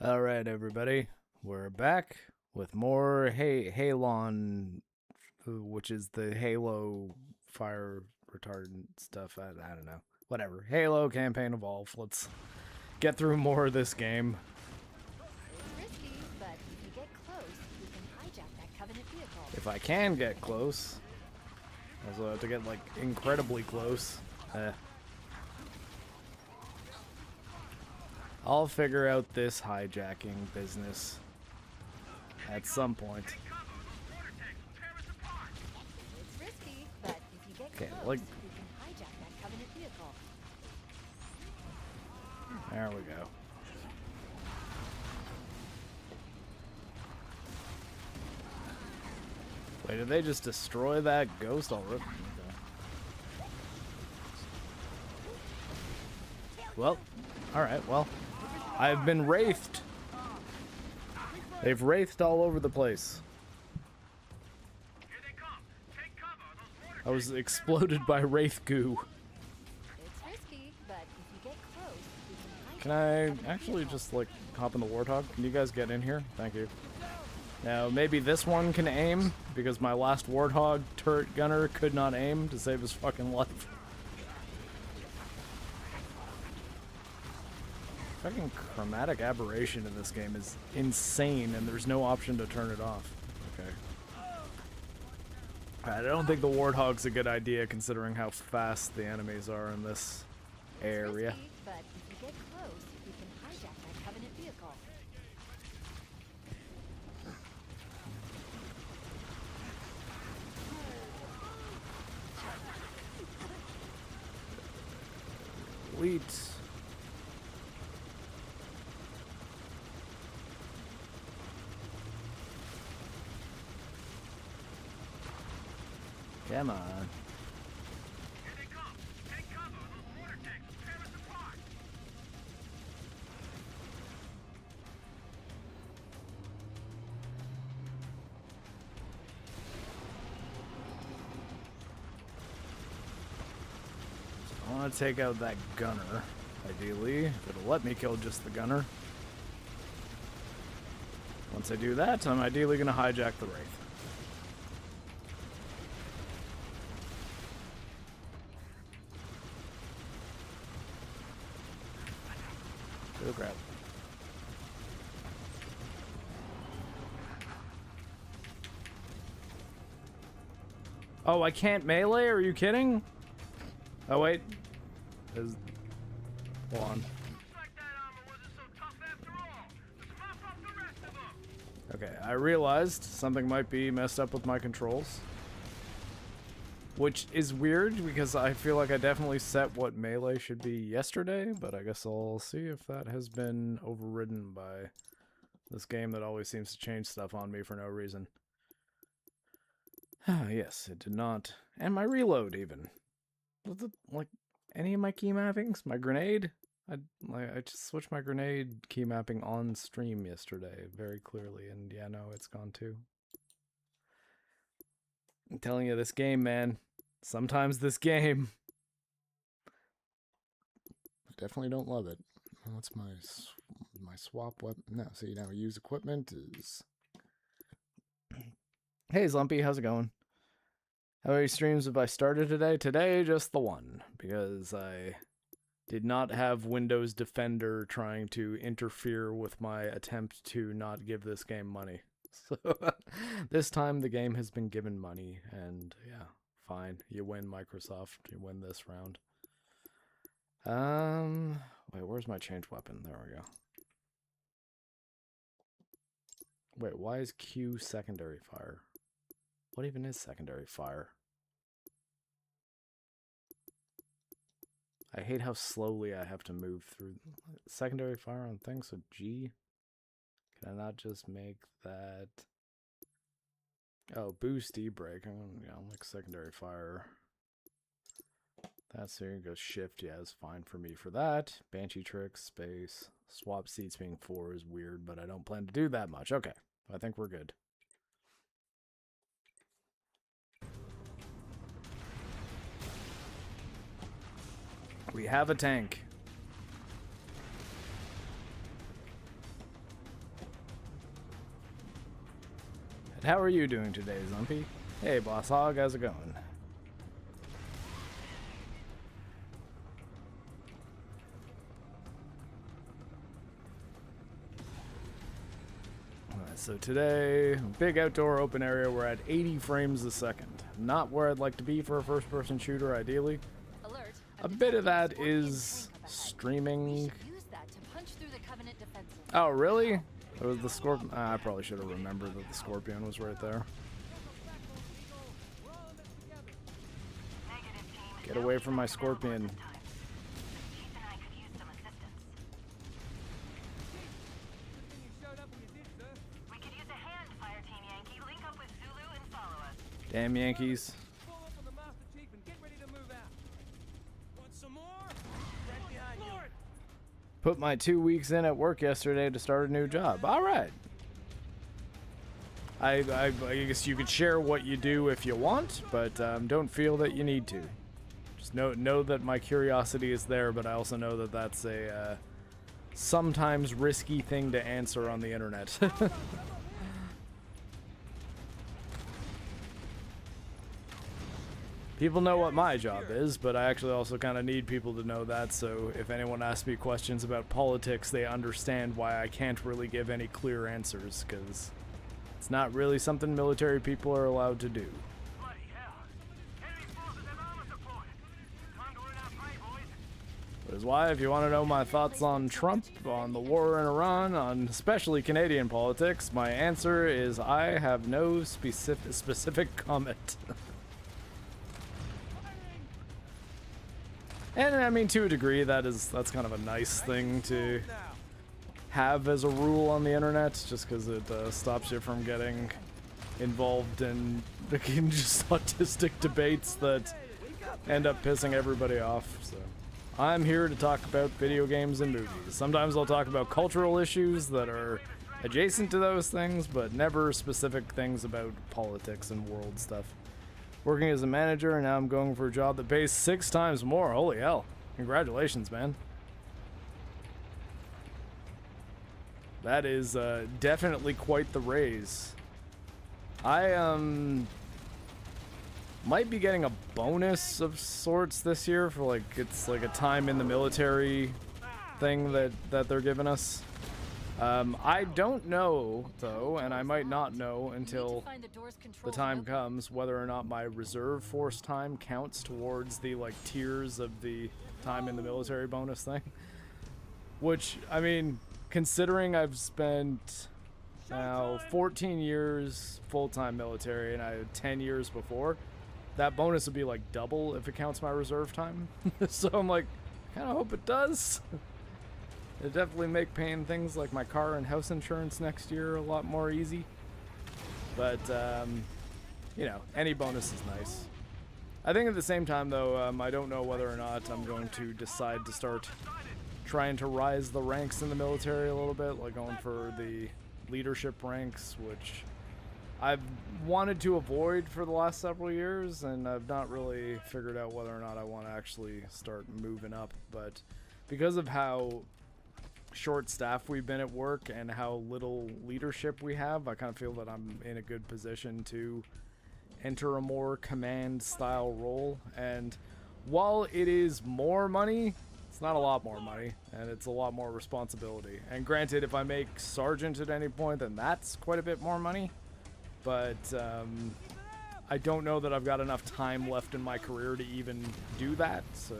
All right, everybody, we're back with more Halon, which is the Halo fire retardant stuff. I don't know. Whatever. Halo campaign evolve. Let's get through more of this game. It's risky, but if you get close, you can hijack that Covenant vehicle. If I can get close. Also have to get, like, incredibly close. I'll figure out this hijacking business at some point. It's risky, but if you get Okay, close, like, you can hijack that Covenant vehicle. there we go. Wait, did they just destroy that ghost already? Okay. Well, alright, well. I've been wraithed. They've wraithed all over the place. I was exploded by wraith goo. It's risky, but if you get close, you can hijack Can that I Covenant actually vehicle. just, like, hop in the Warthog? Can you guys get in here? Thank you. Now, maybe this one can aim, because my last Warthog turret gunner could not aim to save his fucking life. Fucking chromatic aberration in this game is insane, and there's no option to turn it off. Okay. I don't think the Warthog's a good idea, considering how fast the enemies are in this area. It's risky, but if you get close, you can hijack that Covenant vehicle. Wheat. Come on. I want to take out that gunner, ideally, if it'll let me kill just the gunner. Once I do that, I'm ideally going to hijack the Wraith. Go grab. Oh, I can't melee? Are you kidding? Oh, wait. Hold on. Okay, I realized something might be messed up with my controls. Which is weird, because I feel like I definitely set what melee should be yesterday, but I guess I'll see if that has been overridden by this game that always seems to change stuff on me for no reason. Yes, it did not. And my reload, even. Like, any of my key mappings? My grenade? I just switched my grenade key mapping on stream yesterday, very clearly, and yeah, no, it's gone too. I'm telling you, this game, man. Sometimes this game. I definitely don't love it. What's my swap weapon? No, see, now use equipment is... Hey, Slumpy, how's it going? How many streams have I started today? Today, just the one, because I did not have Windows Defender trying to interfere with my attempt to not give this game money. So this time the game has been given money, and yeah, fine. You win, Microsoft. You win this round. Wait, where's my change weapon? There we go. Wait, why is Q secondary fire? What even is secondary fire? I hate how slowly I have to move through secondary fire on things, so G. Can I not just make that? Oh, boost E-brake. Yeah, like secondary fire. That's here. Go shift. Yeah, it's fine for me for that. Banshee trick, space. Swap seats being 4 is weird, but I don't plan to do that much. Okay, I think we're good. We have a tank. How are you doing today, Zumpy? Hey, Boss Hog, how's it going? So today, big outdoor open area, we're at 80 frames a second. Not where I'd like to be for a first-person shooter, ideally. Alert. A bit of that is streaming. Use that to punch through the Covenant defenses. Oh, really? It was the Scorpion. I probably should have remembered that the Scorpion was right there. Get away from my Scorpion. Damn Yankees. Put my 2 weeks in at work yesterday to start a new job. All right. I guess you could share what you do if you want, but don't feel that you need to. Just know that my curiosity is there, but I also know that that's a sometimes risky thing to answer on the internet. People know what my job is, but I actually also kind of need people to know that, so if anyone asks me questions about politics, they understand why I can't really give any clear answers, because it's not really something military people are allowed to do. That is why, if you want to know my thoughts on Trump, on the war in Iran, on especially Canadian politics, my answer is I have no specific comment. And I mean, to a degree, that's kind of a nice thing to have as a rule on the internet, just because it stops you from getting involved in just autistic debates that end up pissing everybody off. So I'm here to talk about video games and movies. Sometimes I'll talk about cultural issues that are adjacent to those things, but never specific things about politics and world stuff. Working as a manager, and now I'm going for a job that pays 6 times more. Holy hell. Congratulations, man. That is definitely quite the raise. I might be getting a bonus of sorts this year for it's like a time in the military thing that they're giving us. I don't know, though, and I might not know until the time comes, whether or not my reserve force time counts towards the, tiers of the time in the military bonus thing. Which, I mean, considering I've spent now 14 years full-time military and I had 10 years before, that bonus would be, double if it counts my reserve time. So I'm kind of hope it does. It'll definitely make paying things like my car and house insurance next year a lot more easy. But, you know, any bonus is nice. I think at the same time, though, I don't know whether or not I'm going to decide to start trying to rise the ranks in the military a little bit, going for the leadership ranks, which I've wanted to avoid for the last several years, and I've not really figured out whether or not I want to actually start moving up. But because of how short staff we've been at work and how little leadership we have, I kind of feel that I'm in a good position to enter a more command style role. And while it is more money, it's not a lot more money, and it's a lot more responsibility. And granted, if I make sergeant at any point, then that's quite a bit more money. But I don't know that I've got enough time left in my career to even do that, so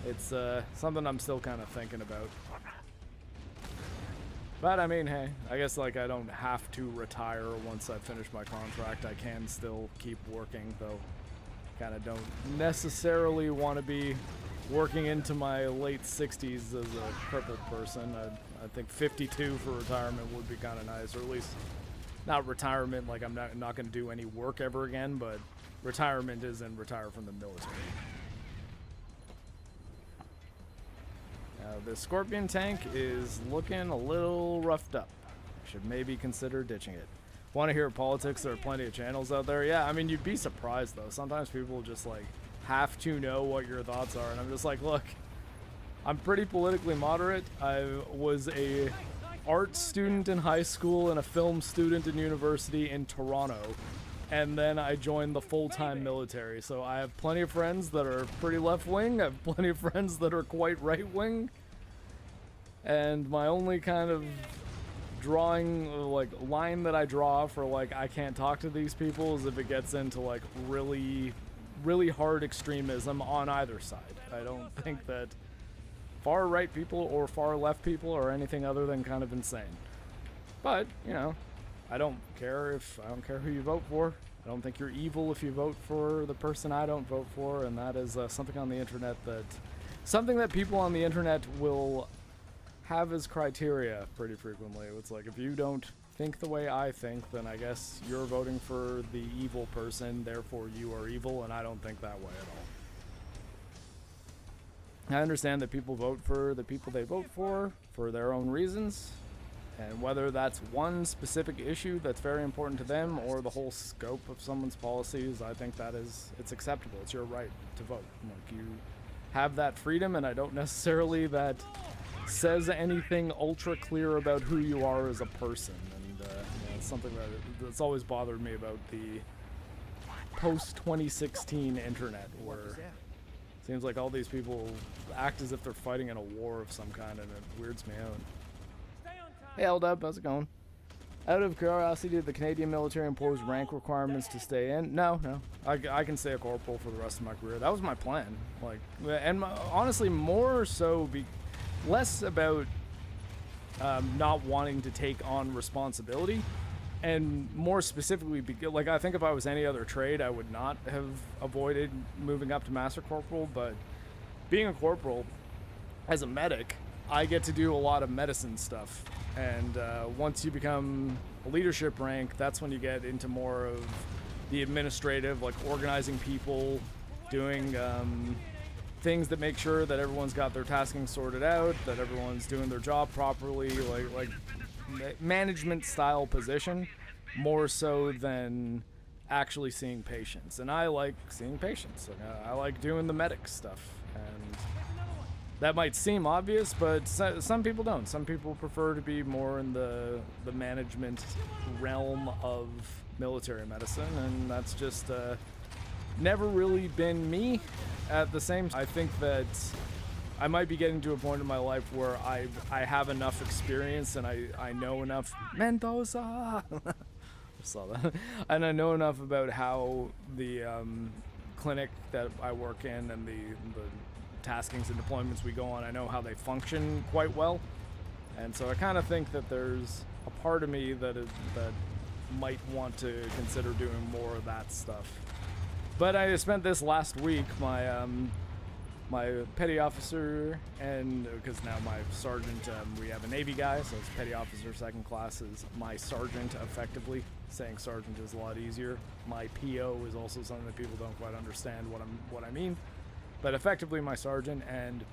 it's something I'm still kind of thinking about. But I mean, hey, I guess I don't have to retire once I finish my contract. I can still keep working, though kind of don't necessarily want to be working into my late 60s as a crippled person. I think 52 for retirement would be kind of nice, or at least not retirement like I'm not going to do any work ever again, but retirement is in retire from the military. The Scorpion tank is looking a little roughed up. Should maybe consider ditching it. Want to hear politics? There are plenty of channels out there. Yeah, I mean, you'd be surprised, though. Sometimes people just, have to know what your thoughts are. And I'm just look, I'm pretty politically moderate. I was a art student in high school and a film student in university in Toronto. And then I joined the full-time military. So I have plenty of friends that are pretty left-wing. I have plenty of friends that are quite right-wing. And my only kind of line that I draw for like I can't talk to these people is if it gets into like really hard extremism on either side. I don't think that far right people or far left people are anything other than kind of insane. But, you know, I don't care who you vote for. I don't think you're evil if you vote for the person I don't vote for, and that is something on the internet that people on the internet will have as criteria pretty frequently. It's like, if you don't think the way I think, then I guess you're voting for the evil person, therefore you are evil, and I don't think that way at all. I understand that people vote for the people they vote for their own reasons, and whether that's one specific issue that's very important to them or the whole scope of someone's policies, I think it's acceptable. It's your right to vote. Like, you have that freedom, and I don't necessarily that says anything ultra clear about who you are as a person. And you know, it's something that's always bothered me about the post 2016 internet, where it seems like all these people act as if they're fighting in a war of some kind, and it weirds me out. Hey L-Dub, how's it going? Out of curiosity, did the Canadian military impose rank requirements to stay in? No. I can stay a corporal for the rest of my career. That was my plan. Like, and honestly, more so less about not wanting to take on responsibility, and more specifically, like, I think if I was any other trade, I would not have avoided moving up to Master Corporal, but being a corporal, as a medic, I get to do a lot of medicine stuff, and once you become a leadership rank, that's when you get into more of the administrative, like organizing people, doing things that make sure that everyone's got their tasking sorted out, that everyone's doing their job properly, like management style position, more so than actually seeing patients. And I like seeing patients. Like, I like doing the medic stuff, and that might seem obvious, but some people don't. Some people prefer to be more in the management realm of military medicine, and that's just never really been me. At the same time, I think that I might be getting to a point in my life where I have enough experience and I know enough. Mendoza! I saw that. And I know enough about how the clinic that I work in and the taskings and deployments we go on, I know how they function quite well. And so I kind of think that there's a part of me that might want to consider doing more of that stuff. But I spent this last week, my petty officer, and because now my sergeant, we have a Navy guy, so it's petty officer second class is my sergeant, effectively. Saying sergeant is a lot easier. My PO is also something that people don't quite understand what I mean. But effectively my sergeant, and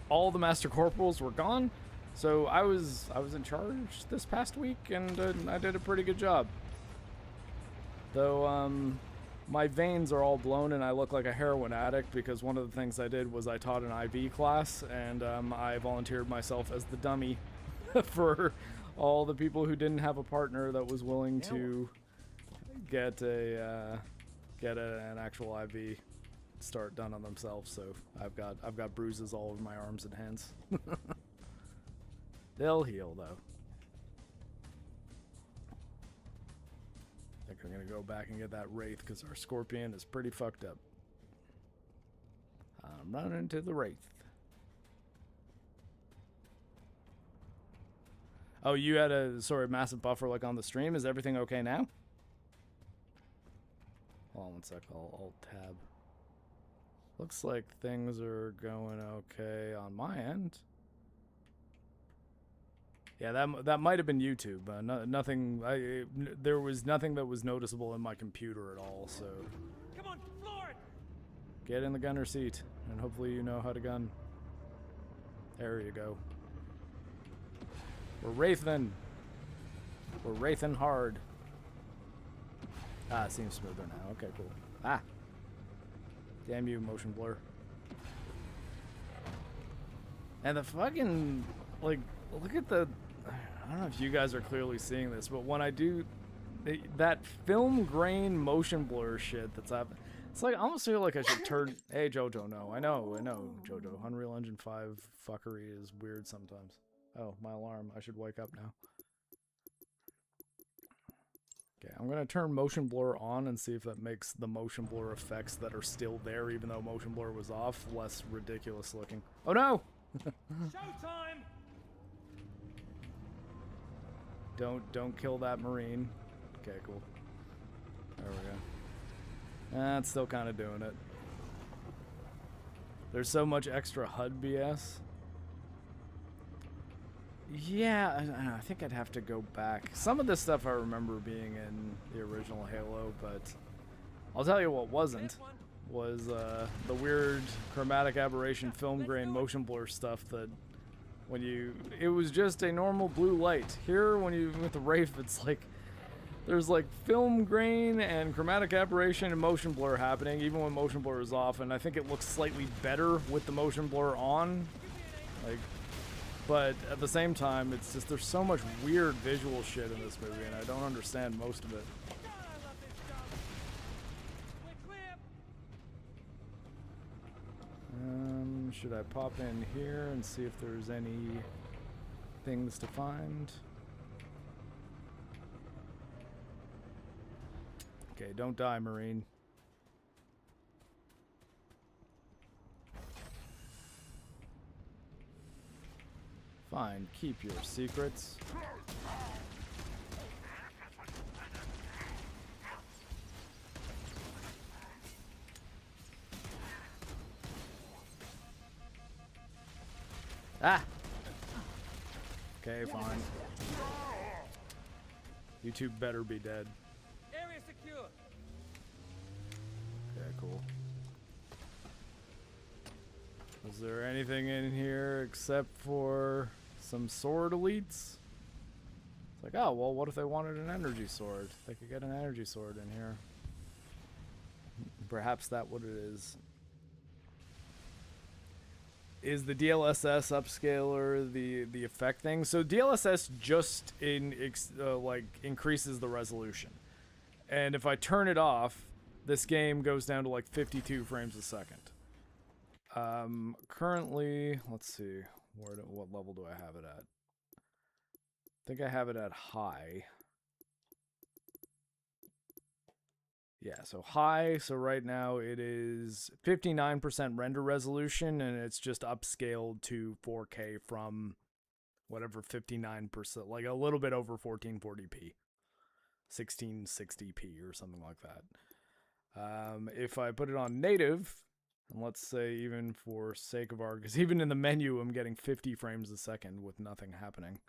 all the master corporals were gone, so I was in charge this past week, and I did a pretty good job. Though my veins are all blown and I look like a heroin addict because one of the things I did was I taught an IV class, and I volunteered myself as the dummy for all the people who didn't have a partner that was willing to get an actual IV start done on themselves. So I've got bruises all over my arms and hands. They'll heal though. I think I'm gonna go back and get that Wraith because our Scorpion is pretty fucked up. I'm running into the Wraith. Oh, you had a massive buffer like on the stream. Is everything okay now? Hold on one sec. I'll tab. Looks like things are going okay on my end. Yeah, that might have been YouTube. Nothing. There was nothing that was noticeable in my computer at all. So. Come on, floor it. Get in the gunner seat, and hopefully you know how to gun. There you go. We're wraithing. We're wraithing hard. Ah, it seems smoother now. Okay, cool. Ah. Damn you, motion blur. And the fucking, like, look at the I don't know if you guys are clearly seeing this, but when I do that film grain motion blur shit that's happening, it's like I almost feel like I should turn. Hey Jojo, no, I know, Jojo. Unreal Engine 5 fuckery is weird sometimes. Oh, my alarm. I should wake up now. Okay, I'm gonna turn motion blur on and see if that makes the motion blur effects that are still there, even though motion blur was off, less ridiculous looking. Oh no! Showtime! Don't kill that Marine. Okay, cool. There we go. That's still kind of doing it. There's so much extra HUD BS. Yeah, I think I'd have to go back. Some of this stuff I remember being in the original Halo, but I'll tell you what wasn't. Was the weird chromatic aberration film grain motion blur stuff that when you... It was just a normal blue light. Here, when you with the Wraith, it's like... There's like film grain and chromatic aberration and motion blur happening, even when motion blur is off, and I think it looks slightly better with the motion blur on. Like... But at the same time, it's just there's so much weird visual shit in this movie, and I don't understand most of it. Should I pop in here and see if there's any things to find? Okay, don't die, Marine. Fine, keep your secrets. Ah! Okay, fine. You two better be dead. Area secure. Okay, cool. Is there anything in here except for some sword elites? It's like, oh, well, what if they wanted an energy sword? They could get an energy sword in here. Perhaps that's what it is. Is the DLSS upscaler the effect thing? So DLSS just increases the resolution. And if I turn it off, this game goes down to like 52 frames a second. Currently, let's see, what level do I have it at? I think I have it at high. Yeah, so high, so right now it is 59% render resolution, and it's just upscaled to 4K from whatever 59%, like a little bit over 1440p. 1660p or something like that. If I put it on native, and let's say even for sake of argument, because even in the menu I'm getting 50 frames a second with nothing happening.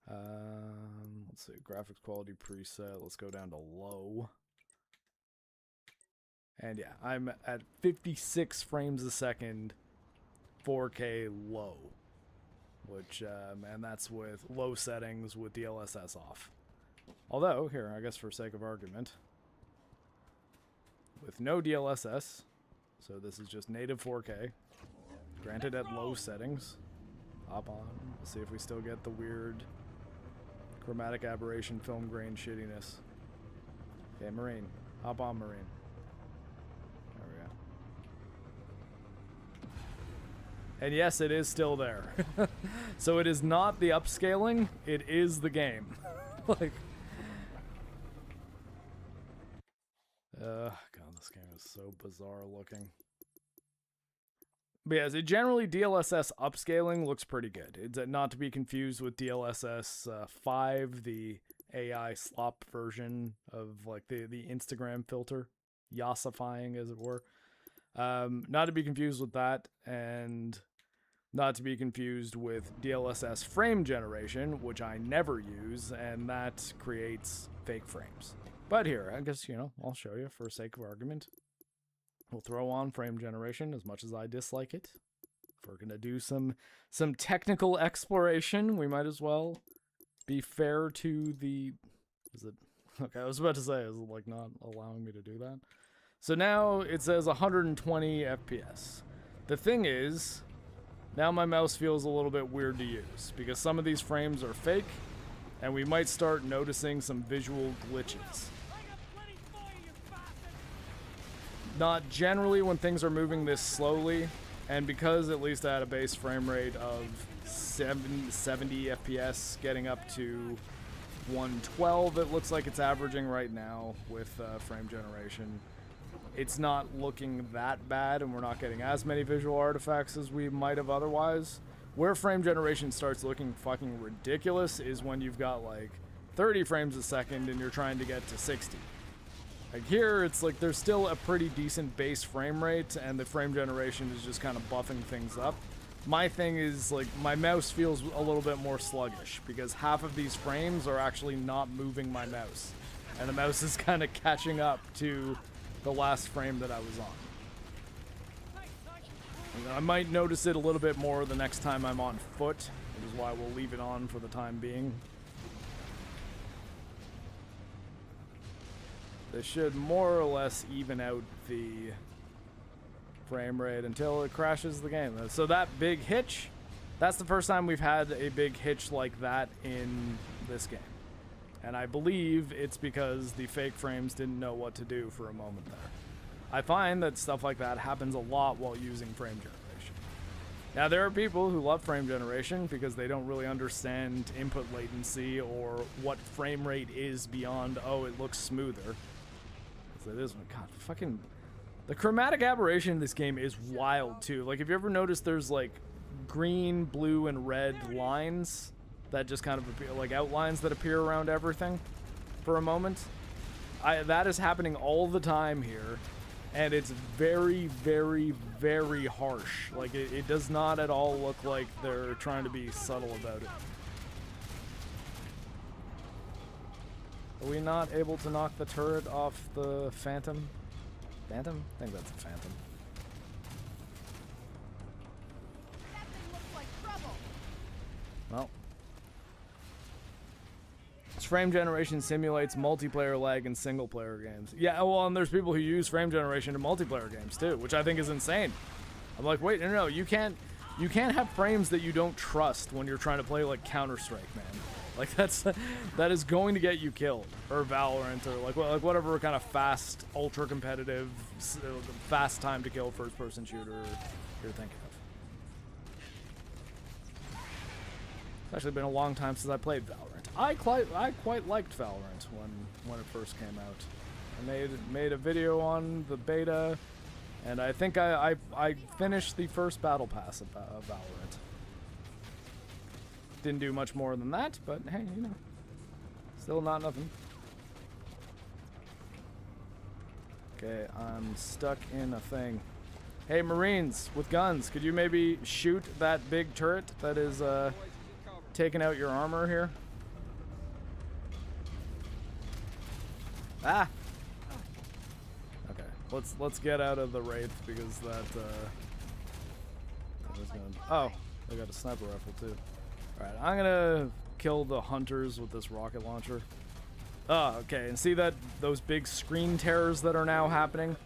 Let's see, graphics quality preset, let's go down to low. And yeah, I'm at 56 frames a second, 4K low. Which, and that's with low settings with DLSS off. Although, here, I guess for sake of argument, with no DLSS, so this is just native 4K, granted at low settings, hop on, let's see if we still get the weird chromatic aberration film grain shittiness. Okay, Marine. Hop on, Marine. There we go. And yes, it is still there. So it is not the upscaling, it is the game. Like... God, this game is so bizarre looking. But yeah, so generally DLSS upscaling looks pretty good. It's not to be confused with DLSS 5, the AI slop version of like the Instagram filter, yassifying as it were. Not to be confused with that, and not to be confused with DLSS frame generation, which I never use, and that creates fake frames. But here, I guess, you know, I'll show you for sake of argument. We'll throw on frame generation as much as I dislike it. If we're going to do some technical exploration, we might as well be fair to the... Is it... Okay, I was about to say, is it like not allowing me to do that? So now it says 120 FPS. The thing is, Now my mouse feels a little bit weird to use because some of these frames are fake and we might start noticing some visual glitches. Not generally when things are moving this slowly, and because at least I had a base frame rate of 70 FPS getting up to 112, it looks like it's averaging right now with frame generation. It's not looking that bad, and we're not getting as many visual artifacts as we might have otherwise. Where frame generation starts looking fucking ridiculous is when you've got like 30 frames a second and you're trying to get to 60. Like here, it's like there's still a pretty decent base frame rate, and the frame generation is just kind of buffing things up. My thing is, like, my mouse feels a little bit more sluggish because half of these frames are actually not moving my mouse, and the mouse is kind of catching up to the last frame that I was on. And I might notice it a little bit more the next time I'm on foot, which is why we'll leave it on for the time being. This should more or less even out the frame rate until it crashes the game. So that big hitch, that's the first time we've had a big hitch like that in this game. And I believe it's because the fake frames didn't know what to do for a moment there. I find that stuff like that happens a lot while using frame generation. Now, there are people who love frame generation because they don't really understand input latency or what frame rate is beyond, oh, it looks smoother. So this one, God, fucking... The chromatic aberration in this game is wild, too. Like, if you ever noticed there's, like, green, blue, and red lines that just kind of appear, like outlines that appear around everything for a moment. That is happening all the time here, and it's very, very, very harsh. Like, it does not at all look like they're trying to be subtle about it. Are we not able to knock the turret off the Phantom? Phantom? I think that's a Phantom. That thing looks like trouble. Well. This frame generation simulates multiplayer lag in single player games. Yeah, well, and there's people who use frame generation in multiplayer games too, which I think is insane. I'm like, wait, no, you can't have frames that you don't trust when you're trying to play like Counter-Strike, man. Like that is going to get you killed, or Valorant, or like whatever kind of fast, ultra competitive, fast time to kill first person shooter you're thinking of. It's actually been a long time since I played Valorant. I quite liked Valorant when it first came out. I made a video on the beta, and I think I finished the first battle pass of Valorant. Didn't do much more than that, but hey, you know, still not nothing. Okay, I'm stuck in a thing. Hey, Marines with guns, could you maybe shoot that big turret that is taking out your armor here? Ah. Okay, let's get out of the Wraith because that was gonna, oh, they got a sniper rifle too. Alright, I'm gonna kill the hunters with this rocket launcher. Oh, okay, and see that those big screen tears that are now happening?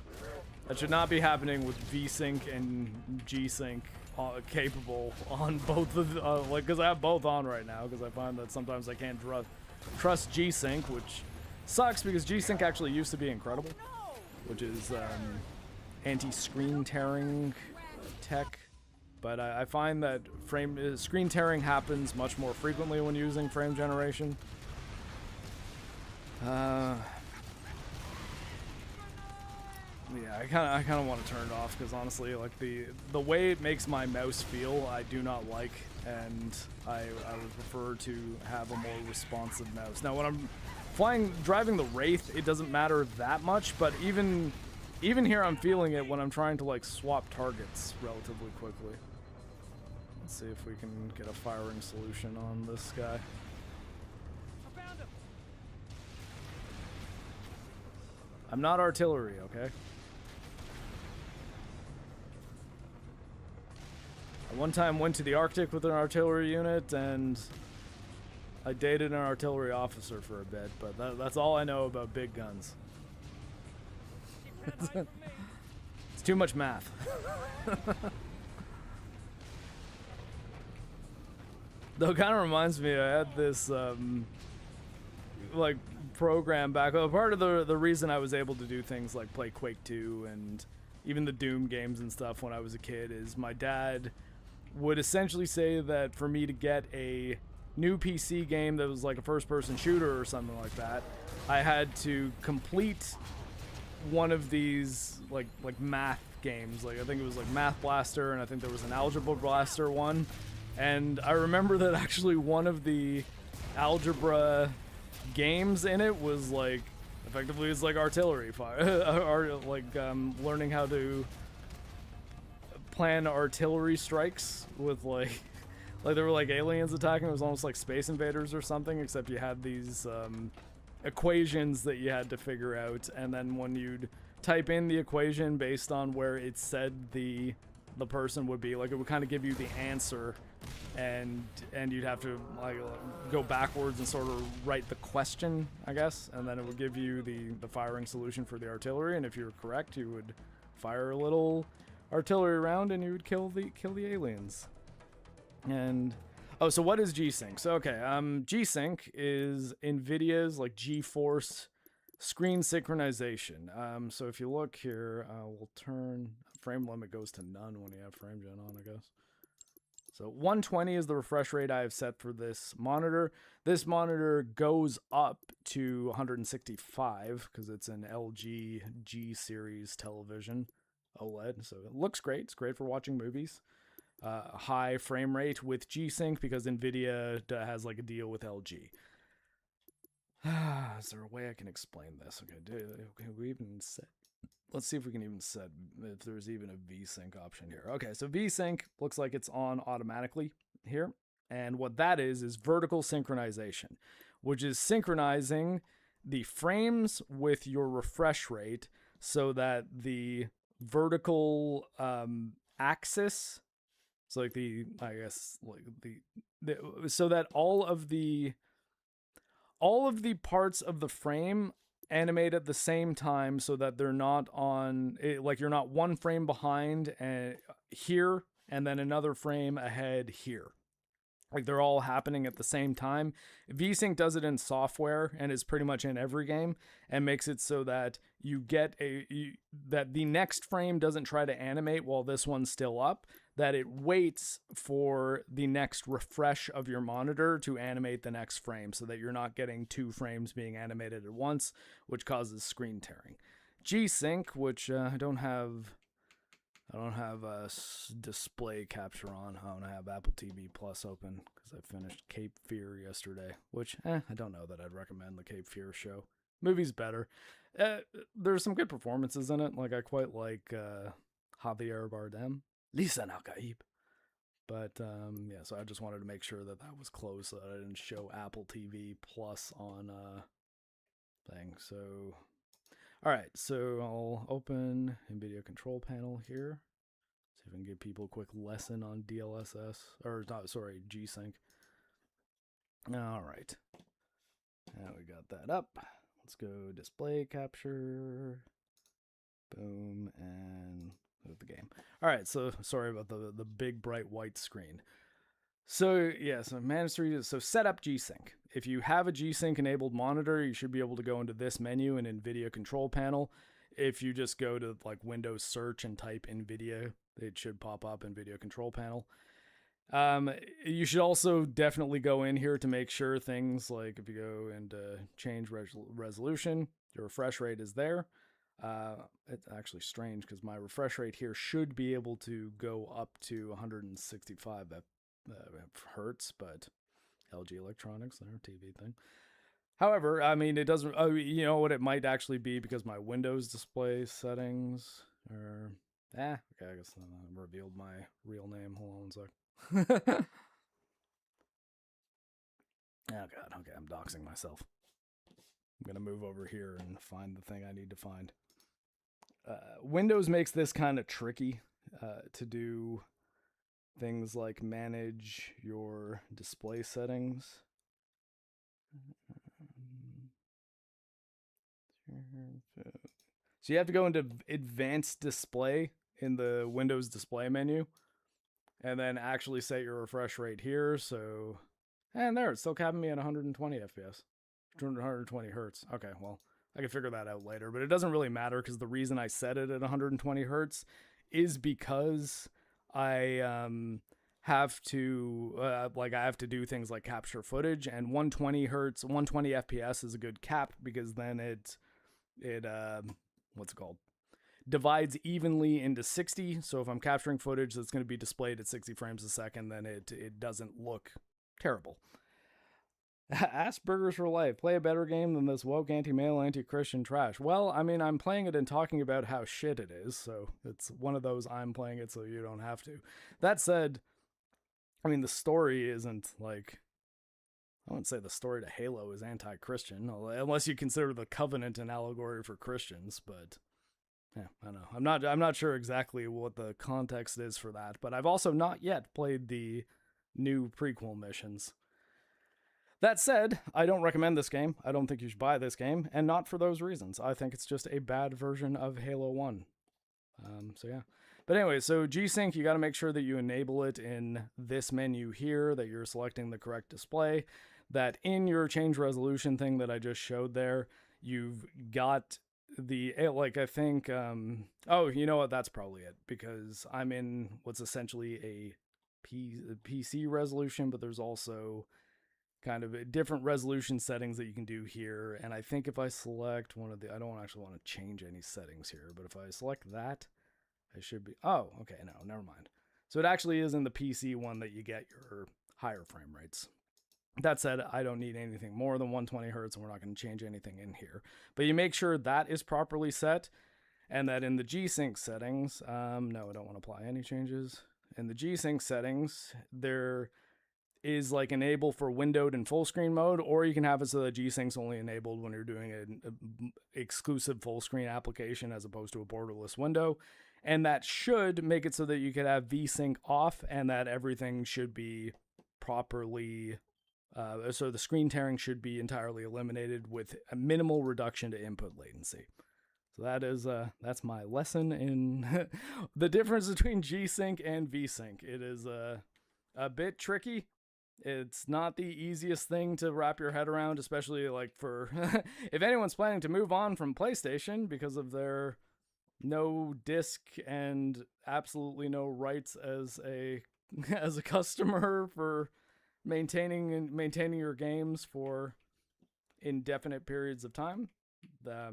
That should not be happening with V-Sync and G-Sync capable on both of the, like, because I have both on right now, because I find that sometimes I can't trust G-Sync, which sucks because G-Sync actually used to be incredible, which is anti-screen tearing tech. But I find that screen tearing happens much more frequently when using frame generation. Yeah, I kind of want to turn it off because honestly, like the way it makes my mouse feel, I do not like, and I would prefer to have a more responsive mouse. Now, when I'm driving the Wraith, it doesn't matter that much, but even here, I'm feeling it when I'm trying to like swap targets relatively quickly. Let's see if we can get a firing solution on this guy. I found him. I'm not artillery, okay? I one time went to the Arctic with an artillery unit, and I dated an artillery officer for a bit, but that's all I know about big guns. Keep head high for me. It's too much math. Though it kind of reminds me, I had this like program back. Part of the reason I was able to do things like play Quake 2 and even the Doom games and stuff when I was a kid is my dad would essentially say that for me to get a new PC game that was like a first-person shooter or something like that, I had to complete one of these like math games. Like I think it was like Math Blaster, and I think there was an Algebra Blaster one. And I remember that actually one of the algebra games in it was like effectively it's like artillery fire, or like learning how to plan artillery strikes with like there were like aliens attacking. It was almost like Space Invaders or something, except you had these equations that you had to figure out, and then when you'd type in the equation based on where it said the person would be, like it would kind of give you the answer, and you'd have to like go backwards and sort of write the question, I guess, and then it would give you the firing solution for the artillery, and if you were correct, you would fire a little artillery round and you would kill the aliens. And oh, so what is G-Sync? So okay, G-Sync is NVIDIA's like GeForce screen synchronization. So if you look here, we'll turn frame limit goes to none when you have frame gen on, I guess. So 120 is the refresh rate I have set for this monitor. This monitor goes up to 165 because it's an LG G series television OLED. So it looks great. It's great for watching movies. High frame rate with G-Sync because NVIDIA has like a deal with LG. Is there a way I can explain this? Okay, we even set. Let's see if we can even set if there's even a V-Sync option here. Okay, so V-Sync looks like it's on automatically here. And what that is vertical synchronization, which is synchronizing the frames with your refresh rate so that the vertical axis, so like I guess like so that all of the parts of the frame animate at the same time, so that they're not on like you're not one frame behind and here and then another frame ahead here. Like they're all happening at the same time. VSync does it in software and is pretty much in every game, and makes it so that you get that the next frame doesn't try to animate while this one's still up, that it waits for the next refresh of your monitor to animate the next frame, so that you're not getting two frames being animated at once, which causes screen tearing. G-Sync, which I don't have a display capture on. I don't have Apple TV Plus open because I finished Cape Fear yesterday, which I don't know that I'd recommend the Cape Fear show. Movie's better. There's some good performances in it. Like I quite like Javier Bardem, Lisa Nakaib. But yeah, so I just wanted to make sure that was closed so that I didn't show Apple TV Plus on thing. So all right, so I'll open NVIDIA control panel here. See if I can give people a quick lesson on DLSS, or not, sorry, G-Sync. All right, now we got that up. Let's go display capture, boom, and move the game. All right, so sorry about the big bright white screen. So yeah, so manage to set up G-Sync. If you have a G-Sync enabled monitor, you should be able to go into this menu in NVIDIA control panel. If you just go to like Windows search and type NVIDIA, it should pop up NVIDIA control panel. You should also definitely go in here to make sure things like if you go into change resolution, your refresh rate is there. It's actually strange because my refresh rate here should be able to go up to 165 hertz, but LG Electronics, their TV thing. However, I mean, it doesn't, you know what it might actually be, because my Windows display settings are, okay, I guess I revealed my real name. Hold on one sec. Oh god, okay, I'm doxing myself. I'm gonna move over here and find the thing I need to find. Windows makes this kind of tricky to do things like manage your display settings. So you have to go into advanced display in the Windows display menu and then actually set your refresh rate here. So And there, it's still capping me at 120 FPS. 120 hertz. Okay, well, I can figure that out later, but it doesn't really matter because the reason I set it at 120 hertz is because I have to I have to do things like capture footage, and 120 hertz, 120 FPS is a good cap because then it what's it called? Divides evenly into 60. So if I'm capturing footage that's going to be displayed at 60 frames a second, then it doesn't look terrible. Asperger's for life. Play a better game than this woke, anti-male, anti-Christian trash. Well, I mean, I'm playing it and talking about how shit it is, so it's one of those I'm playing it so you don't have to. That said, I mean, the story isn't like... I wouldn't say the story to Halo is anti-Christian, unless you consider the Covenant an allegory for Christians, but... yeah, I don't know. I'm not sure exactly what the context is for that, but I've also not yet played the new prequel missions. That said, I don't recommend this game. I don't think you should buy this game, and not for those reasons. I think it's just a bad version of Halo 1. So yeah. But anyway, so G-Sync, you got to make sure that you enable it in this menu here, that you're selecting the correct display, that in your change resolution thing that I just showed there, you've got the, like, I think, oh, you know what, that's probably it, because I'm in what's essentially a PC resolution, but there's also kind of different resolution settings that you can do here. And I think if I select one of the, I don't actually want to change any settings here, but if I select that, I should be, oh, okay, no, never mind. So it actually is in the PC one that you get your higher frame rates. That said, I don't need anything more than 120 hertz, and we're not going to change anything in here. But you make sure that is properly set, and that in the G-Sync settings, no, I don't want to apply any changes. In the G-Sync settings, there is like enable for windowed and full screen mode, or you can have it so that G-Sync's only enabled when you're doing an exclusive full screen application as opposed to a borderless window. And that should make it so that you could have VSync off and that everything should be properly, so the screen tearing should be entirely eliminated with a minimal reduction to input latency. So that is, that's my lesson in the difference between G-Sync and VSync. It is a bit tricky. It's not the easiest thing to wrap your head around, especially like for if anyone's planning to move on from PlayStation because of their no disc and absolutely no rights as a customer for maintaining your games for indefinite periods of time,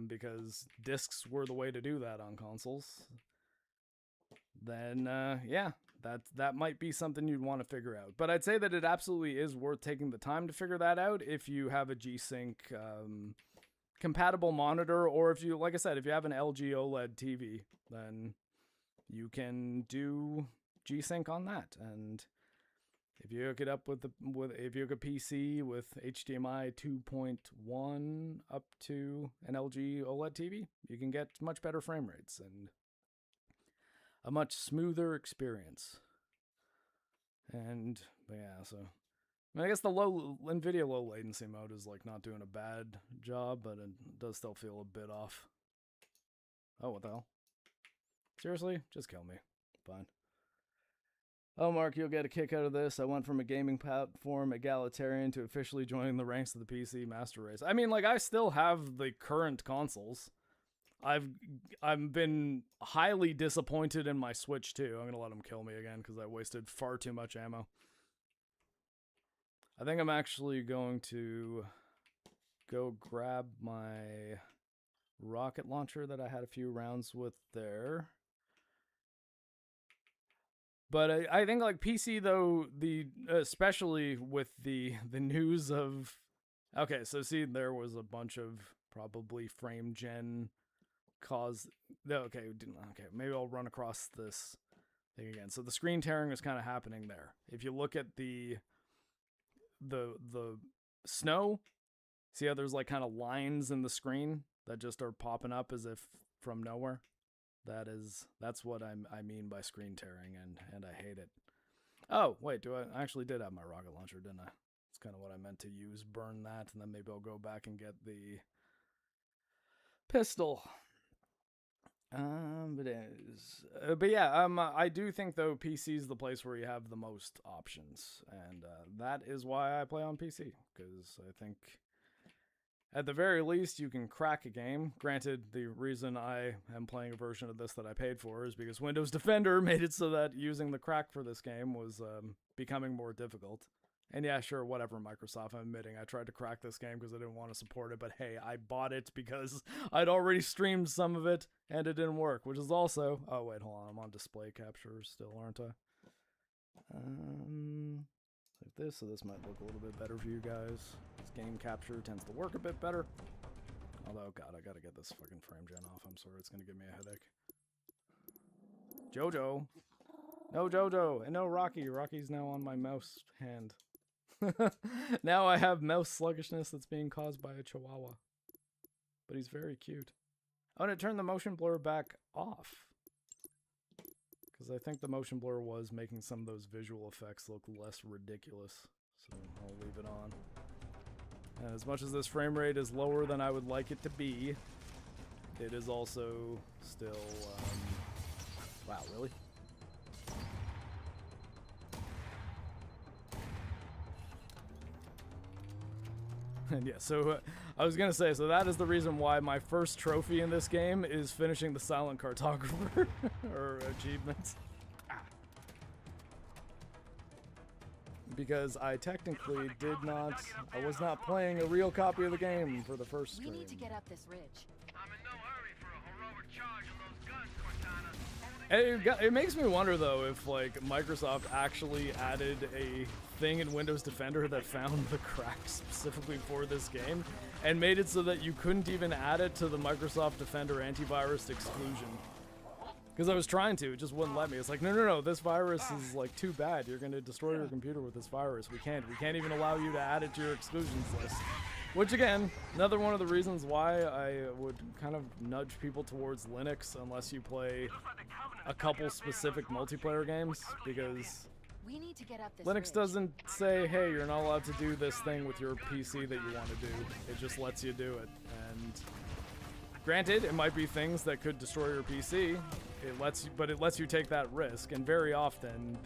because discs were the way to do that on consoles. Then yeah, that might be something you'd want to figure out. But I'd say that it absolutely is worth taking the time to figure that out if you have a G-Sync compatible monitor, or if you, like I said, if you have an LG OLED TV, then you can do G-Sync on that. And if you hook it up with if you hook a PC with HDMI 2.1 up to an LG OLED TV, you can get much better frame rates and a much smoother experience. And yeah, so I mean, I guess the NVIDIA low latency mode is like not doing a bad job, but it does still feel a bit off. Oh, what the hell? Seriously? Just kill me. Fine. Oh, Mark, you'll get a kick out of this. I went from a gaming platform egalitarian to officially joining the ranks of the PC master race. I mean, like, I still have the current consoles. I've been highly disappointed in my Switch too. I'm gonna let him kill me again because I wasted far too much ammo. I think I'm actually going to go grab my rocket launcher that I had a few rounds with there. But I think like PC though, especially with the news of, okay, so see, there was a bunch of probably frame gen okay, maybe I'll run across this thing again. So the screen tearing is kind of happening there. If you look at the snow, see how there's like kind of lines in the screen that just are popping up as if from nowhere? That's what I mean by screen tearing, and I hate it. Oh, wait, I actually did have my rocket launcher, didn't I? It's kind of what I meant to use, burn that, and then maybe I'll go back and get the pistol. It is. But yeah, I do think though PC is the place where you have the most options, and that is why I play on PC, because I think at the very least you can crack a game. Granted, the reason I am playing a version of this that I paid for is because Windows Defender made it so that using the crack for this game was becoming more difficult. And yeah, sure, whatever, Microsoft, I'm admitting I tried to crack this game because I didn't want to support it, but hey, I bought it because I'd already streamed some of it, and it didn't work, which is also... Oh, wait, hold on, I'm on display capture still, aren't I? Like this, so this might look a little bit better for you guys. This game capture tends to work a bit better. Although, God, I gotta get this fucking frame gen off, I'm sorry, it's gonna give me a headache. Jojo! No Jojo, and no Rocky. Rocky's now on my mouse hand. Now I have mouse sluggishness that's being caused by a chihuahua. But he's very cute. I'm gonna turn the motion blur back off. Because I think the motion blur was making some of those visual effects look less ridiculous. So I'll leave it on. And as much as this frame rate is lower than I would like it to be, it is also still... Wow, really? And yeah, so I was gonna say, so that is the reason why my first trophy in this game is finishing the silent cartographer or achievements. Because I technically did not, I was not playing a real copy of the game for the first stream. We need to get up this ridge. I'm in no hurry for a heroic charge of those guns, Cortana. It makes me wonder though if like Microsoft actually added a thing in Windows Defender that found the crack specifically for this game and made it so that you couldn't even add it to the Microsoft Defender antivirus exclusion. Because I was trying to, it just wouldn't let me. It's like, no, this virus is like too bad. You're gonna destroy your computer with this virus. We can't even allow you to add it to your exclusions list. Which again, another one of the reasons why I would kind of nudge people towards Linux unless you play a couple specific multiplayer games, because We need to get up this Linux ridge. doesn't say, hey, you're not allowed to do this thing with your PC that you want to do. It just lets you do it. And granted, it might be things that could destroy your PC. But it lets you take that risk. And very often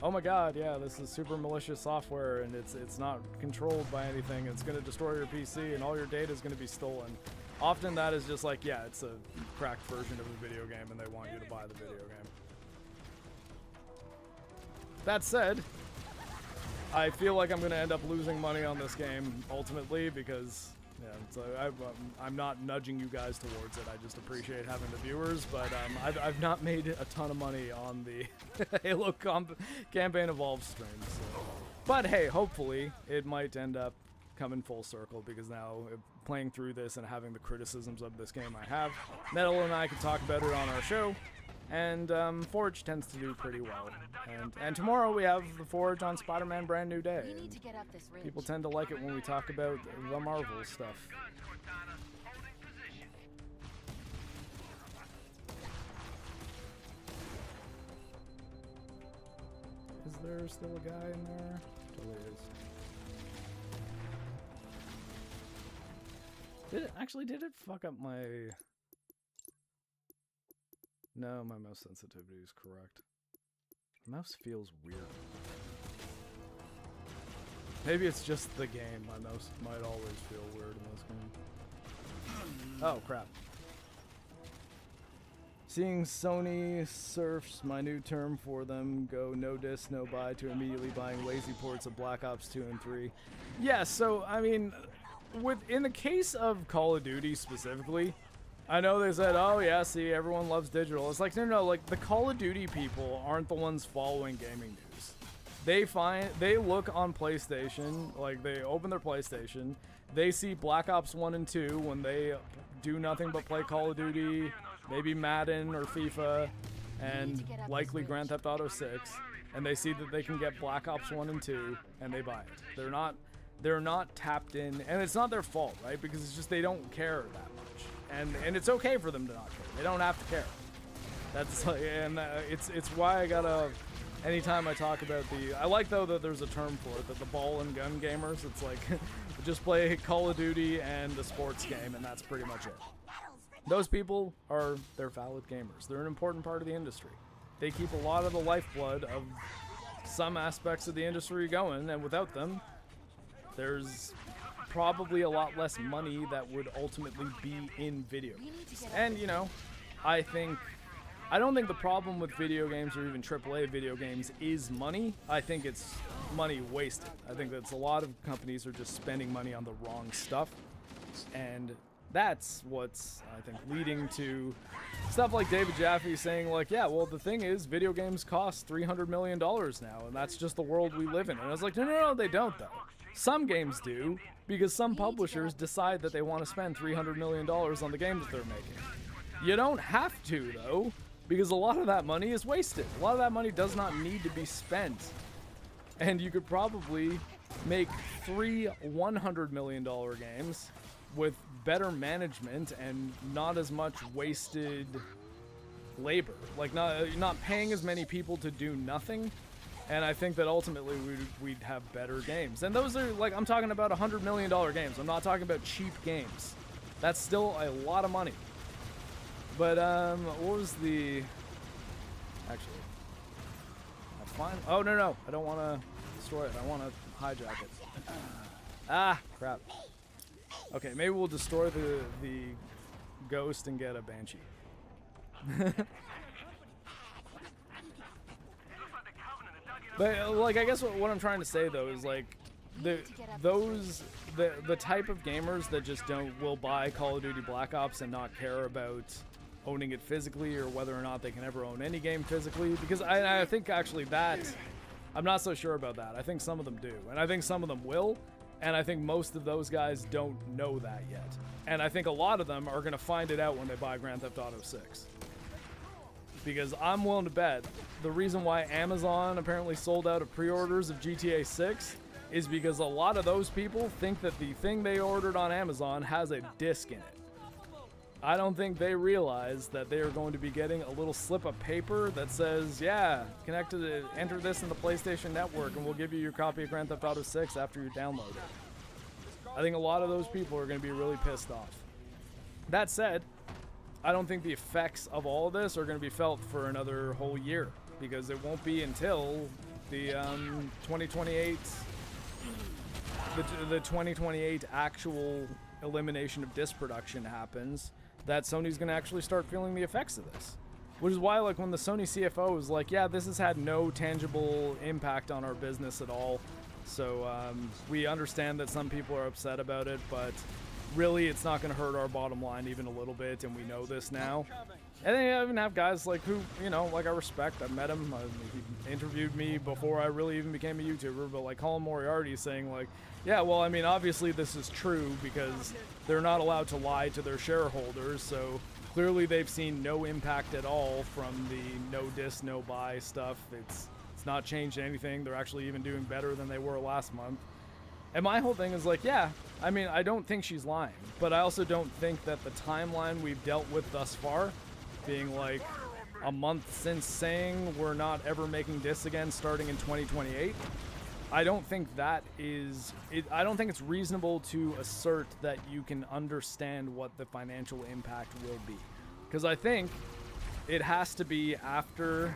oh my god, yeah, this is super malicious software and it's not controlled by anything. It's going to destroy your PC and all your data is going to be stolen. Often that is just like, yeah, it's a cracked version of a video game and they want you to buy the video game. That said, I feel like I'm going to end up losing money on this game ultimately because, yeah, so I'm not nudging you guys towards it. I just appreciate having the viewers, but I've not made a ton of money on the Halo Campaign Evolved stream. So. But hey, hopefully it might end up coming full circle because now playing through this and having the criticisms of this game I have, Metal and I can talk about it on our show. And Forge tends to do pretty well. And tomorrow we have the Forge on Spider-Man Brand New Day. We need to get up this ridge. People tend to like it when we talk about the Marvel stuff. Guns, Cortana. Holding position. Is there still a guy in there? Totally is. Did it fuck up my... No, my mouse sensitivity is correct. Mouse feels weird. Maybe it's just the game. My mouse might always feel weird in this game. Oh, crap. Seeing Sony surfs, my new term for them, go no dis, no buy to immediately buying lazy ports of Black Ops 2 and 3. Yeah, so, I mean, in the case of Call of Duty specifically, I know they said, oh yeah, see, everyone loves digital. It's like, no, like, the Call of Duty people aren't the ones following gaming news. They look on PlayStation, like, they open their PlayStation, they see Black Ops 1 and 2 when they do nothing but play Call of Duty, maybe Madden or FIFA, and likely Grand Theft Auto 6, and they see that they can get Black Ops 1 and 2, and they buy it. They're not tapped in, and it's not their fault, right? Because it's just they don't care that much. And it's okay for them to not care. They don't have to care. That's like, and it's why I gotta. Anytime I talk about I like though that there's a term for it, that the ball and gun gamers. It's like just play Call of Duty and a sports game, and that's pretty much it. Those people they're valid gamers. They're an important part of the industry. They keep a lot of the lifeblood of some aspects of the industry going, and without them, there's probably a lot less money that would ultimately be in video games. And, you know, I don't think the problem with video games or even AAA video games is money. I think it's money wasted. I think that's a lot of companies are just spending money on the wrong stuff. And that's what's, I think, leading to stuff like David Jaffe saying, like, yeah, well, the thing is, video games cost $300 million now, and that's just the world we live in. And I was like, no, they don't, though. Some games do, because some publishers decide that they want to spend $300 million on the games they're making. You don't have to, though, because a lot of that money is wasted. A lot of that money does not need to be spent. And you could probably make 3 $100 million games with better management and not as much wasted labor. Like, not paying as many people to do nothing. And I think that ultimately we'd have better games. And those are, like, I'm talking about $100 million games. I'm not talking about cheap games. That's still a lot of money. But, what was the... Actually... Fine. Oh, no. I don't want to destroy it. I want to hijack it. Ah, crap. Okay, maybe we'll destroy the ghost and get a banshee. But, like, I guess what I'm trying to say, though, is, like, the type of gamers that just will buy Call of Duty Black Ops and not care about owning it physically or whether or not they can ever own any game physically, because I think actually that, I'm not so sure about that. I think some of them do, and I think some of them will, and I think most of those guys don't know that yet. And I think a lot of them are going to find it out when they buy Grand Theft Auto 6. Because I'm willing to bet the reason why Amazon apparently sold out of pre-orders of GTA 6 is because a lot of those people think that the thing they ordered on Amazon has a disc in it. I don't think they realize that they are going to be getting a little slip of paper that says, yeah, enter this in the PlayStation Network and we'll give you your copy of Grand Theft Auto 6 after you download it. I think a lot of those people are going to be really pissed off. That said, I don't think the effects of all of this are going to be felt for another whole year, because it won't be until the 2028 the 2028 actual elimination of disc production happens that Sony's going to actually start feeling the effects of this. Which is why, like, when the Sony CFO was like, yeah, this has had no tangible impact on our business at all, so we understand that some people are upset about it, but really, it's not going to hurt our bottom line even a little bit, and we know this now. And then you even have guys like who, you know, like I respect. I met him. He interviewed me before I really even became a YouTuber. But like Colin Moriarty saying like, yeah, well, I mean, obviously this is true because they're not allowed to lie to their shareholders. So clearly they've seen no impact at all from the no disc, no buy stuff. It's not changed anything. They're actually even doing better than they were last month. And my whole thing is like, yeah, I mean, I don't think she's lying, but I also don't think that the timeline we've dealt with thus far, being like a month since saying we're not ever making discs again starting in 2028, I don't think that is, I don't think it's reasonable to assert that you can understand what the financial impact will be. Because I think it has to be after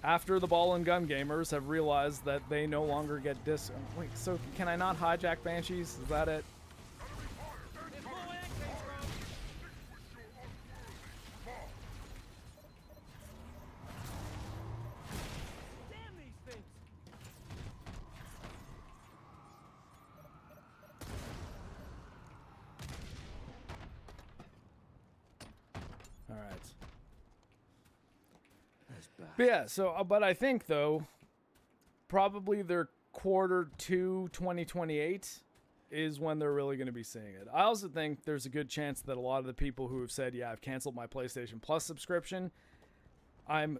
the ball and gun gamers have realized that they no longer get discs. Wait, so can I not hijack Banshees? Is that it? All right. But yeah, so, but I think, though, probably their quarter 2 2028 is when they're really going to be seeing it. I also think there's a good chance that a lot of the people who have said, yeah, I've canceled my PlayStation Plus subscription, I'm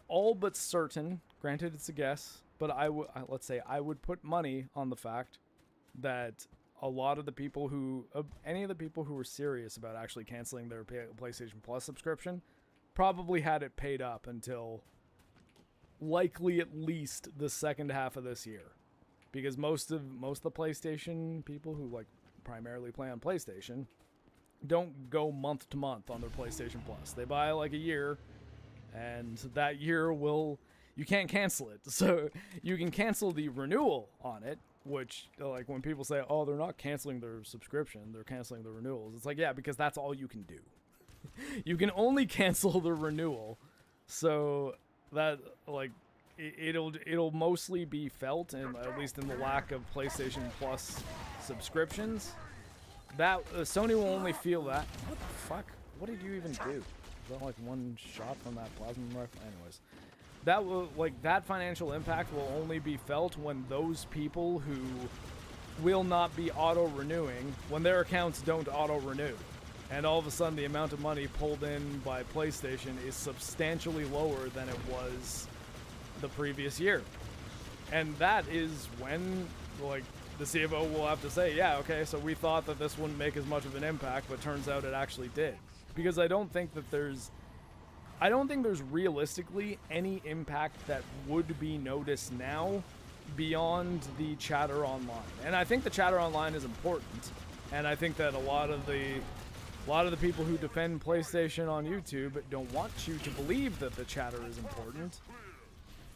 all but certain, granted it's a guess, but let's say I would put money on the fact that a lot of the people who, any of the people who were serious about actually canceling their PlayStation Plus subscription probably had it paid up until likely at least the second half of this year, because most of the PlayStation people who like primarily play on PlayStation don't go month to month on their PlayStation Plus. They buy like a year, and that year you can't cancel it. So you can cancel the renewal on it, which, like, when people say, oh, they're not canceling their subscription, they're canceling the renewals. It's like, yeah, because that's all you can do. You can only cancel the renewal. So that, like, it'll mostly be felt, and at least in the lack of PlayStation Plus subscriptions. That Sony will only feel that. What the fuck? What did you even do? Is that like one shot from that plasma rifle? Anyways, that will, like, that financial impact will only be felt when those people who will not be auto-renewing, when their accounts don't auto-renew, and all of a sudden the amount of money pulled in by PlayStation is substantially lower than it was the previous year. And that is when, like, the CFO will have to say, yeah, okay, so we thought that this wouldn't make as much of an impact, but turns out it actually did. Because I don't think there's realistically any impact that would be noticed now beyond the chatter online. And I think the chatter online is important, and I think that a lot of the people who defend PlayStation on YouTube don't want you to believe that the chatter is important,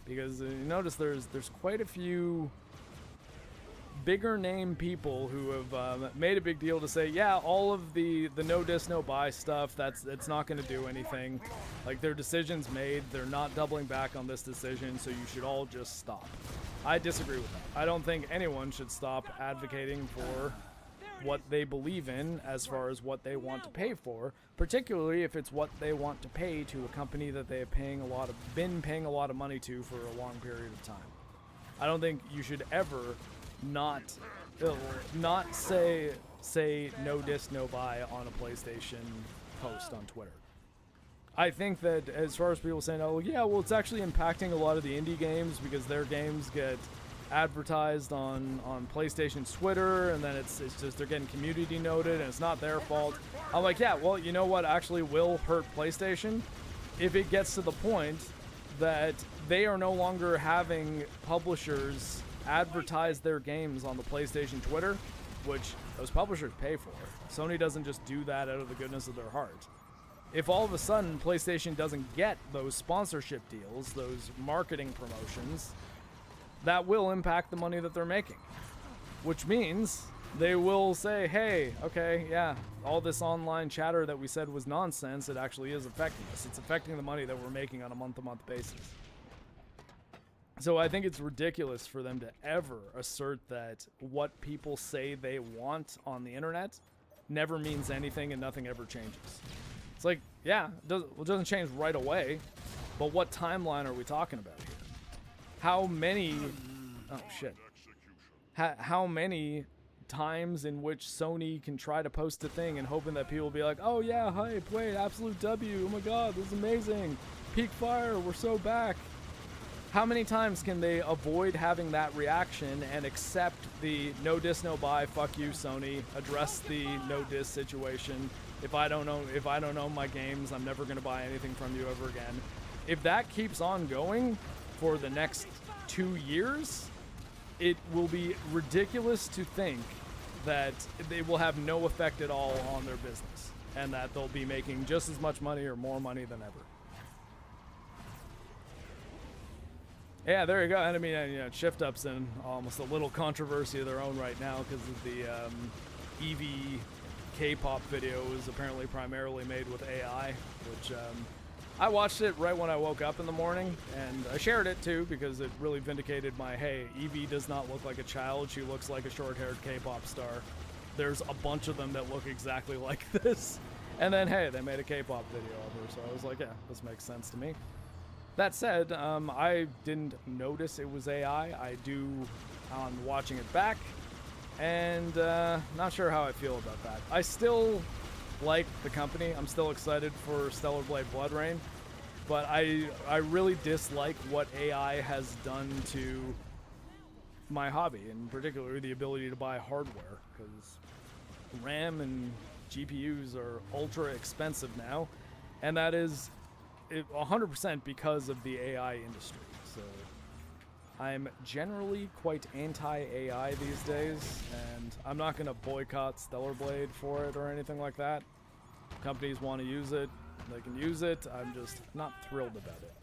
because you notice there's quite a few bigger name people who have made a big deal to say, yeah, all of the no dis no buy stuff, it's not going to do anything. Like, their decision's made, they're not doubling back on this decision, so you should all just stop. I disagree with that. I don't think anyone should stop advocating for what they believe in as far as what they want to pay for, particularly if it's what they want to pay to a company that they have been paying a lot of money to for a long period of time. I don't think you should ever not say no dis no buy on a PlayStation post on Twitter. I think that as far as people saying, oh yeah, well, it's actually impacting a lot of the indie games because their games get advertised on PlayStation's Twitter, and then it's just they're getting community noted and it's not their fault. I'm like, yeah, well, you know what actually will hurt PlayStation? If it gets to the point that they are no longer having publishers advertise their games on the PlayStation Twitter, which those publishers pay for. Sony doesn't just do that out of the goodness of their heart. If all of a sudden PlayStation doesn't get those sponsorship deals, those marketing promotions, that will impact the money that they're making. Which means they will say, hey, okay, yeah, all this online chatter that we said was nonsense, it actually is affecting us. It's affecting the money that we're making on a month-to-month basis. So I think it's ridiculous for them to ever assert that what people say they want on the internet never means anything and nothing ever changes. It's like, yeah, it doesn't change right away, but what timeline are we talking about here? How many... Oh, shit. How many times in which Sony can try to post a thing and hoping that people will be like, oh yeah, hype, wait, absolute W, oh my god, this is amazing, peak fire, we're so back. How many times can they avoid having that reaction and accept the no dis no buy, fuck you Sony, address the no dis situation, if I don't know my games, I'm never going to buy anything from you ever again. If that keeps on going for the next 2 years, it will be ridiculous to think that they will have no effect at all on their business and that they'll be making just as much money or more money than ever. Yeah, there you go. And I mean, you know, Shift Up's in almost a little controversy of their own right now because of the Eevee K-pop video is apparently primarily made with AI, which I watched it right when I woke up in the morning, and I shared it too because it really vindicated my, hey, Eevee does not look like a child, she looks like a short-haired K-pop star. There's a bunch of them that look exactly like this. And then, hey, they made a K-pop video of her, so I was like, yeah, this makes sense to me. That said, I didn't notice it was AI. I do on watching it back, and not sure how I feel about that. I still like the company. I'm still excited for Stellar Blade Blood Rain, but I really dislike what AI has done to my hobby, in particular the ability to buy hardware, because RAM and GPUs are ultra expensive now, and that is 100% because of the AI industry. So I'm generally quite anti-AI these days, and I'm not going to boycott Stellar Blade for it or anything like that. Companies want to use it, they can use it. I'm just not thrilled about it.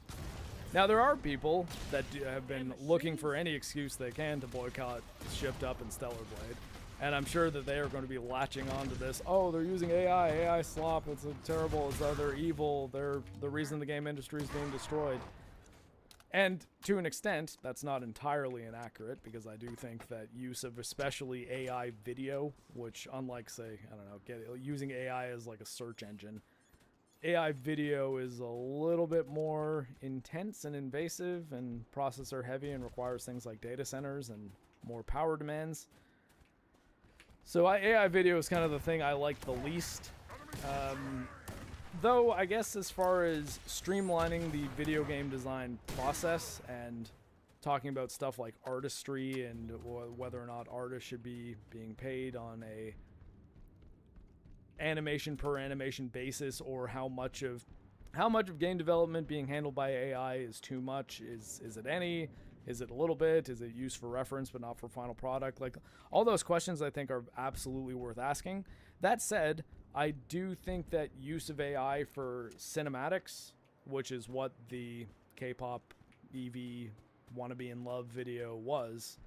Now, there are people that have been looking for any excuse they can to boycott Shift Up and Stellar Blade, and I'm sure that they are going to be latching onto this. Oh, they're using AI slop, it's terrible, they're evil, they're the reason the game industry is being destroyed. And to an extent, that's not entirely inaccurate, because I do think that use of especially AI video, which unlike, say, I don't know, using AI as like a search engine, AI video is a little bit more intense and invasive and processor heavy and requires things like data centers and more power demands. So AI video is kind of the thing I like the least. Though, I guess as far as streamlining the video game design process and talking about stuff like artistry and whether or not artists should be being paid on a animation per animation basis, or how much of game development being handled by AI is too much, is it any, is it a little bit, is it used for reference but not for final product, like all those questions I think are absolutely worth asking. That said, I do think that use of AI for cinematics, which is what the K-pop EV Wanna Be in Love video was,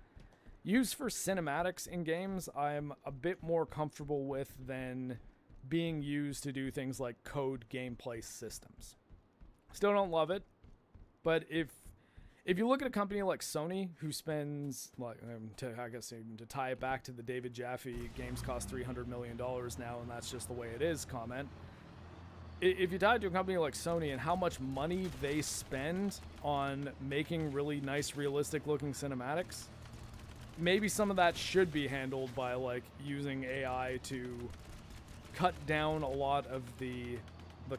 use for cinematics in games I'm a bit more comfortable with than being used to do things like code gameplay systems. Still don't love it, but if you look at a company like Sony, who spends, like, to tie it back to the David Jaffe games cost $300 million now and that's just the way it is comment, if you tie it to a company like Sony and how much money they spend on making really nice, realistic looking cinematics, maybe some of that should be handled by like using AI to cut down a lot of the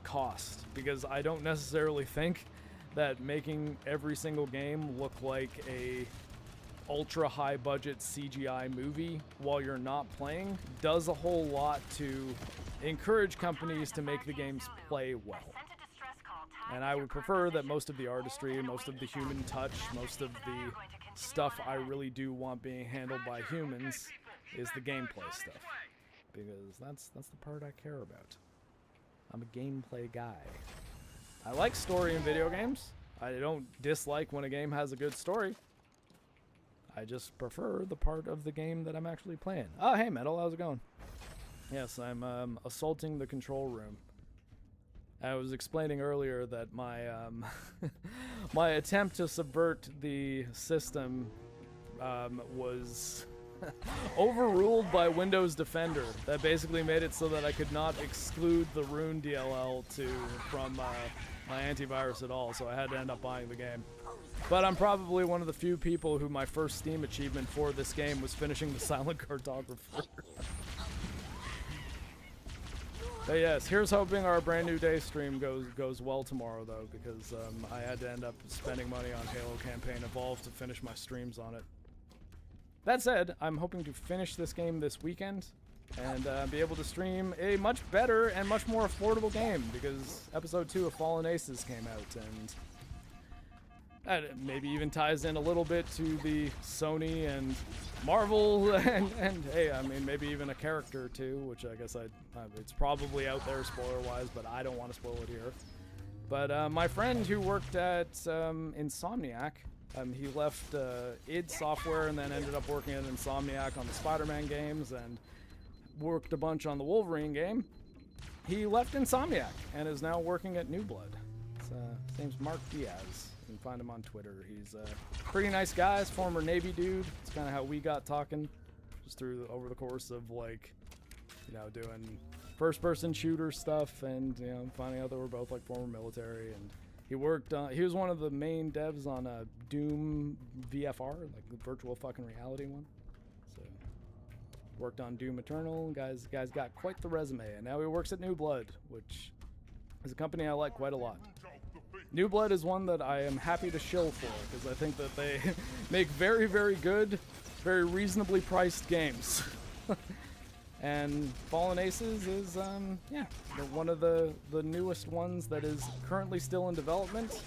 cost, because I don't necessarily think that making every single game look like a ultra high budget CGI movie while you're not playing does a whole lot to encourage companies to make the games play well. And I would prefer that most of the artistry, most of the human touch, most of the stuff I really do want being handled by humans is the gameplay stuff, because that's the part I care about. I'm a gameplay guy. I like story in video games. I don't dislike when a game has a good story. I just prefer the part of the game that I'm actually playing. Oh, hey, Metal, how's it going? Yes, I'm assaulting the control room. I was explaining earlier that my my attempt to subvert the system was overruled by Windows Defender. That basically made it so that I could not exclude the Rune DLL from my antivirus at all, so I had to end up buying the game. But I'm probably one of the few people who my first Steam achievement for this game was finishing the Silent Cartographer. But yes, here's hoping our brand new day stream goes well tomorrow, though, because I had to end up spending money on Halo Campaign Evolved to finish my streams on it. That said, I'm hoping to finish this game this weekend and be able to stream a much better and much more affordable game, because Episode 2 of Fallen Aces came out, and that maybe even ties in a little bit to the Sony and Marvel, and hey, I mean, maybe even a character too, which I guess it's probably out there spoiler-wise, but I don't want to spoil it here. But my friend who worked at Insomniac, he left id Software and then ended up working at Insomniac on the Spider-Man games and worked a bunch on the Wolverine game. He left Insomniac and is now working at New Blood. His name's Mark Diaz. You can find him on Twitter. He's a pretty nice guy. He's a former Navy dude. It's kind of how we got talking, just over the course of, like, you know, doing first-person shooter stuff, and, you know, finding out that we're both, like, former military. And he worked on, he was one of the main devs on a Doom VFR, like the virtual fucking reality one. So worked on Doom Eternal. Guys got quite the resume, and now he works at New Blood, which is a company I like quite a lot. New Blood is one that I am happy to shill for, because I think that they make very, very good, very reasonably priced games. And Fallen Aces is, yeah, one of the newest ones that is currently still in development.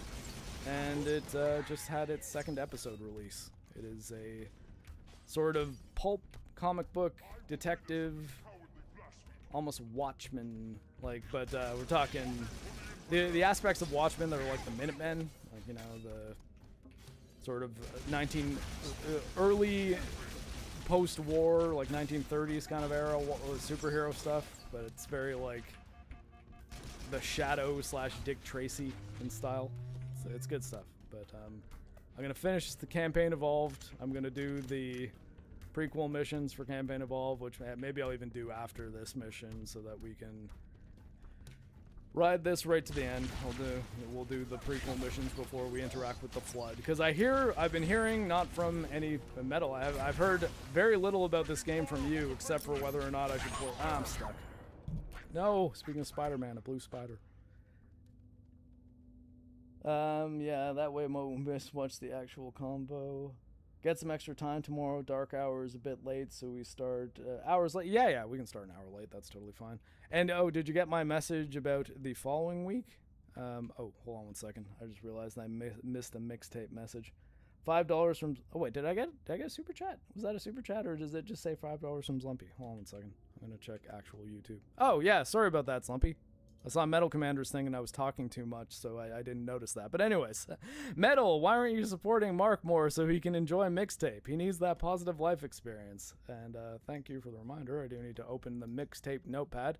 and it just had its second episode release. It is a sort of pulp comic book detective, almost Watchmen like, but we're talking the aspects of Watchmen that are like the Minutemen, like, you know, the sort of early post-war, like 1930s kind of era superhero stuff, but it's very like the Shadow / Dick Tracy in style. So it's good stuff. But I'm gonna finish the campaign Evolved. I'm gonna do the prequel missions for campaign Evolved, which maybe I'll even do after this mission, so that we can ride this right to the end. We'll do the prequel missions before we interact with the Flood, because I've been hearing, not from any Metal, I've heard very little about this game from you, except for whether or not I should play. I'm stuck. No, speaking of Spider-Man, a blue spider. Yeah, that way I won't miss watch the actual combo. Get some extra time tomorrow. Dark hour is a bit late, so we start hours late. Yeah, we can start an hour late. That's totally fine. And oh, did you get my message about the following week? Oh, hold on one second. I just realized I missed a mixtape message. $5 from. Oh wait, did I get a super chat? Was that a super chat, or does it just say $5 from Slumpy? Hold on one second. I'm gonna check actual YouTube. Oh yeah, sorry about that, Slumpy. I saw Metal Commander's thing and I was talking too much, so I didn't notice that. But anyways, Metal, why aren't you supporting Mark more so he can enjoy mixtape? He needs that positive life experience. And thank you for the reminder. I do need to open the mixtape notepad.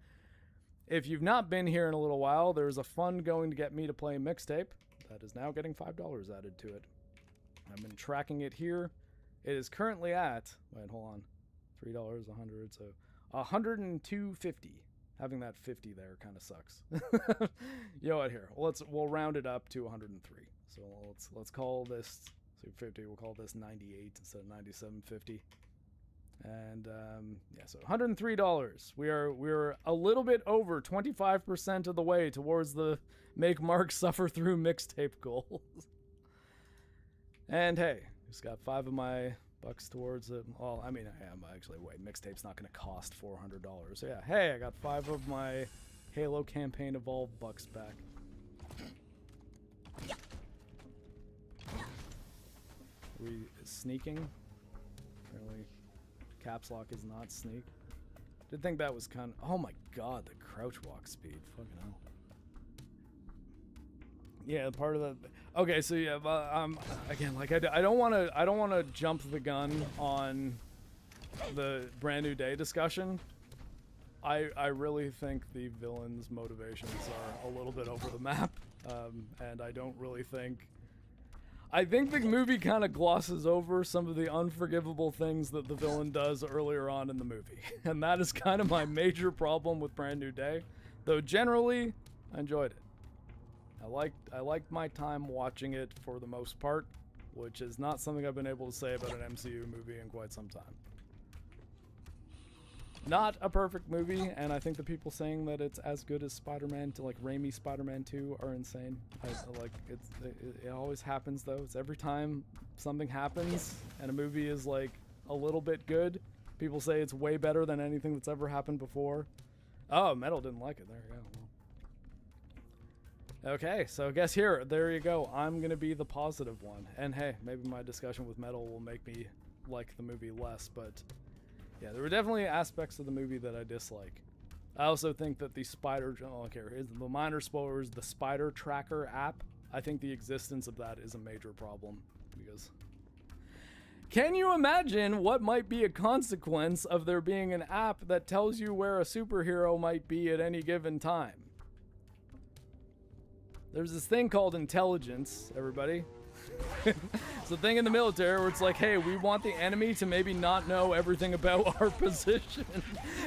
If you've not been here in a little while, there's a fund going to get me to play mixtape. That is now getting $5 added to it. I've been tracking it here. It is currently at, wait, hold on, $3, 100, so $102.50. Having that 50 there kind of sucks. You know what? Here, we'll round it up to 103. So let's call this, so 50. We'll call this 98 instead of 97.50. And yeah, so $103. We're a little bit over 25% of the way towards the make Mark suffer through mixtape goals. And hey, just got 5 of my bucks towards it. Well, I mean, I am actually, wait, mixtape's not going to cost $400. So yeah, hey, I got 5 of my Halo campaign Evolved bucks back. Are we sneaking? Apparently, caps lock is not sneak. Did think that was kind of, oh my god, the crouch walk speed, fucking hell. Yeah, part of the. Okay, so yeah, again, like I don't want to jump the gun on the Brand New Day discussion. I really think the villain's motivations are a little bit over the map, and I don't really think. I think the movie kind of glosses over some of the unforgivable things that the villain does earlier on in the movie, and that is kind of my major problem with Brand New Day. Though generally, I enjoyed it. I liked my time watching it for the most part, which is not something I've been able to say about an MCU movie in quite some time. Not a perfect movie, and I think the people saying that it's as good as Spider-Man to like Raimi Spider-Man 2 are insane. It always happens though. It's every time something happens and a movie is like a little bit good, people say it's way better than anything that's ever happened before. Oh, Metal didn't like it. There you go. Okay, so guess there you go. I'm gonna be the positive one. And hey, maybe my discussion with Metal will make me like the movie less, but yeah, there were definitely aspects of the movie that I dislike. I also think that the here's the minor spoilers, the Spider Tracker app, I think the existence of that is a major problem, because can you imagine what might be a consequence of there being an app that tells you where a superhero might be at any given time? There's this thing called intelligence, everybody. It's a thing in the military where it's like, hey, we want the enemy to maybe not know everything about our position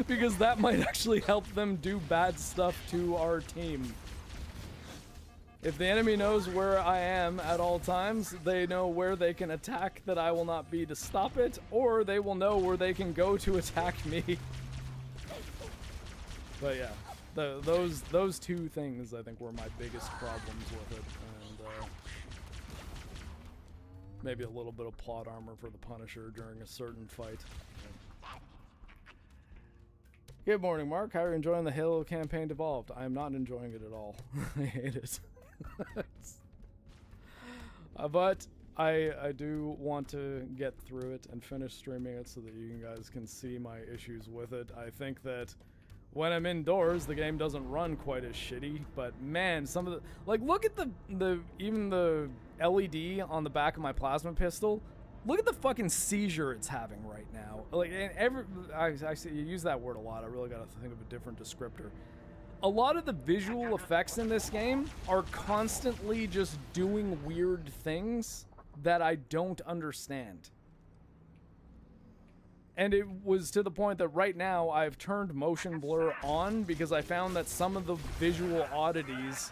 because that might actually help them do bad stuff to our team. If the enemy knows where I am at all times, they know where they can attack that I will not be to stop it, or they will know where they can go to attack me. But yeah. Those two things I think were my biggest problems with it, and maybe a little bit of plot armor for the Punisher during a certain fight. Good morning, Mark. How are you enjoying the Halo campaign Evolved? I am not enjoying it at all. I hate it. But I do want to get through it and finish streaming it so that you guys can see my issues with it. I think that when I'm indoors, the game doesn't run quite as shitty, but man, some of the, like, look at even the LED on the back of my plasma pistol. Look at the fucking seizure it's having right now. Like, I see you use that word a lot. I really gotta think of a different descriptor. A lot of the visual effects in this game are constantly just doing weird things that I don't understand. And it was to the point that right now I've turned motion blur on because I found that some of the visual oddities,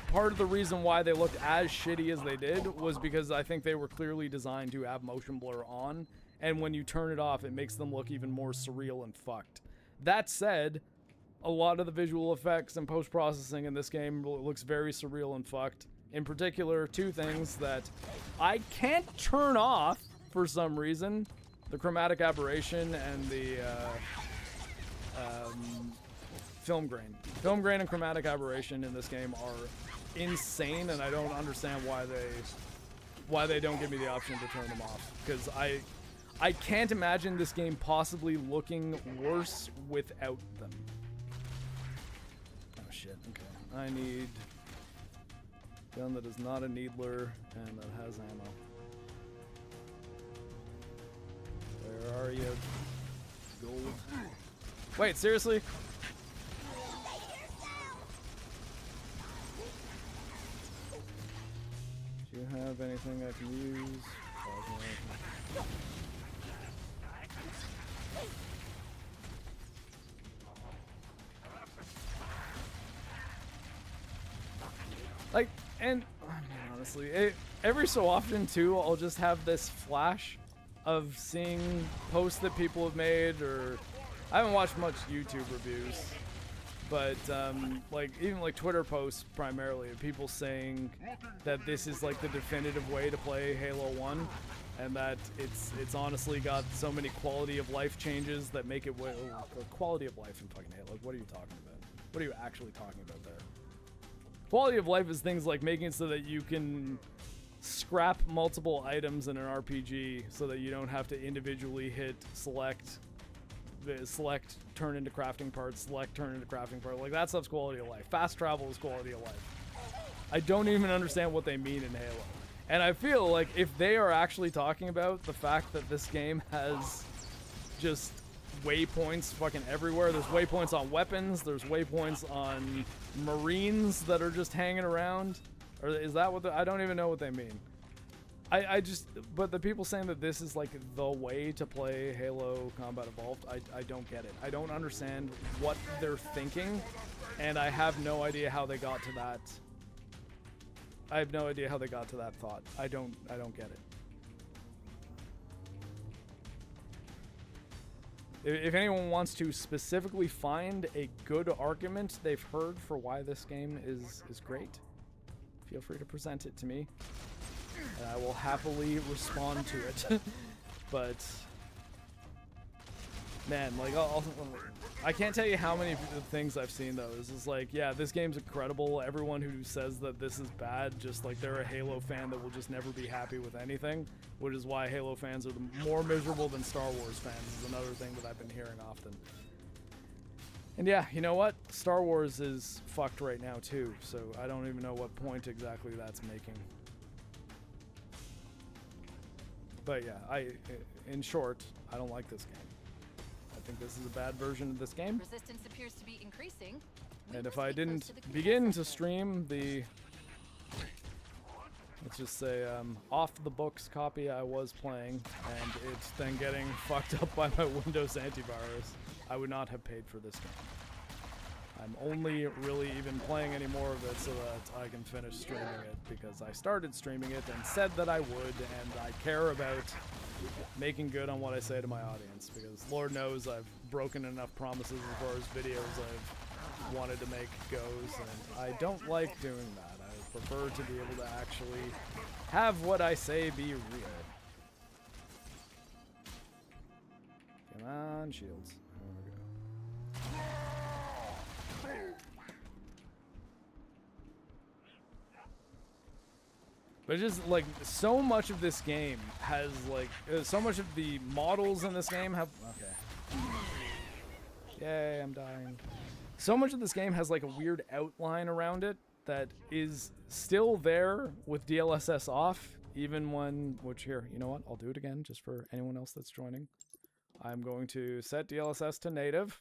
part of the reason why they looked as shitty as they did was because I think they were clearly designed to have motion blur on, and when you turn it off, it makes them look even more surreal and fucked. That said, a lot of the visual effects and post-processing in this game looks very surreal and fucked. In particular, two things that I can't turn off for some reason. The chromatic aberration and the film grain. Film grain and chromatic aberration in this game are insane, and I don't understand why they don't give me the option to turn them off. Because I can't imagine this game possibly looking worse without them. Oh shit, okay. I need a gun that is not a needler and that has ammo. Where are you? Gold. Wait, seriously? Do you have anything I can use? Like, and I mean, honestly, every so often too, I'll just have this flash of seeing posts that people have made, or I haven't watched much YouTube reviews, but like even like Twitter posts primarily of people saying that this is like the definitive way to play Halo 1, and that it's honestly got so many quality of life changes that make it quality of life in fucking Halo. Like, what are you talking about? What are you actually talking about there? Quality of life is things like making it so that you can scrap multiple items in an RPG so that you don't have to individually hit select, turn into crafting parts, select, turn into crafting part. Like, that stuff's quality of life. Fast travel is quality of life. I don't even understand what they mean in Halo. And I feel like if they are actually talking about the fact that this game has just waypoints fucking everywhere. There's waypoints on weapons, there's waypoints on Marines that are just hanging around. Or is that what I don't even know what they mean. But the people saying that this is like the way to play Halo Combat Evolved, I don't get it. I don't understand what they're thinking, and I have no idea how they got to that. I have no idea how they got to that thought. I don't get it. If anyone wants to specifically find a good argument they've heard for why this game is great, feel free to present it to me, and I will happily respond to it. But man, like, I can't tell you how many things I've seen though. It's just like, yeah, this game's incredible. Everyone who says that this is bad, just like they're a Halo fan that will just never be happy with anything, which is why Halo fans are more miserable than Star Wars fans, is another thing that I've been hearing often. And yeah, you know what? Star Wars is fucked right now too, so I don't even know what point exactly that's making. But yeah, in short, I don't like this game. I think this is a bad version of this game. Resistance appears to be increasing. And if I didn't begin to stream the, let's just say, off the books copy I was playing, and it's then getting fucked up by my Windows antivirus, I would not have paid for this game. I'm only really even playing any more of it so that I can finish streaming it, because I started streaming it and said that I would, and I care about making good on what I say to my audience, because Lord knows I've broken enough promises as far as videos I've wanted to make goes, and I don't like doing that. I prefer to be able to actually have what I say be real. Come on, shields. There we go. But just like so much of this game has like so much of the models in this game have okay. Yay, I'm dying. So much of this game has like a weird outline around it that is still there with DLSS off, even when, which here, you know what? I'll do it again just for anyone else that's joining. I'm going to set DLSS to native.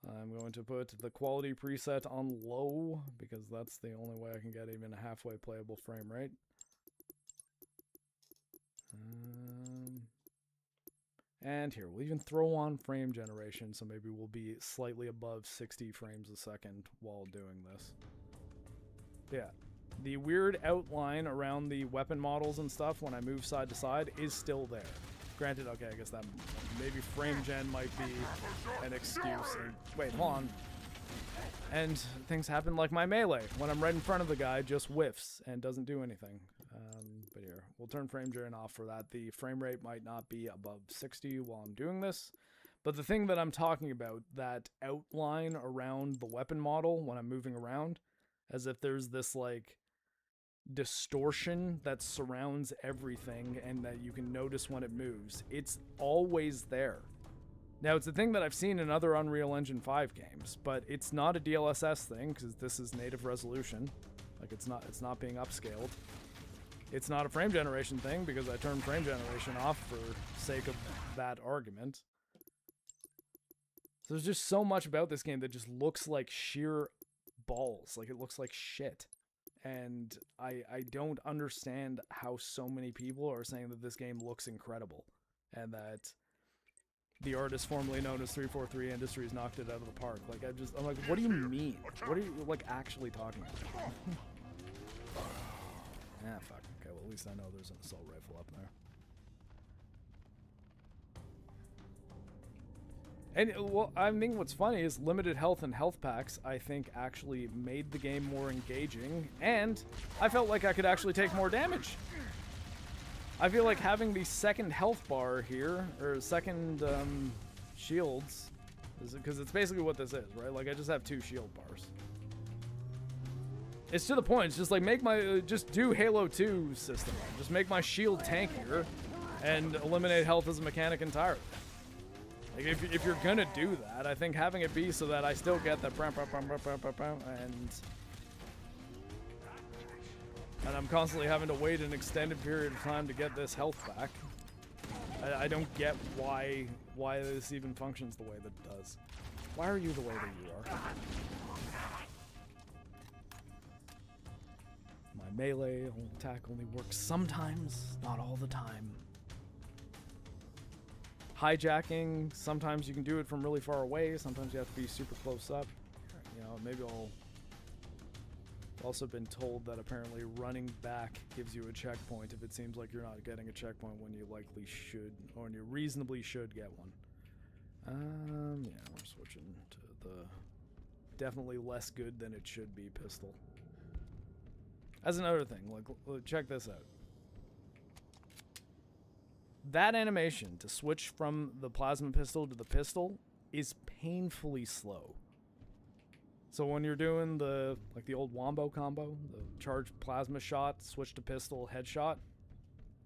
I'm going to put the quality preset on low because that's the only way I can get even a halfway playable frame rate. And here, we'll even throw on frame generation, so maybe we'll be slightly above 60 frames a second while doing this. Yeah, the weird outline around the weapon models and stuff when I move side to side is still there. Granted, okay, I guess that maybe frame gen might be an excuse. And, wait, hold on. And things happen like my melee. When I'm right in front of the guy, just whiffs and doesn't do anything. But here, we'll turn frame gen off for that. The frame rate might not be above 60 while I'm doing this. But the thing that I'm talking about, that outline around the weapon model when I'm moving around, as if there's this, like, distortion that surrounds everything and that you can notice when it moves. It's always there. Now, it's a thing that I've seen in other Unreal Engine 5 games, but it's not a DLSS thing because this is native resolution. Like, it's not being upscaled. It's not a frame generation thing because I turned frame generation off for sake of that argument. So there's just so much about this game that just looks like sheer balls. Like, it looks like shit. And I don't understand how so many people are saying that this game looks incredible and that the artist formerly known as 343 Industries knocked it out of the park. Like, I'm like, what do you mean? What are you, like, actually talking about? Ah, fuck. Okay, well, at least I know there's an assault rifle up there. And, well, I think what's funny is limited health and health packs, I think, actually made the game more engaging, and I felt like I could actually take more damage. I feel like having the second health bar here, or second shields, because it's basically what this is, right? Like, I just have 2 shield bars. It's to the point, it's just like, make my, just do Halo 2 system. Just make my shield tankier, and eliminate health as a mechanic entirely. Like, if you're gonna do that, I think having it be so that I still get that and I'm constantly having to wait an extended period of time to get this health back. I don't get why this even functions the way that it does. Why are you the way that you are? My melee attack only works sometimes, not all the time. Hijacking, sometimes you can do it from really far away, sometimes you have to be super close up. You know, maybe I've also been told that apparently running back gives you a checkpoint if it seems like you're not getting a checkpoint when you likely should, or when you reasonably should get one. Yeah, we're switching to the definitely less good than it should be pistol. As another thing, like, check this out. That animation to switch from the plasma pistol to the pistol is painfully slow. So when you're doing the old wombo combo, the charged plasma shot, switch to pistol, headshot,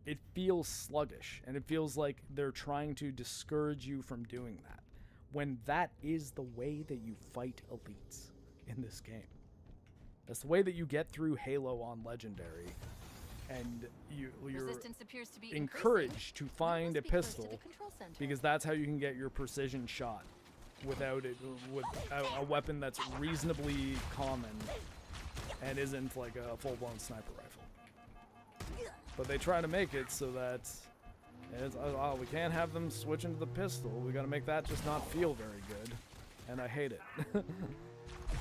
it feels sluggish, and it feels like they're trying to discourage you from doing that, when that is the way that you fight elites in this game. That's the way that you get through Halo on Legendary. And you're encouraged to find a pistol because that's how you can get your precision shot without a weapon that's reasonably common and isn't like a full-blown sniper rifle. But they try to make it so that oh, we can't have them switch into the pistol. We gotta make that just not feel very good, and I hate it.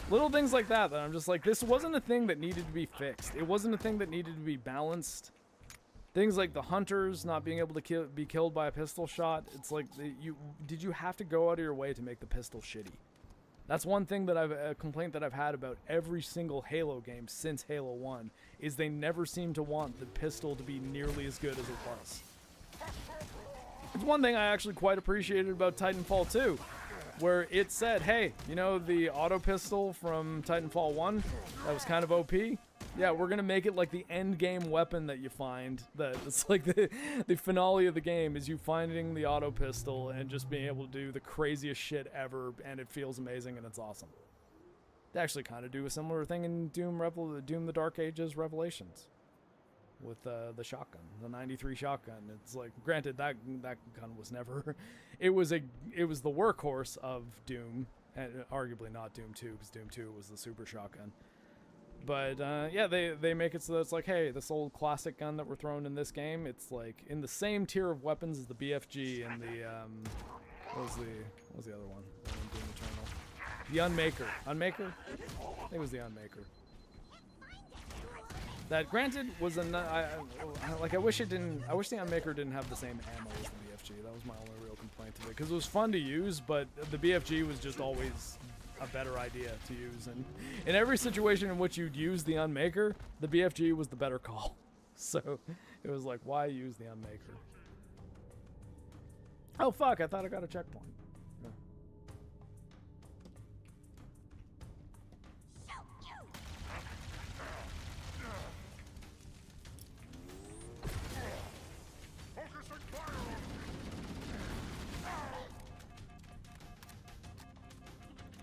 Little things like that I'm just like, this wasn't a thing that needed to be fixed. It wasn't a thing that needed to be balanced. Things like the hunters not being able to be killed by a pistol shot. It's like, did you have to go out of your way to make the pistol shitty? That's one thing that a complaint that I've had about every single Halo game since Halo 1, is they never seem to want the pistol to be nearly as good as it was. It's one thing I actually quite appreciated about Titanfall 2. Where it said, hey, you know the auto pistol from Titanfall 1 that was kind of OP? Yeah, we're gonna make it like the end game weapon that you find. That it's like the finale of the game is you finding the auto pistol and just being able to do the craziest shit ever, and it feels amazing and it's awesome. They actually kind of do a similar thing in Doom the Dark Ages Revelations with the shotgun, the 93 shotgun. It's like, granted, that gun was never, it was the workhorse of Doom, and arguably not Doom 2, because Doom 2 was the super shotgun. But yeah, they make it so that it's like, hey, this old classic gun that we're throwing in this game, it's like in the same tier of weapons as the BFG and the what was the other one? Doom Eternal. The Unmaker. Unmaker? I think it was the Unmaker. That, granted, was I wish the Unmaker didn't have the same ammo as the BFG. That was my only real complaint of it, because it was fun to use, but the BFG was just always a better idea to use. And in every situation in which you'd use the Unmaker, the BFG was the better call. So it was like, why use the Unmaker? Oh fuck! I thought I got a checkpoint.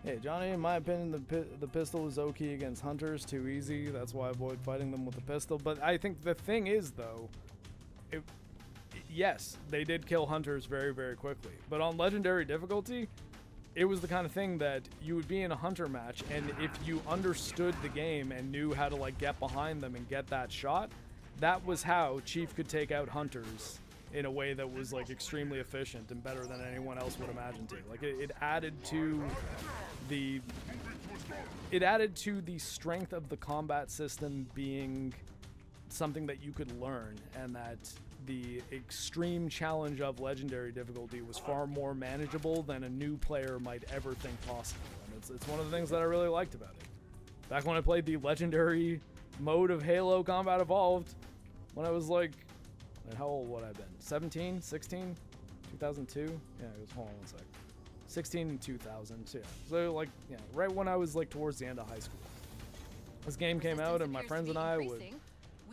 Hey, Johnny, in my opinion, the pistol is okay against hunters, too easy. That's why I avoid fighting them with the pistol. But I think the thing is, though, yes, they did kill hunters very, very quickly. But on legendary difficulty, it was the kind of thing that you would be in a hunter match, and if you understood the game and knew how to like get behind them and get that shot, that was how Chief could take out hunters in a way that was like extremely efficient and better than anyone else would imagine to. Like it added to the strength of the combat system being something that you could learn, and that the extreme challenge of legendary difficulty was far more manageable than a new player might ever think possible. And it's one of the things that I really liked about it. Back when I played the legendary mode of Halo Combat Evolved, when I was like, how old would I have been? 17? 16? 2002? Yeah, it was, hold on one sec. 16 and 2000, so yeah. So like, yeah, right when I was like towards the end of high school. This game came out and my friends and I would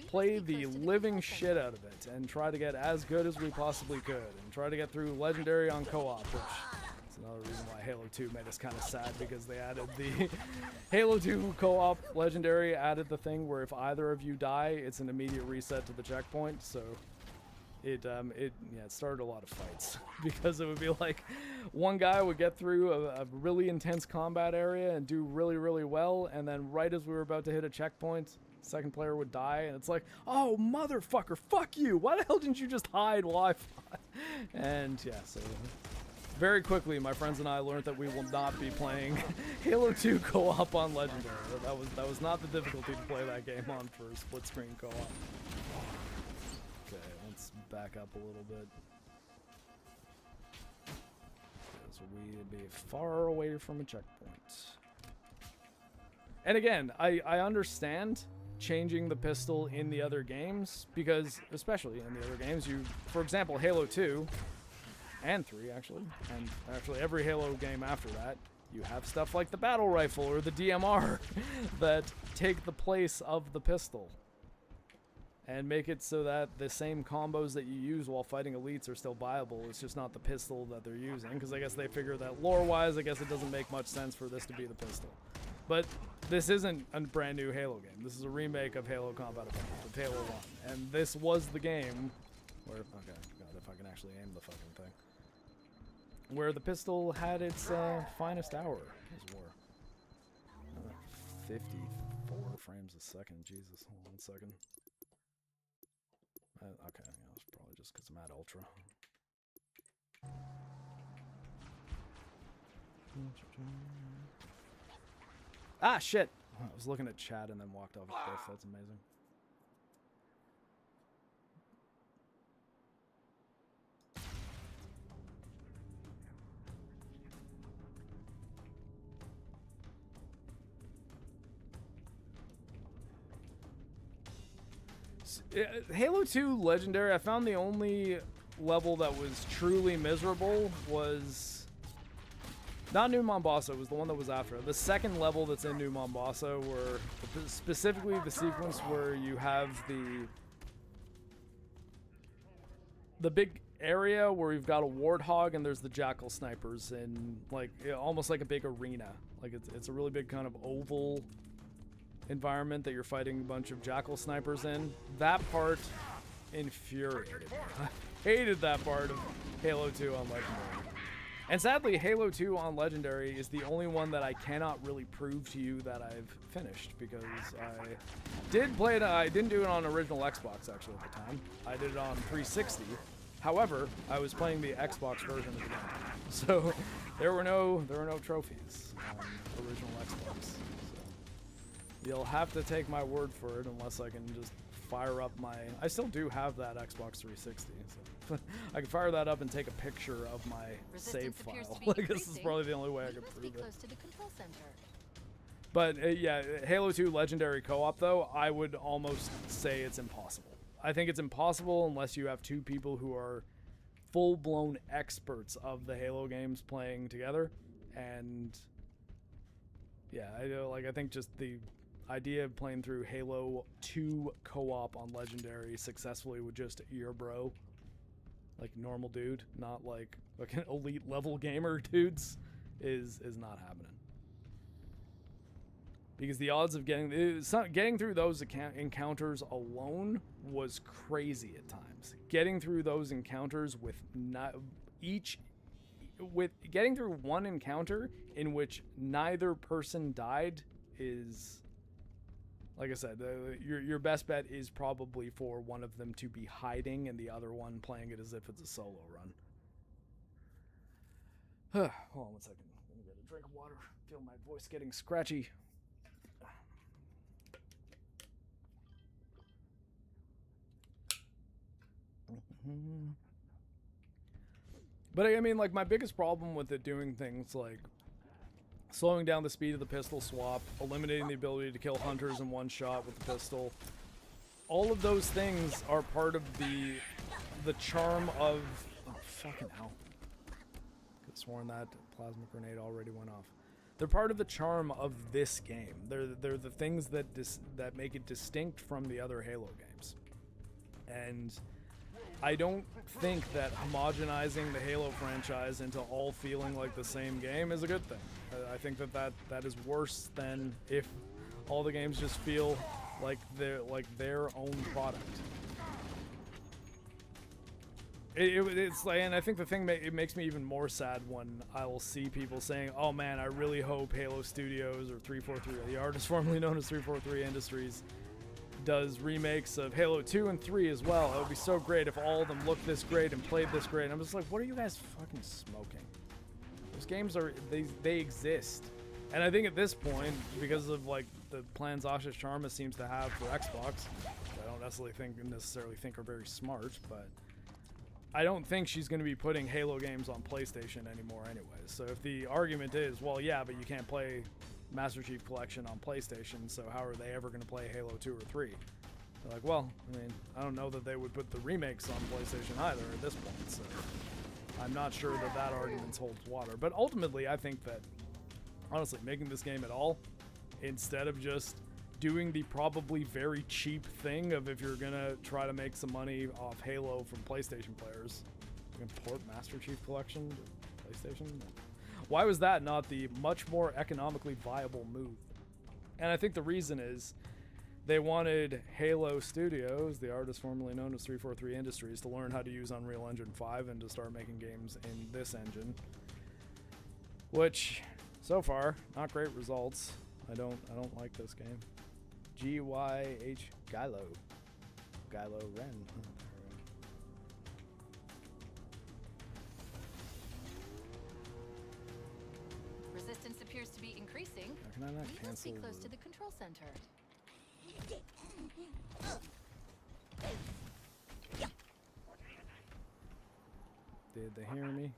play the living shit out of it and try to get as good as we possibly could and try to get through Legendary on co-op, which is another reason why Halo 2 made us kind of sad, because they added the Halo 2 co-op Legendary added the thing where if either of you die, it's an immediate reset to the checkpoint, so it started a lot of fights because it would be like one guy would get through a really intense combat area and do really, really well, and then right as we were about to hit a checkpoint, second player would die, and it's like, oh motherfucker, fuck you, why the hell didn't you just hide while I fought? And yeah, so very quickly my friends and I learned that we will not be playing Halo 2 co-op on Legendary. That was not the difficulty to play that game on for split screen co-op. Okay, let's back up a little bit. So we'd be far away from a checkpoint. And again, I understand changing the pistol in the other games, because especially in the other games, for example, Halo 2 and 3 actually, and actually every Halo game after that, you have stuff like the battle rifle or the DMR that take the place of the pistol and make it so that the same combos that you use while fighting elites are still viable. It's just not the pistol that they're using, because I guess they figure that lore-wise, I guess it doesn't make much sense for this to be the pistol. But this isn't a brand new Halo game. This is a remake of Halo Combat Evolved, of Halo 1. And this was the game where, okay, God, if I can actually aim the fucking thing, where the pistol had its finest hour, as war. 54 frames a second, Jesus, hold on 1 second. Okay, yeah, it's probably just because I'm at Ultra. Ah, shit! I was looking at chat and then walked off a cliff. That's amazing. Halo 2 Legendary, I found the only level that was truly miserable was Not New Mombasa, it was the one that was after it. The second level that's in New Mombasa, were specifically the sequence where you have the big area where you've got a warthog and there's the jackal snipers in like almost like a big arena. Like it's a really big kind of oval environment that you're fighting a bunch of jackal snipers in. That part infuriated me. I hated that part of Halo 2 on Legendary. And sadly, Halo 2 on Legendary is the only one that I cannot really prove to you that I've finished, because I did play it. I didn't do it on original Xbox actually at the time. I did it on 360. However, I was playing the Xbox version of the game, so there were no trophies on original Xbox. So you'll have to take my word for it, unless I can just fire up my. I still do have that Xbox 360. So I can fire that up and take a picture of my save file. Like, this is probably the only way I could prove it. Close to the control center. But yeah, Halo 2 Legendary Co-op though, I would almost say it's impossible. I think it's impossible unless you have two people who are full-blown experts of the Halo games playing together. And yeah, I think just the idea of playing through Halo 2 co-op on Legendary successfully with just your bro, like normal dude, not like an elite level gamer dudes, is not happening. Because the odds of getting through those encounters alone was crazy at times. Getting through those encounters with getting through one encounter in which neither person died is, like I said, your best bet is probably for one of them to be hiding and the other one playing it as if it's a solo run. Hold on 1 second. Let me get a drink of water. Feel my voice getting scratchy. But I mean, like, my biggest problem with it doing things like slowing down the speed of the pistol swap, eliminating the ability to kill hunters in one shot with the pistol, all of those things are part of the charm of... Oh, fucking hell. Could have sworn that plasma grenade already went off. They're part of the charm of this game. They're the things that make it distinct from the other Halo games. And I don't think that homogenizing the Halo franchise into all feeling like the same game is a good thing. I think that is worse than if all the games just feel like they're their own product. It's like, and I think the thing it makes me even more sad when I will see people saying, "Oh man, I really hope Halo Studios or 343, the artist formerly known as 343 Industries, does remakes of Halo 2 and 3 as well. It would be so great if all of them looked this great and played this great." And I'm just like, what are you guys fucking smoking? Those games they exist. And I think at this point, because of like the plans Asha Sharma seems to have for Xbox, which I don't necessarily think are very smart, but I don't think she's going to be putting Halo games on PlayStation anymore anyways. So if the argument is, well, yeah, but you can't play Master Chief Collection on PlayStation, so how are they ever going to play Halo 2 or 3? They're like, well, I mean, I don't know that they would put the remakes on PlayStation either at this point, so I'm not sure that argument holds water. But ultimately, I think that, honestly, making this game at all, instead of just doing the probably very cheap thing of if you're going to try to make some money off Halo from PlayStation players, you can port Master Chief Collection to PlayStation? Why was that not the much more economically viable move? And I think the reason is they wanted Halo Studios, the artist formerly known as 343 Industries, to learn how to use Unreal Engine 5 and to start making games in this engine. Which, so far, not great results. I don't like this game. GYH Gylo Ren. Resistance appears to be increasing. How can I not We must cancel? be close to the control center. Did they hear me?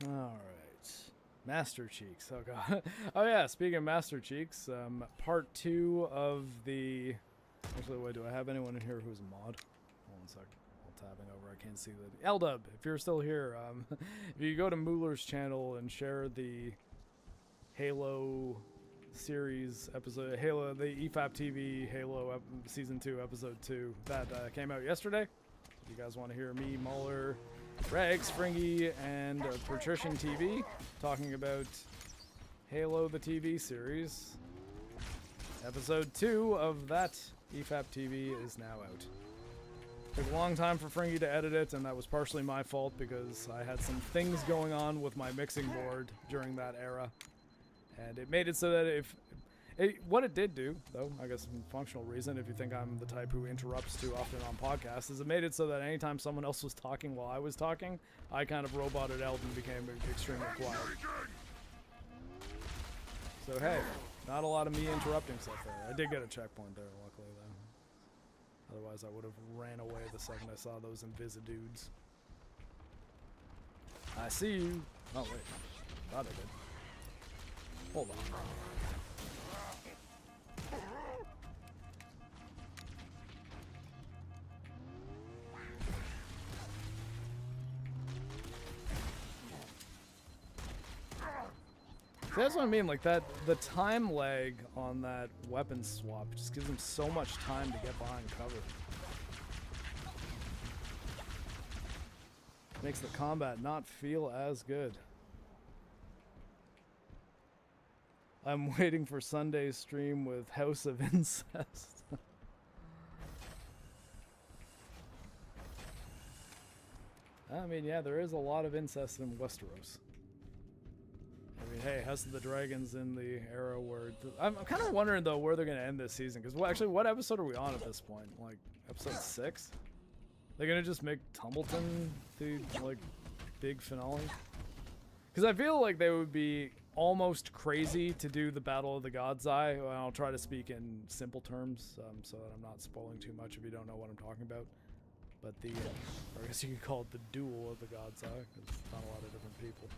Alright. Master Cheeks. Oh god. Oh yeah, speaking of Master Cheeks, part 2 of the... Actually, wait, do I have anyone in here who's a mod? Hold on a sec. I'm tabbing over, I can't see the... L-Dub, if you're still here, if you go to Mooler's channel and share the Halo series episode, Halo, the EFAP TV Halo Season 2 Episode 2, that came out yesterday. If you guys want to hear me, Muller, Rex, Fringy, and Patrician TV talking about Halo the TV series. Episode 2 of that EFAP TV is now out. Took a long time for Fringy to edit it, and that was partially my fault because I had some things going on with my mixing board during that era. And it made it so that what it did do, though, I guess in functional reason, if you think I'm the type who interrupts too often on podcasts, is it made it so that anytime someone else was talking while I was talking, I kind of roboted out and became extremely quiet. So hey, not a lot of me interrupting stuff there. I did get a checkpoint there, luckily, though. Otherwise, I would have ran away the second I saw those Invisidudes. I see you. Oh, wait. Thought I did. Hold on. See, that's what I mean, like that, the time lag on that weapon swap just gives him so much time to get behind cover. Makes the combat not feel as good. I'm waiting for Sunday's stream with House of Incest. I mean, yeah, there is a lot of incest in Westeros. I mean, hey, House of the Dragon's in the era where... I'm kind of wondering, though, where they're going to end this season. Because, actually, what episode are we on at this point? Like, episode 6? They're going to just make Tumbleton the, like, big finale? Because I feel like they would be almost crazy to do the Battle of the God's Eye. Well, I'll try to speak in simple terms, so that I'm not spoiling too much if you don't know what I'm talking about. But the, or I guess you could call it the Duel of the God's Eye, because it's not a lot of different people.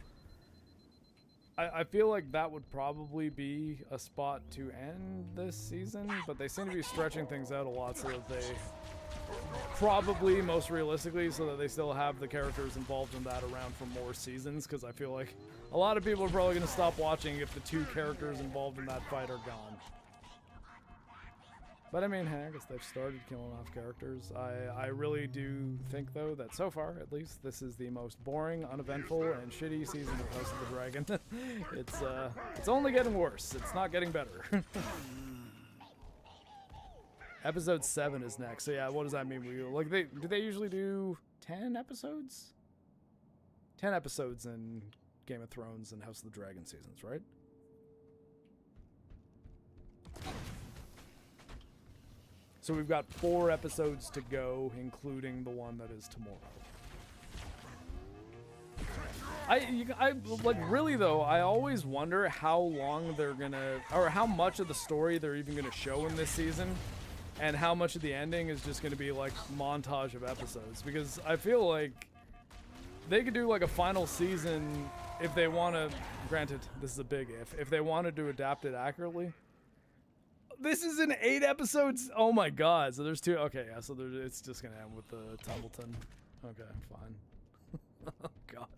I feel like that would probably be a spot to end this season, but they seem to be stretching things out a lot so that they probably, most realistically, so that they still have the characters involved in that around for more seasons, because I feel like a lot of people are probably going to stop watching if the 2 characters involved in that fight are gone. But I mean, hey, I guess they've started killing off characters. I really do think, though, that so far, at least, this is the most boring, uneventful, and shitty season of House of the Dragon. It's only getting worse. It's not getting better. Episode 7 is next. So yeah, what does that mean? Do they usually do 10 episodes? 10 episodes in Game of Thrones and House of the Dragon seasons, right? So we've got 4 episodes to go, including the one that is tomorrow. I like, really though, I always wonder how long they're gonna, or how much of the story they're even gonna show in this season, and how much of the ending is just gonna be like montage of episodes. Because I feel like they could do like a final season if they want to. Granted, this is a big if they wanted to adapt it accurately. This is in 8 episodes. Oh my god! So there's 2. Okay, yeah. So it's just gonna end with the Tumbleton. Okay, fine. Oh god.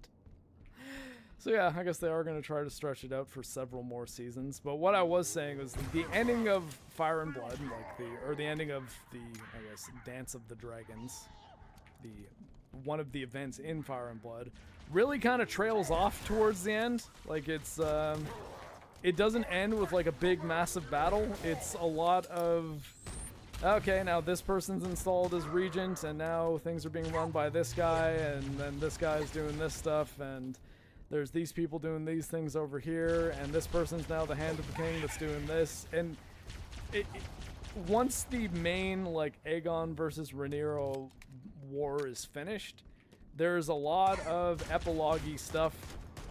So yeah, I guess they are gonna try to stretch it out for several more seasons. But what I was saying was the ending of Fire and Blood, like the ending of the, I guess, Dance of the Dragons, one of the events in Fire and Blood, really kind of trails off towards the end. Like it doesn't end with like a big massive battle. It's a lot of, okay, now this person's installed as regent and now things are being run by this guy, and then this guy's doing this stuff, and there's these people doing these things over here, and this person's now the Hand of the King that's doing this. And once the main like Aegon versus Rhaenyra war is finished, there's a lot of epilogue-y stuff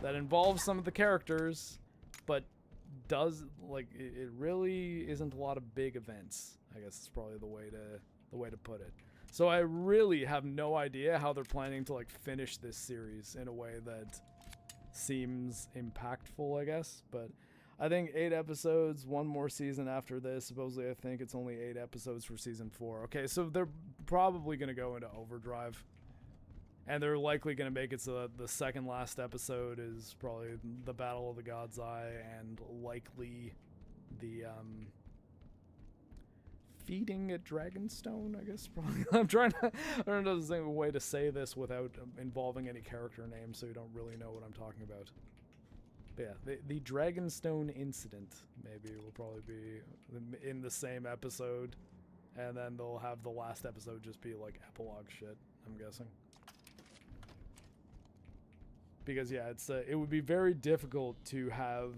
that involves some of the characters, but does like it really isn't a lot of big events. I guess it's probably the way to put it. So I really have no idea how they're planning to like finish this series in a way that seems impactful, I guess. But I think 8 episodes, one more season after this. Supposedly, I think it's only 8 episodes for season 4. Okay, so they're probably going to go into overdrive. And they're likely going to make it so that the second last episode is probably the Battle of the God's Eye, and likely the feeding a Dragonstone, I guess. Probably. I don't know the way to say this without involving any character names, so you don't really know what I'm talking about. But yeah, the Dragonstone incident maybe will probably be in the same episode, and then they'll have the last episode just be like epilogue shit, I'm guessing. Because yeah, it would be very difficult to have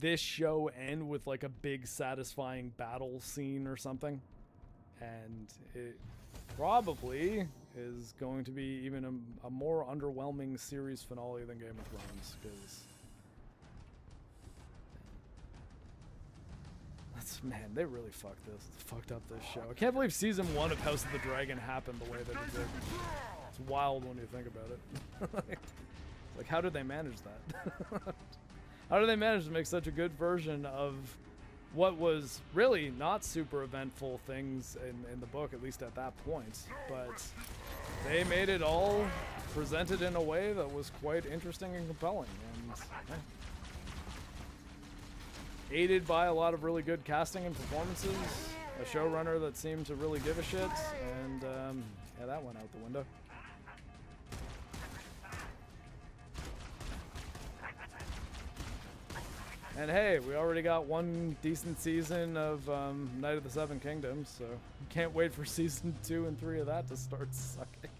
this show end with like a big satisfying battle scene or something, and it probably is going to be even a more underwhelming series finale than Game of Thrones, because man, they really fucked up this show. I can't believe season 1 of House of the Dragon happened the way that it did. It's wild when you think about it. Like, how did they manage that? How did they manage to make such a good version of what was really not super eventful things in the book, at least at that point? But they made it all presented in a way that was quite interesting and compelling, and aided by a lot of really good casting and performances, a showrunner that seemed to really give a shit, and yeah, that went out the window. And hey, we already got one decent season of Night of the Seven Kingdoms, so can't wait for season 2 and 3 of that to start sucking.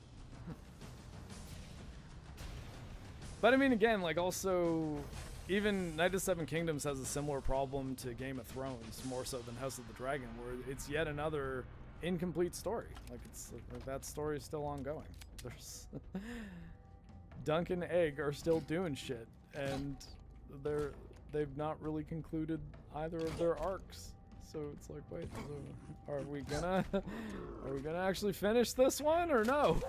But I mean, again, like, also, even Night of the Seven Kingdoms has a similar problem to Game of Thrones, more so than House of the Dragon, where it's yet another incomplete story. Like, it's like that story is still ongoing. There's Dunk and Egg are still doing shit, and they've not really concluded either of their arcs. So it's like, wait, so are we gonna actually finish this one or no?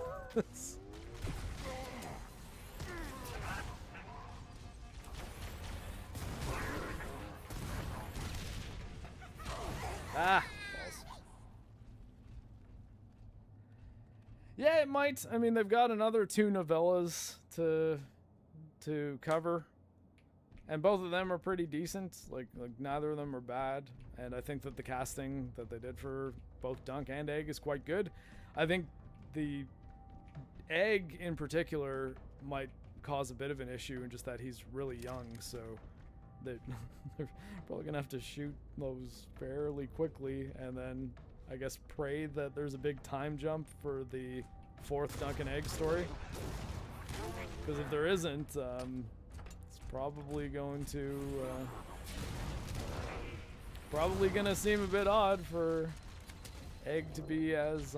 Ah, balls. Yeah, it might. I mean, they've got another 2 novellas to cover. And both of them are pretty decent. Like neither of them are bad. And I think that the casting that they did for both Dunk and Egg is quite good. I think the Egg in particular might cause a bit of an issue in just that he's really young. So they're probably going to have to shoot those fairly quickly. And then I guess pray that there's a big time jump for the 4th Dunk and Egg story. Because if there isn't, probably going to seem a bit odd for Egg to be as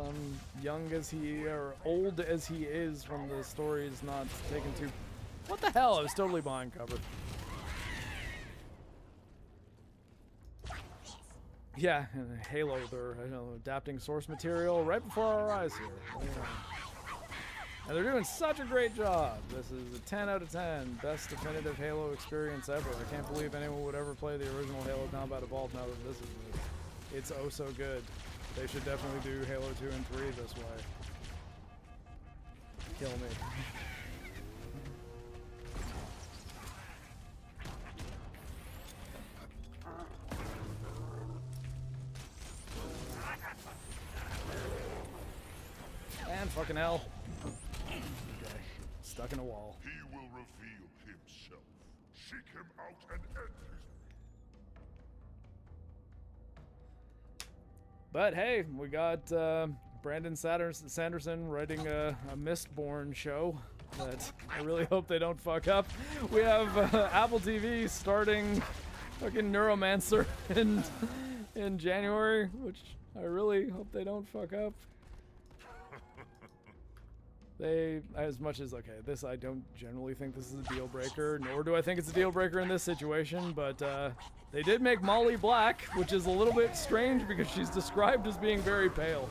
young as he, or old as he is, when the story is not taken too... What the hell? I was totally behind cover. Yeah, and Halo, they're adapting source material right before our eyes here. And they're doing such a great job. This is a 10 out of 10. Best definitive Halo experience ever. I can't believe anyone would ever play the original Halo Combat Evolved now that this is new. It's oh so good. They should definitely do Halo 2 and 3 this way. Kill me. And fucking hell. Stuck in a wall. He will reveal himself. Seek him out and end his... But hey, we got Brandon Sanderson writing a Mistborn show that I really hope they don't fuck up. We have Apple TV starting fucking Neuromancer in January, which I really hope they don't fuck up. They, as much as, okay, this, I don't generally think this is a deal breaker, nor do I think it's a deal breaker in this situation, but they did make Molly black, which is a little bit strange because she's described as being very pale.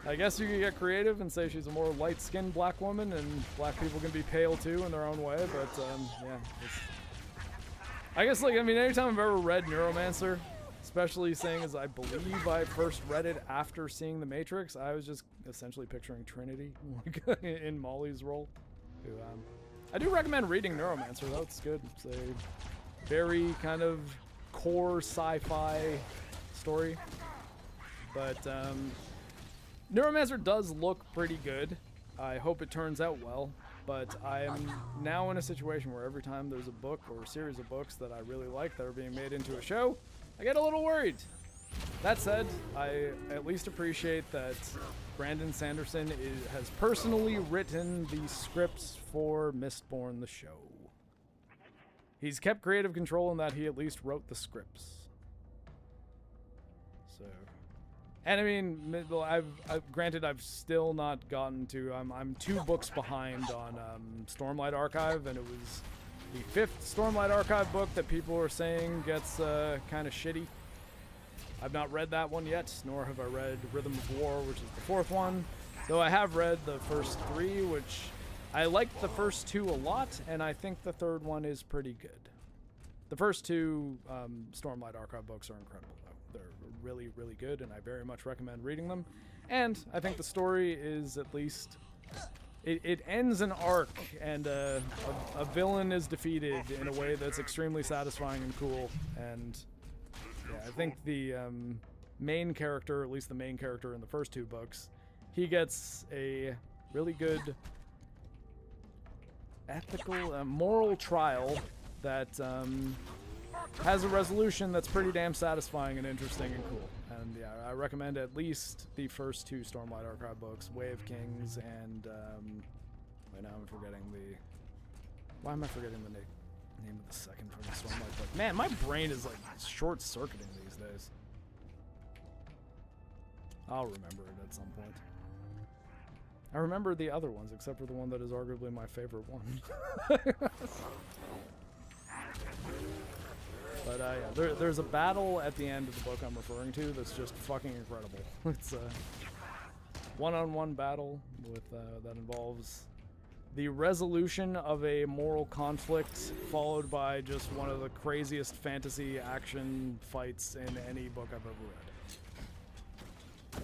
I guess you could get creative and say she's a more light-skinned black woman, and black people can be pale too in their own way. But yeah, I guess like I mean, anytime I've ever read Neuromancer, especially saying as I believe I first read it after seeing The Matrix, I was just essentially picturing Trinity like, in Molly's role. Who, I do recommend reading Neuromancer though. It's good. It's a very kind of core sci-fi story, but Neuromancer does look pretty good. I hope it turns out well, but I am now in a situation where every time there's a book or a series of books that I really like that are being made into a show, I get a little worried. That said, I at least appreciate that Brandon Sanderson has personally written the scripts for Mistborn the show. He's kept creative control in that he at least wrote the scripts. So, and I mean, granted, I've still not gotten to. I'm 2 books behind on Stormlight Archive, and it was the 5th Stormlight Archive book that people are saying gets kind of shitty. I've not read that one yet, nor have I read Rhythm of War, which is the 4th one. Though I have read the first 3, which I liked the first 2 a lot, and I think the 3rd one is pretty good. The first 2 Stormlight Archive books are incredible, though. They're really, really good, and I very much recommend reading them. And I think the story is at least... It ends an arc, and a villain is defeated in a way that's extremely satisfying and cool. And yeah, I think the main character, at least the main character in the first 2 books, he gets a really good ethical, moral trial that has a resolution that's pretty damn satisfying and interesting and cool. And yeah, I recommend at least the first 2 Stormlight Archive books, Way of Kings and wait, now I'm forgetting the... Why am I forgetting the name of the second from the Stormlight book? Man, my brain is like short-circuiting these days. I'll remember it at some point. I remember the other ones, except for the one that is arguably my favorite one. But yeah, there's a battle at the end of the book I'm referring to that's just fucking incredible. It's a one-on-one battle with that involves the resolution of a moral conflict, followed by just one of the craziest fantasy action fights in any book I've ever read.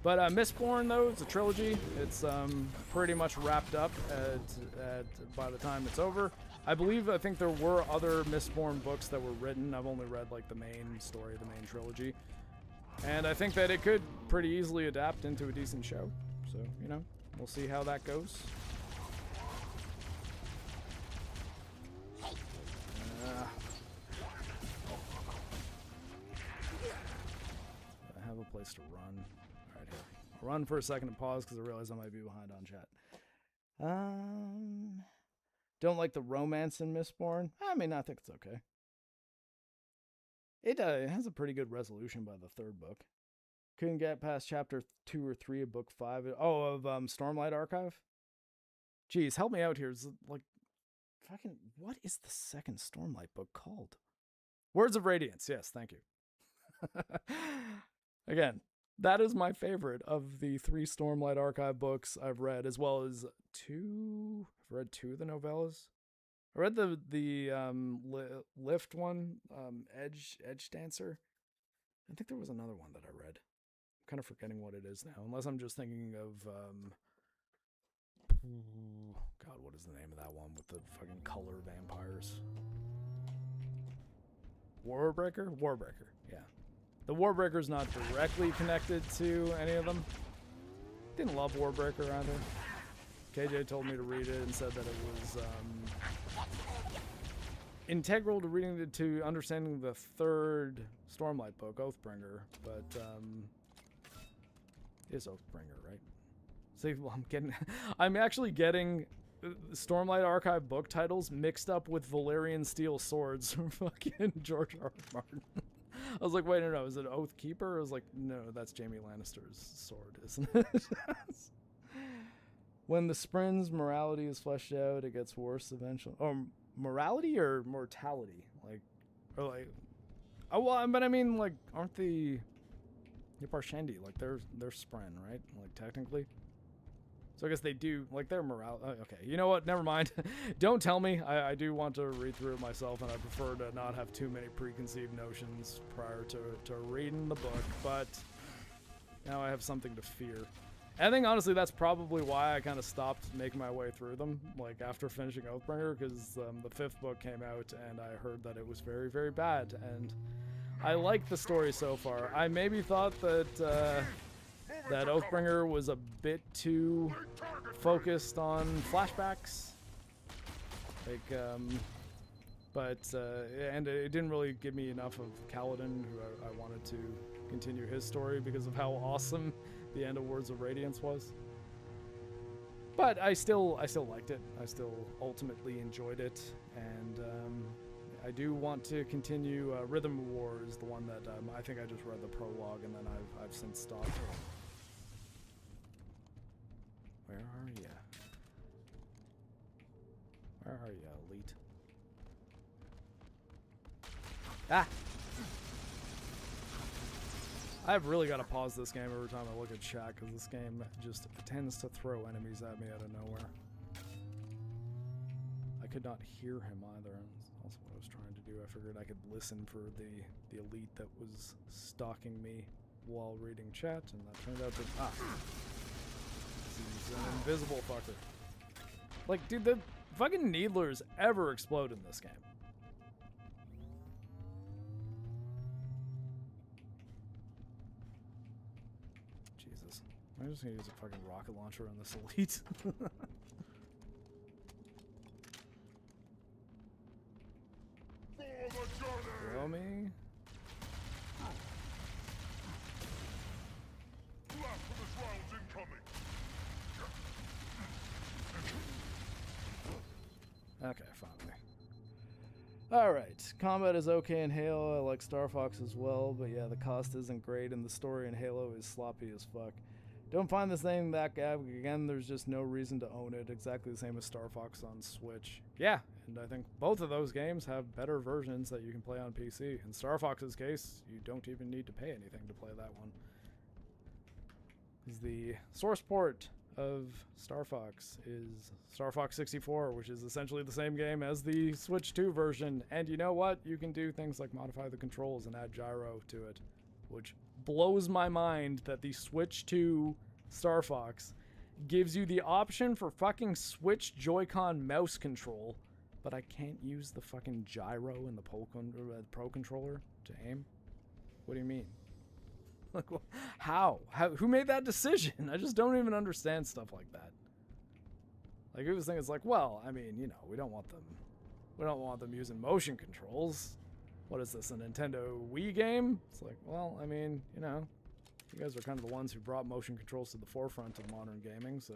But Mistborn, though, it's a trilogy. It's pretty much wrapped up by the time it's over. I think there were other Mistborn books that were written. I've only read like the main story, the main trilogy. And I think that it could pretty easily adapt into a decent show. So, you know, we'll see how that goes. I have a place to run. Alright, here. I'll run for a second and pause because I realize I might be behind on chat. Don't like the romance in Mistborn? I mean, I think it's okay. It has a pretty good resolution by the 3rd book. Couldn't get past chapter 2 or 3 of book 5. Oh, of Stormlight Archive? Jeez, help me out here. It's like, fucking, what is the second Stormlight book called? Words of Radiance. Yes, thank you. Again, that is my favorite of the 3 Stormlight Archive books I've read, as well as 2. I've read 2 of the novellas. I read the Lift one, Edge Dancer. I think there was another one that I read. I'm kind of forgetting what it is now, unless I'm just thinking of God, what is the name of that one with the fucking color vampires? Warbreaker? Warbreaker, yeah. The Warbreaker's not directly connected to any of them. Didn't love Warbreaker either. KJ told me to read it and said that it was integral to reading to understanding the 3rd Stormlight book, Oathbringer, but it's Oathbringer, right? See, well, I'm actually getting Stormlight Archive book titles mixed up with Valyrian Steel Swords from fucking George R. R. Martin. I was like, wait, no, is it Oathkeeper? I was like, no, that's Jaime Lannister's sword, isn't it? When the Sprin's morality is fleshed out, it gets worse eventually. Oh, morality or mortality? Like, or like, oh, well, but I mean, like, aren't the Parshendi, like they're Spren, right? Like technically. So I guess they do, like their morale. Okay, you know what? Never mind. Don't tell me. I do want to read through it myself, and I prefer to not have too many preconceived notions prior to reading the book. But now I have something to fear. I think honestly that's probably why I kind of stopped making my way through them, like after finishing Oathbringer, because the 5th book came out and I heard that it was very, very bad, and I liked the story so far. I maybe thought that that Oathbringer was a bit too focused on flashbacks, like and it didn't really give me enough of Kaladin, who I wanted to continue his story because of how awesome the end of Words of Radiance was. But I still liked it. I still ultimately enjoyed it, and I do want to continue Rhythm of War is the one that I think I just read the prologue and then I've since stopped. Where are ya? Where are ya, elite? Ah! I've really got to pause this game every time I look at chat, because this game just tends to throw enemies at me out of nowhere. I could not hear him either. That's also what I was trying to do. I figured I could listen for the elite that was stalking me while reading chat, and that turned out to... Ah! He's an invisible fucker. Like, dude, the fucking Needlers ever explode in this game. Jesus. I'm just gonna use a fucking rocket launcher on this elite. Blow me. Okay, finally. Alright, combat is okay in Halo. I like Star Fox as well, but yeah, the cost isn't great, and the story in Halo is sloppy as fuck. Don't find this thing that gag. Again, there's just no reason to own it. Exactly the same as Star Fox on Switch. Yeah, and I think both of those games have better versions that you can play on PC. In Star Fox's case, you don't even need to pay anything to play that one. Because the source port of Star Fox is Star Fox 64, which is essentially the same game as the Switch 2 version. And you know what? You can do things like modify the controls and add gyro to it, which blows my mind that the Switch 2 Star Fox gives you the option for fucking Switch Joy-Con mouse control, but I can't use the fucking gyro in the Pro controller to aim. What do you mean? Like, how? Who made that decision? I just don't even understand stuff like that. Like, it was thinking, it's like, well, I mean, you know, we don't want them using motion controls. What is this, a Nintendo Wii game? It's like, well, I mean, you know, you guys are kind of the ones who brought motion controls to the forefront of modern gaming, so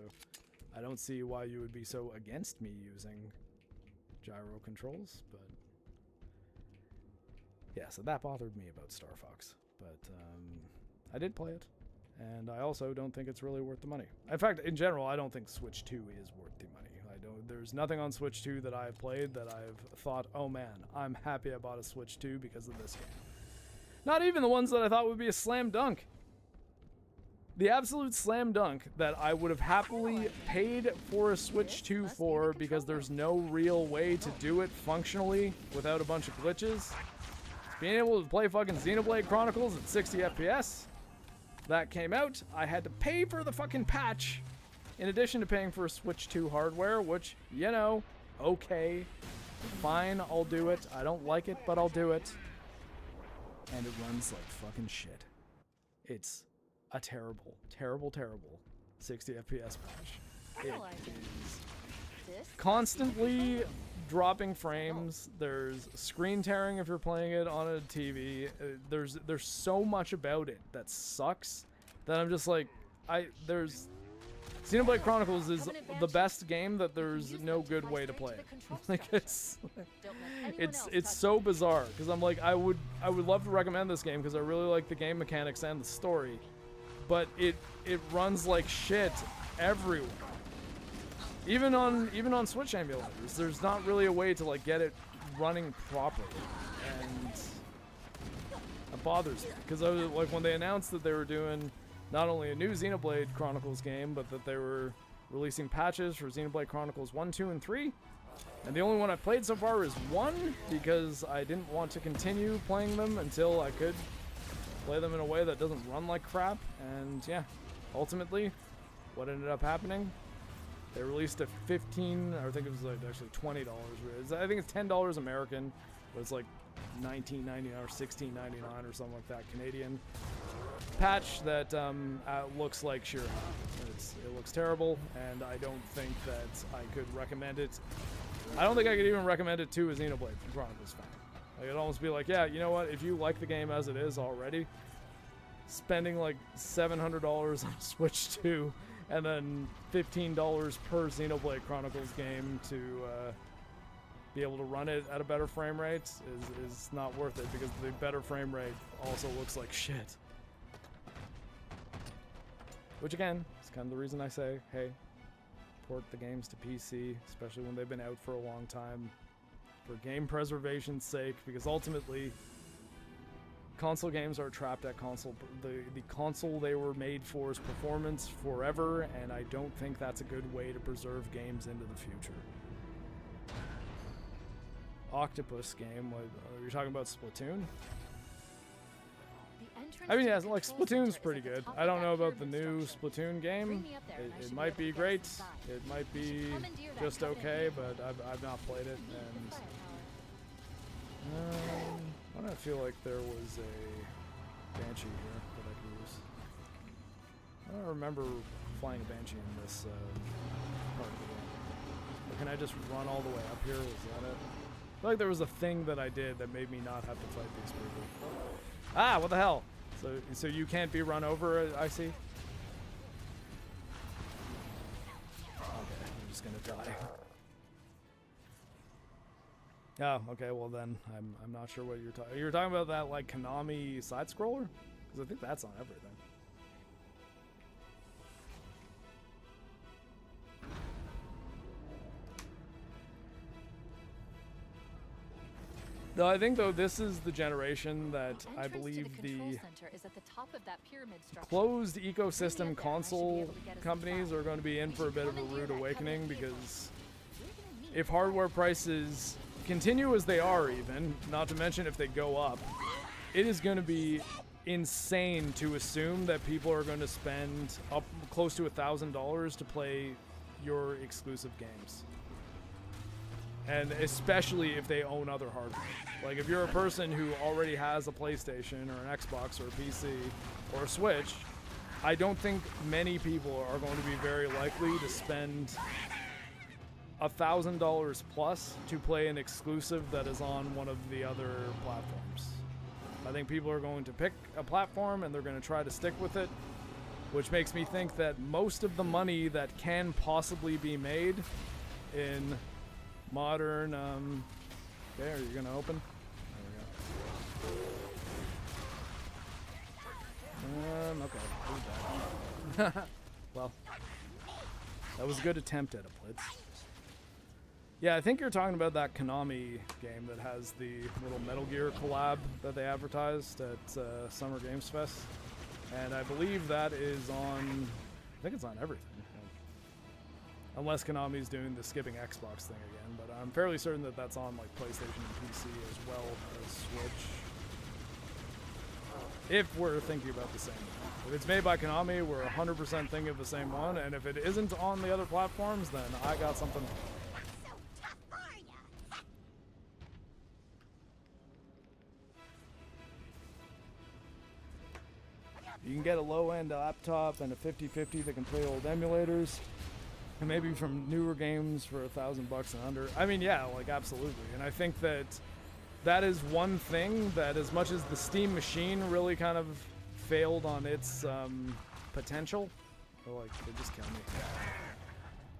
I don't see why you would be so against me using gyro controls, but yeah, so that bothered me about Star Fox, but I did play it, and I also don't think it's really worth the money. In fact, in general, I don't think Switch 2 is worth the money. There's nothing on Switch 2 that I've played that I've thought, oh man, I'm happy I bought a Switch 2 because of this game. Not even the ones that I thought would be a slam dunk. The absolute slam dunk that I would have happily paid for a Switch 2 for, because there's no real way to do it functionally without a bunch of glitches. Being able to play fucking Xenoblade Chronicles at 60 FPS. That came out. I had to pay for the fucking patch, in addition to paying for a Switch 2 hardware, which, you know, okay, fine, I'll do it. I don't like it, but I'll do it. And it runs like fucking shit. It's a terrible, terrible, terrible 60 FPS patch. It is constantly dropping frames. There's screen tearing if you're playing it on a TV. There's so much about it that sucks that I'm just like, Xenoblade Chronicles is the best game that there's no good way to play it. Like, it's so bizarre, because I'm like, I would love to recommend this game because I really like the game mechanics and the story, but it runs like shit everywhere. Even on Switch emulators, there's not really a way to like get it running properly, and bothers me, because I was like, when they announced that they were doing not only a new Xenoblade Chronicles game, but that they were releasing patches for Xenoblade Chronicles 1, 2, and 3. And the only one I've played so far is 1, because I didn't want to continue playing them until I could play them in a way that doesn't run like crap. And yeah, ultimately, what ended up happening, they released a $15, or I think it was like actually $20. I think it's $10 American, but it's like $19.99 or $16.99 or something like that Canadian patch that looks like sheer hell. It looks terrible, and I don't think that I could recommend it. I don't think I could even recommend it to a Xenoblade Chronicles fan. Like, it'd almost be like, yeah, you know what? If you like the game as it is already, spending like $700 on Switch 2 and then $15 per Xenoblade Chronicles game to be able to run it at a better frame rate is not worth it, because the better frame rate also looks like shit. Which again, is kind of the reason I say, hey, port the games to PC, especially when they've been out for a long time, for game preservation's sake, because ultimately console games are trapped at console. The console they were made for is performance forever, and I don't think that's a good way to preserve games into the future. Octopus game, what, you're talking about Splatoon? I mean, yeah, like Splatoon's pretty good. I don't know about the new Splatoon game. It might be great. It might be just okay, but I've not played it. And why do I feel like there was a Banshee here that I could use? I don't remember flying a Banshee in this part of the game. Or can I just run all the way up here? Was that it? I feel like there was a thing that I did that made me not have to fight these people. Ah, what the hell? So you can't be run over, I see? Okay, I'm just gonna die. Oh, okay, well then, I'm not sure what you're talking. You're talking about that, like, Konami side-scroller? Because I think that's on everything. No, I think, though, this is the generation that I believe the closed ecosystem console companies are going to be in for a bit of a rude awakening, because if hardware prices continue as they are, even, not to mention if they go up, it is going to be insane to assume that people are going to spend up close to $1,000 to play your exclusive games. And especially if they own other hardware. Like, if you're a person who already has a PlayStation or an Xbox or a PC or a Switch, I don't think many people are going to be very likely to spend $1,000 plus to play an exclusive that is on one of the other platforms. I think people are going to pick a platform and they're going to try to stick with it, which makes me think that most of the money that can possibly be made in modern, okay, are you gonna open? There we go. Okay. Well, that was a good attempt at a blitz. Yeah, I think you're talking about that Konami game that has the little Metal Gear collab that they advertised at Summer Games Fest. And I believe that is on, I think it's on everything. Unless Konami's doing the skipping Xbox thing again, but I'm fairly certain that that's on like PlayStation and PC as well as Switch. If we're thinking about the same one. If it's made by Konami, we're 100% thinking of the same one, and if it isn't on the other platforms, then I got something wrong. You can get a low-end laptop and a 50-50 that can play old emulators. And maybe from newer games for $1,000 and under. I mean, yeah, like, absolutely. And I think that that is one thing that, as much as the Steam machine really kind of failed on its potential, or like, they just killed me.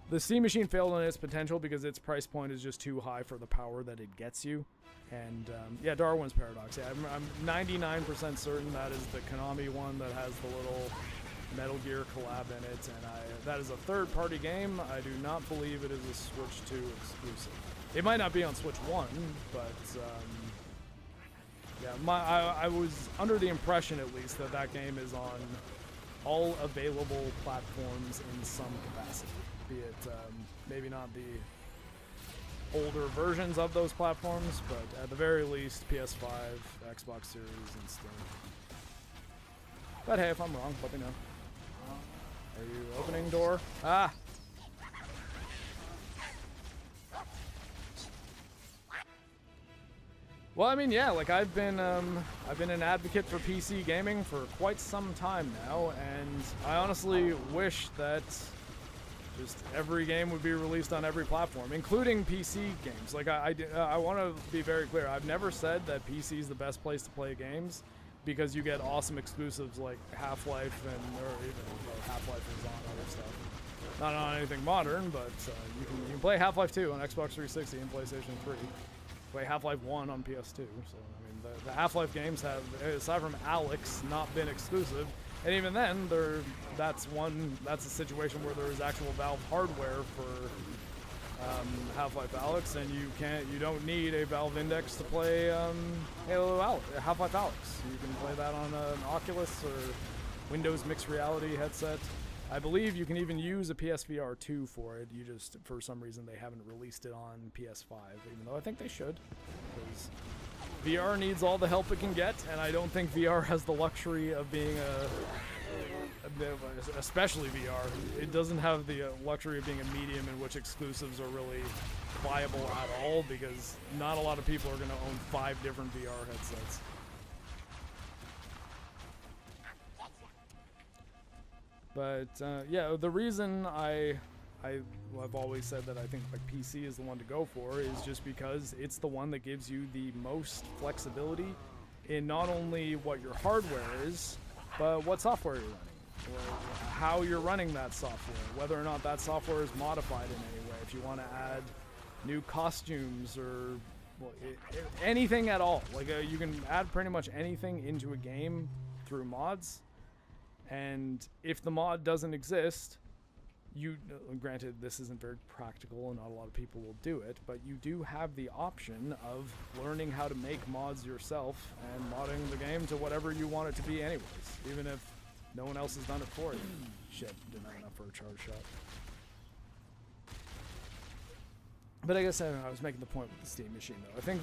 The Steam machine failed on its potential because its price point is just too high for the power that it gets you. And yeah, Darwin's Paradox. Yeah, I'm 99% certain that is the Konami one that has the little Metal Gear collab in it, and that is a third-party game. I do not believe it is a Switch 2 exclusive. It might not be on Switch 1, but Yeah, I was under the impression, at least, that that game is on all available platforms in some capacity. Be it maybe not the older versions of those platforms, but at the very least, PS5, Xbox Series, and Steam. But hey, if I'm wrong, let me know. Are you opening door? Ah! Well, I mean, yeah, like I've been an advocate for PC gaming for quite some time now, and I honestly wish that just every game would be released on every platform, including PC games. Like I want to be very clear. I've never said that PC is the best place to play games because you get awesome exclusives like Half-Life or even Half-Life is on other stuff. Not on anything modern, but you can play Half-Life 2 on Xbox 360 and PlayStation 3. Play Half-Life 1 on PS2. So, I mean, the Half-Life games have, aside from Alex, not been exclusive. And even then, that's a situation where there is actual Valve hardware for Half-Life Alex, and you don't need a Valve Index to play Half-Life Alex. You can play that on an Oculus or Windows Mixed Reality headset. I believe you can even use a PSVR 2 for it. You just, for some reason, they haven't released it on PS5, even though I think they should. Because VR needs all the help it can get, and I don't think VR has the luxury of being especially VR. It doesn't have the luxury of being a medium in which exclusives are really viable at all, because not a lot of people are going to own 5 different VR headsets. But yeah, the reason I've always said that I think like PC is the one to go for is just because it's the one that gives you the most flexibility in not only what your hardware is, but what software you're running, or how you're running that software, whether or not that software is modified in any way. If you want to add new costumes or anything at all, like you can add pretty much anything into a game through mods. And if the mod doesn't exist, granted this isn't very practical and not a lot of people will do it, but you do have the option of learning how to make mods yourself and modding the game to whatever you want it to be anyways, even if no one else has done it for you. Shit, didn't have enough for a charge shot. But I guess I was making the point with the Steam Machine though. I think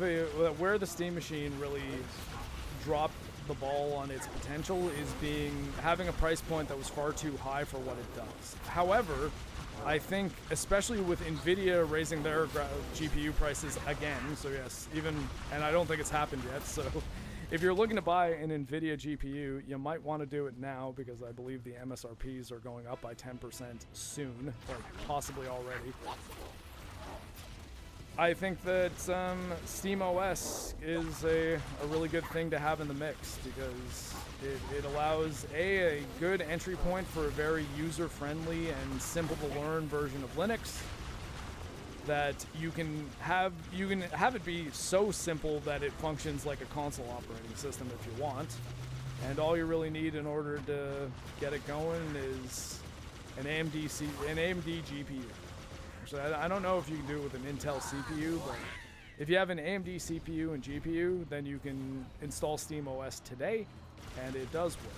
where the Steam Machine really dropped the ball on its potential is having a price point that was far too high for what it does. However, I think especially with Nvidia raising their GPU prices again, so yes, and I don't think it's happened yet, so if you're looking to buy an Nvidia GPU, you might want to do it now because I believe the MSRPs are going up by 10% soon, or possibly already. I think that SteamOS is a really good thing to have in the mix because it allows a good entry point for a very user-friendly and simple-to-learn version of Linux that you can have it be so simple that it functions like a console operating system if you want, and all you really need in order to get it going is an AMD GPU. I don't know if you can do it with an Intel CPU, but if you have an AMD CPU and GPU, then you can install SteamOS today, and it does work.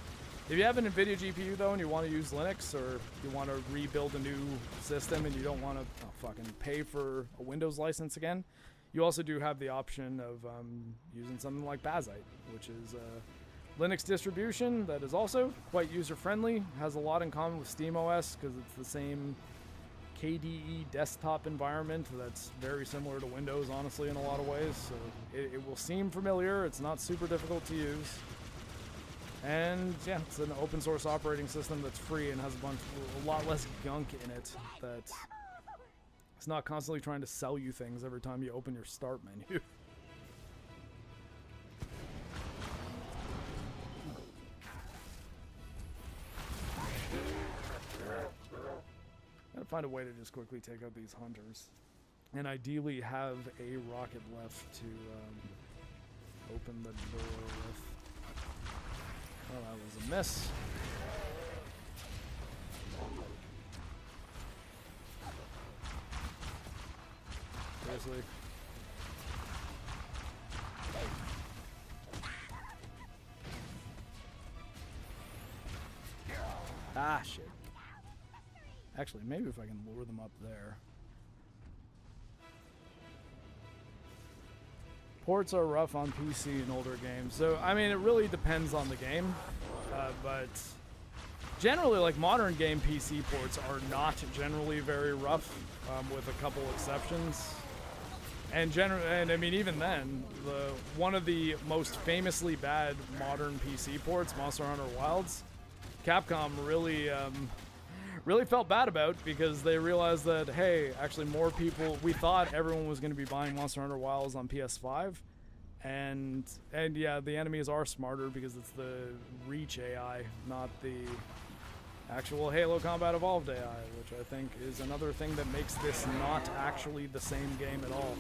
If you have an NVIDIA GPU, though, and you want to use Linux, or you want to rebuild a new system and you don't want to fucking pay for a Windows license again, you also do have the option of using something like Bazite, which is a Linux distribution that is also quite user-friendly, has a lot in common with SteamOS because it's the same KDE desktop environment that's very similar to Windows, honestly, in a lot of ways. So it will seem familiar. It's not super difficult to use. And yeah, it's an open source operating system that's free and has a lot less gunk in it. That it's not constantly trying to sell you things every time you open your start menu. Gotta find a way to just quickly take out these hunters. And ideally have a rocket left to open the door with. Oh, that was a miss. Seriously. Ah, shit. Actually, maybe if I can lure them up there. Ports are rough on PC in older games. So, I mean, it really depends on the game. But generally, like, modern game PC ports are not generally very rough, with a couple exceptions. And I mean, even then, one of the most famously bad modern PC ports, Monster Hunter Wilds, Capcom really felt bad about, because they realized that, hey, actually more people, we thought everyone was going to be buying Monster Hunter Wilds on PS5, and yeah, the enemies are smarter because it's the Reach AI, not the actual Halo Combat Evolved AI, which I think is another thing that makes this not actually the same game at all.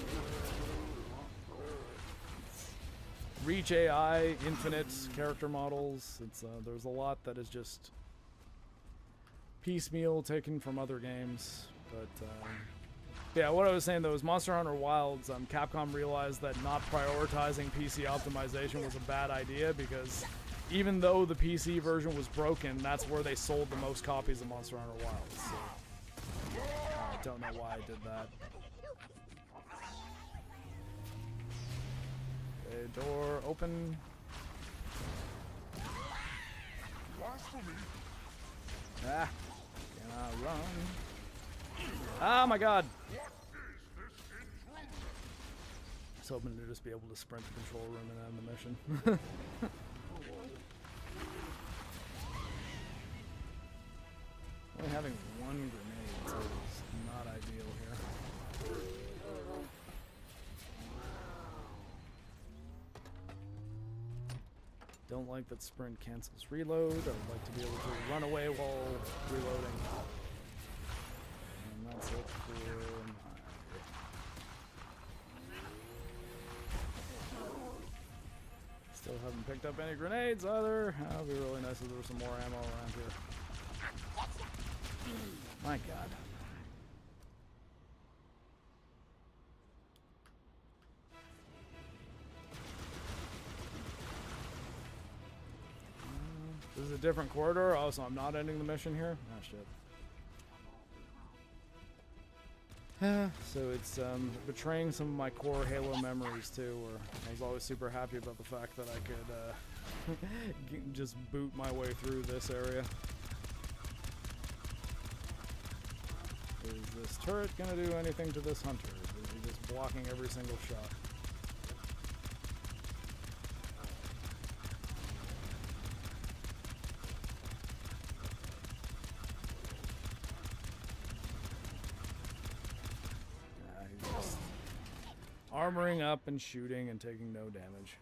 Reach AI, infinite character models, there's a lot that is just piecemeal taken from other games. But yeah, what I was saying though is Monster Hunter Wilds, Capcom realized that not prioritizing PC optimization was a bad idea, because even though the PC version was broken, that's where they sold the most copies of Monster Hunter Wilds. So I don't know why I did that. Okay, door open. Ah, cannot run. Ah, my God. I was hoping to just be able to sprint the control room and end the mission. Only having one grenade is not ideal here. Don't like that sprint cancels reload. I would like to be able to run away while reloading. And that's it for my... Still haven't picked up any grenades either. That would be really nice if there was some more ammo around here. My God. This is a different corridor. Oh, so I'm not ending the mission here? Oh, shit. So it's betraying some of my core Halo memories too, where I was always super happy about the fact that I could just boot my way through this area. Is this turret gonna do anything to this hunter? Is he just blocking every single shot? He's just armoring up and shooting and taking no damage.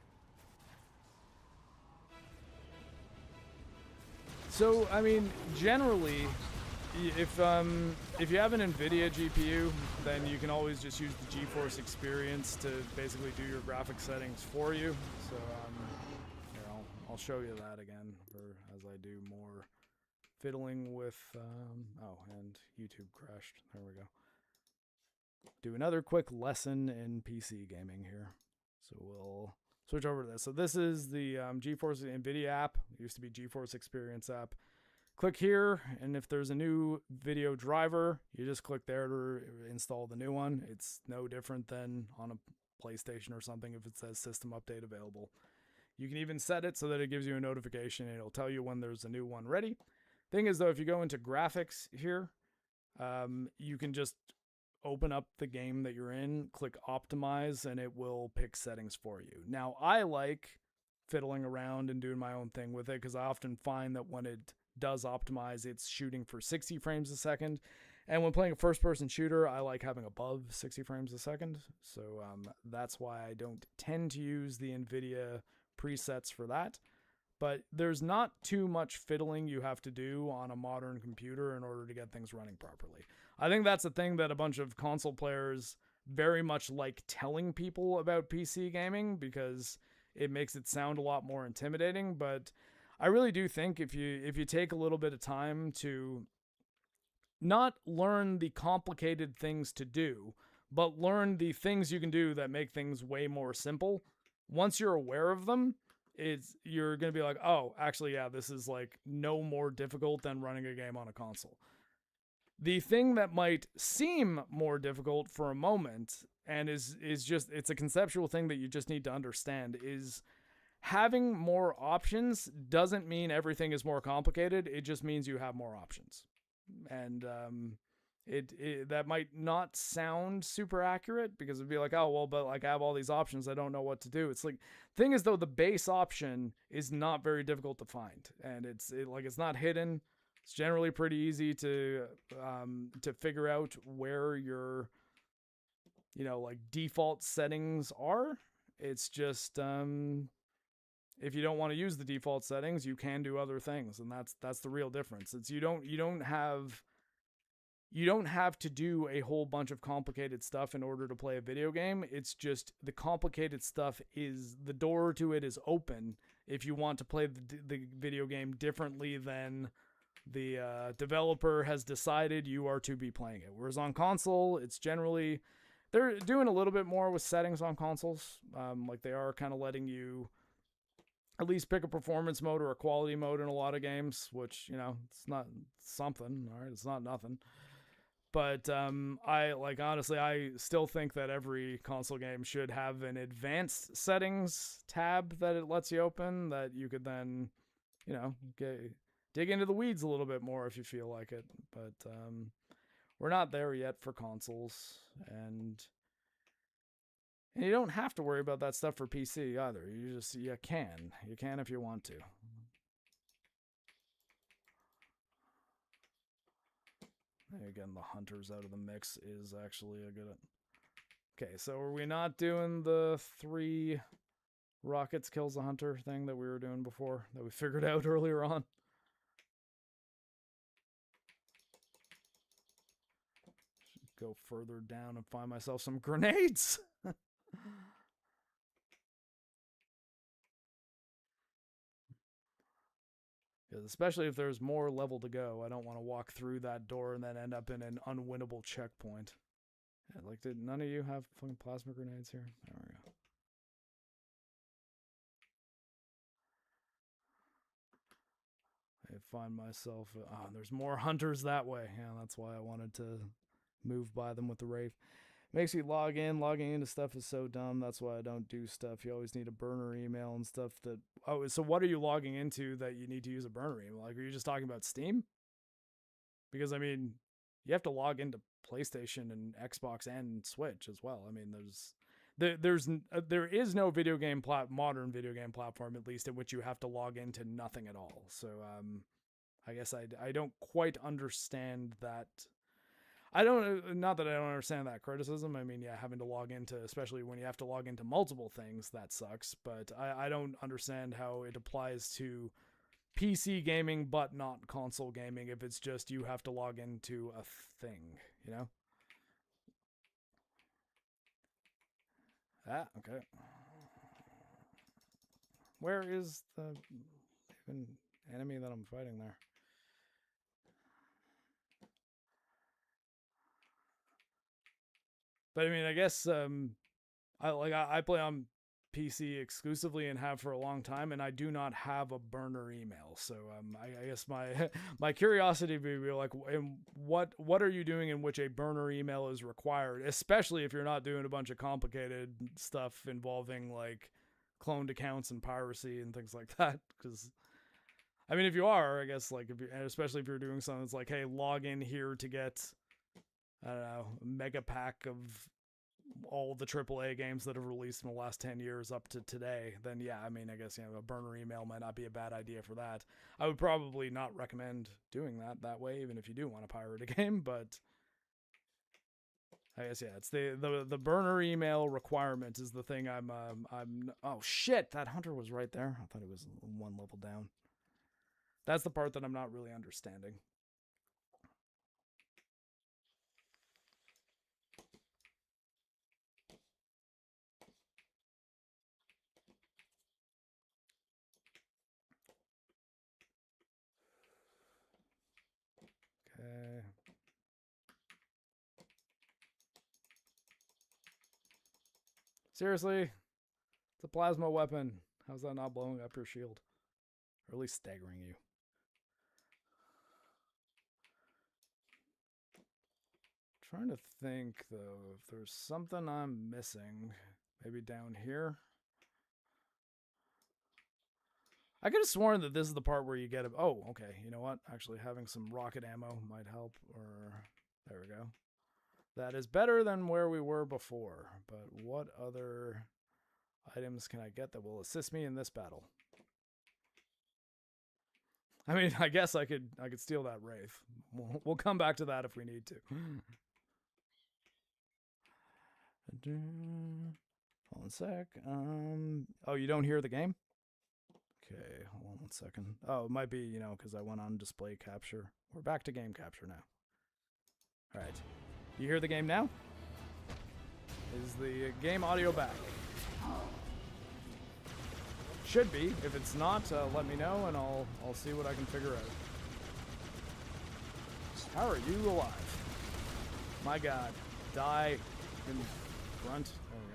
So, I mean, generally, if you have an NVIDIA GPU, then you can always just use the GeForce Experience to basically do your graphic settings for you. So here, I'll show you that again as I do more fiddling with. Oh, and YouTube crashed. There we go. Do another quick lesson in PC gaming here. So we'll switch over to this. So this is the GeForce NVIDIA app. It used to be GeForce Experience app. Click here, and if there's a new video driver, you just click there to install the new one. It's no different than on a PlayStation or something if it says system update available. You can even set it so that it gives you a notification and it'll tell you when there's a new one ready. Thing is though, if you go into graphics here, you can just open up the game that you're in, click optimize, and it will pick settings for you. Now, I like fiddling around and doing my own thing with it because I often find that when it does optimize, it's shooting for 60 frames a second, and when playing a first-person shooter, I like having above 60 frames a second, so that's why I don't tend to use the NVIDIA presets for that. But there's not too much fiddling you have to do on a modern computer in order to get things running properly. I think that's the thing that a bunch of console players very much like telling people about PC gaming, because it makes it sound a lot more intimidating. But I really do think if you take a little bit of time to not learn the complicated things to do, but learn the things you can do that make things way more simple, once you're aware of them, you're going to be like, oh, actually, yeah, this is like no more difficult than running a game on a console. The thing that might seem more difficult for a moment, and is just, it's a conceptual thing that you just need to understand, is having more options doesn't mean everything is more complicated. It just means you have more options. And it that might not sound super accurate, because it'd be like, oh well, but like I have all these options, I don't know what to do. It's like, thing is though, the base option is not very difficult to find, and it's not hidden. It's generally pretty easy to figure out where your, you know, like default settings are. It's just if you don't want to use the default settings, you can do other things, and that's the real difference. It's you don't have to do a whole bunch of complicated stuff in order to play a video game. It's just the complicated stuff is, the door to it is open if you want to play the video game differently than the developer has decided you are to be playing it. Whereas on console, it's generally, they're doing a little bit more with settings on consoles. Like they are kind of letting you at least pick a performance mode or a quality mode in a lot of games, which, you know, it's not something, all right? It's not nothing. But honestly, I still think that every console game should have an advanced settings tab that it lets you open, that you could then, you know, dig into the weeds a little bit more if you feel like it. But we're not there yet for consoles, and you don't have to worry about that stuff for PC either. You can if you want to. Again, the hunters out of the mix is actually a good. Okay, so are we not doing the 3 rockets kills a hunter thing that we were doing before, that we figured out earlier on? Should go further down and find myself some grenades. Especially if there's more level to go. I don't want to walk through that door and then end up in an unwinnable checkpoint. Yeah, like, did none of you have fucking plasma grenades here? There we go. I find myself... there's more hunters that way. Yeah, that's why I wanted to move by them with the Wraith. Makes me log in. Logging into stuff is so dumb. That's why I don't do stuff. You always need a burner email and stuff that... Oh, so what are you logging into that you need to use a burner email? Like, are you just talking about Steam? Because, I mean, you have to log into PlayStation and Xbox and Switch as well. I mean, there is no modern video game platform, at least, in which you have to log into nothing at all. So, I guess I don't quite understand that... not that I don't understand that criticism. I mean, yeah, having to log into, especially when you have to log into multiple things, that sucks. But I don't understand how it applies to PC gaming, but not console gaming, if it's just you have to log into a thing, you know? Ah, okay. Where is the even enemy that I'm fighting there? But I mean, I guess I play on PC exclusively and have for a long time, and I do not have a burner email. So I guess my my curiosity would be like, what are you doing in which a burner email is required, especially if you're not doing a bunch of complicated stuff involving like cloned accounts and piracy and things like that? Because I mean, if you are, I guess, like, especially if you're doing something that's like, hey, log in here to get, I don't know, a mega pack of all the AAA games that have released in the last 10 years up to today, then yeah, I mean, I guess, you know, a burner email might not be a bad idea for that. I would probably not recommend doing that way, even if you do want to pirate a game, but I guess, yeah, it's the burner email requirement is the thing I'm oh shit, that hunter was right there. I thought it was 1 level down. That's the part that I'm not really understanding. Okay. Seriously? It's a plasma weapon. How's that not blowing up your shield? Or at least staggering you. Trying to think, though, if there's something I'm missing. Maybe down here? I could have sworn that this is the part where you get a... Oh, okay. You know what? Actually, having some rocket ammo might help. Or... There we go. That is better than where we were before. But what other items can I get that will assist me in this battle? I mean, I guess I could steal that Wraith. We'll come back to that if we need to. Hold on a sec. Oh, you don't hear the game? Okay, hold on 1 second. Oh, it might be, you know, because I went on display capture. We're back to game capture now. All right. You hear the game now? Is the game audio back? Should be. If it's not, let me know and I'll see what I can figure out. How are you alive? My God. Die in front. There we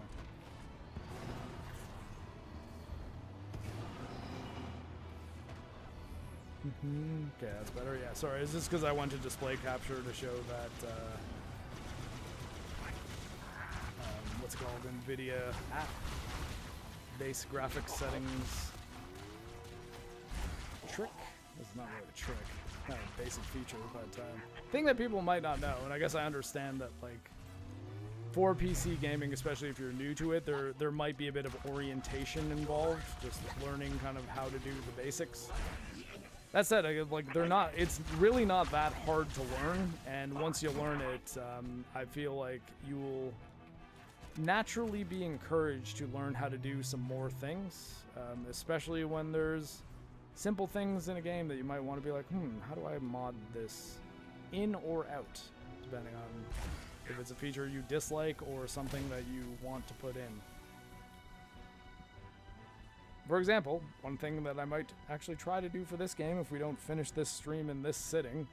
go. Okay, that's better. Yeah, sorry. Is this because I went to display capture to show that, what's it called? NVIDIA app base graphics settings trick? It's not really a trick. Kind of basic feature, but thing that people might not know, and I guess I understand that, like, for PC gaming, especially if you're new to it, there might be a bit of orientation involved, just learning kind of how to do the basics. That said, like, it's really not that hard to learn, and once you learn it, I feel like you will naturally be encouraged to learn how to do some more things, especially when there's simple things in a game that you might want to be like, how do I mod this in or out, depending on if it's a feature you dislike or something that you want to put in. For example, one thing that I might actually try to do for this game if we don't finish this stream in this sitting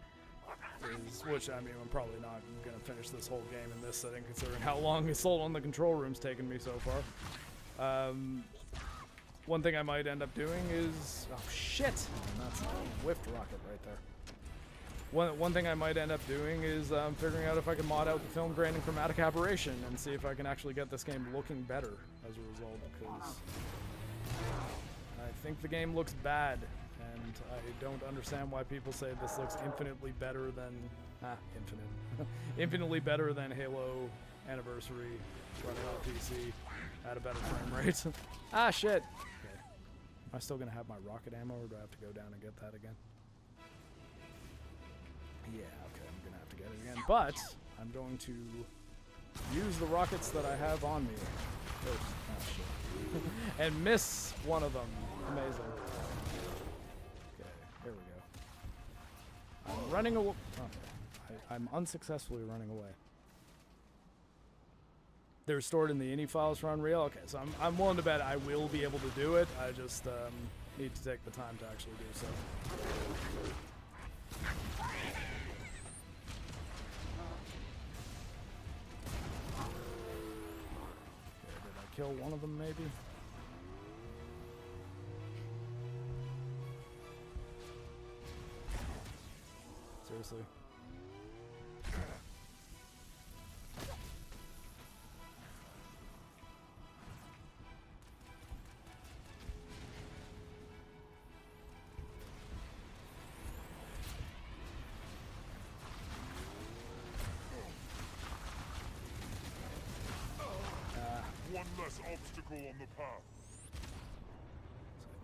is, which, I mean, I'm probably not going to finish this whole game in this sitting considering how long Assault on the Control Room's taken me so far. One thing I might end up doing is... Oh, shit! That's a whiffed rocket right there. One thing I might end up doing is figuring out if I can mod out the film grain and chromatic aberration and see if I can actually get this game looking better as a result, because I think the game looks bad, and I don't understand why people say this looks infinitely better than... infinitely better than Halo Anniversary running on PC at a better frame rate. Ah, shit! Okay. Am I still gonna have my rocket ammo, or do I have to go down and get that again? Yeah, okay, I'm gonna have to get it again, but I'm going to use the rockets that I have on me first. Oh, shit. And miss one of them. Amazing. Okay, here we go. I'm running away. Okay. I'm unsuccessfully running away. They're stored in the ini files for Unreal. Okay, so I'm willing to bet I will be able to do it. I just need to take the time to actually do so. Okay, did I kill one of them maybe? Seriously. One less obstacle on the path.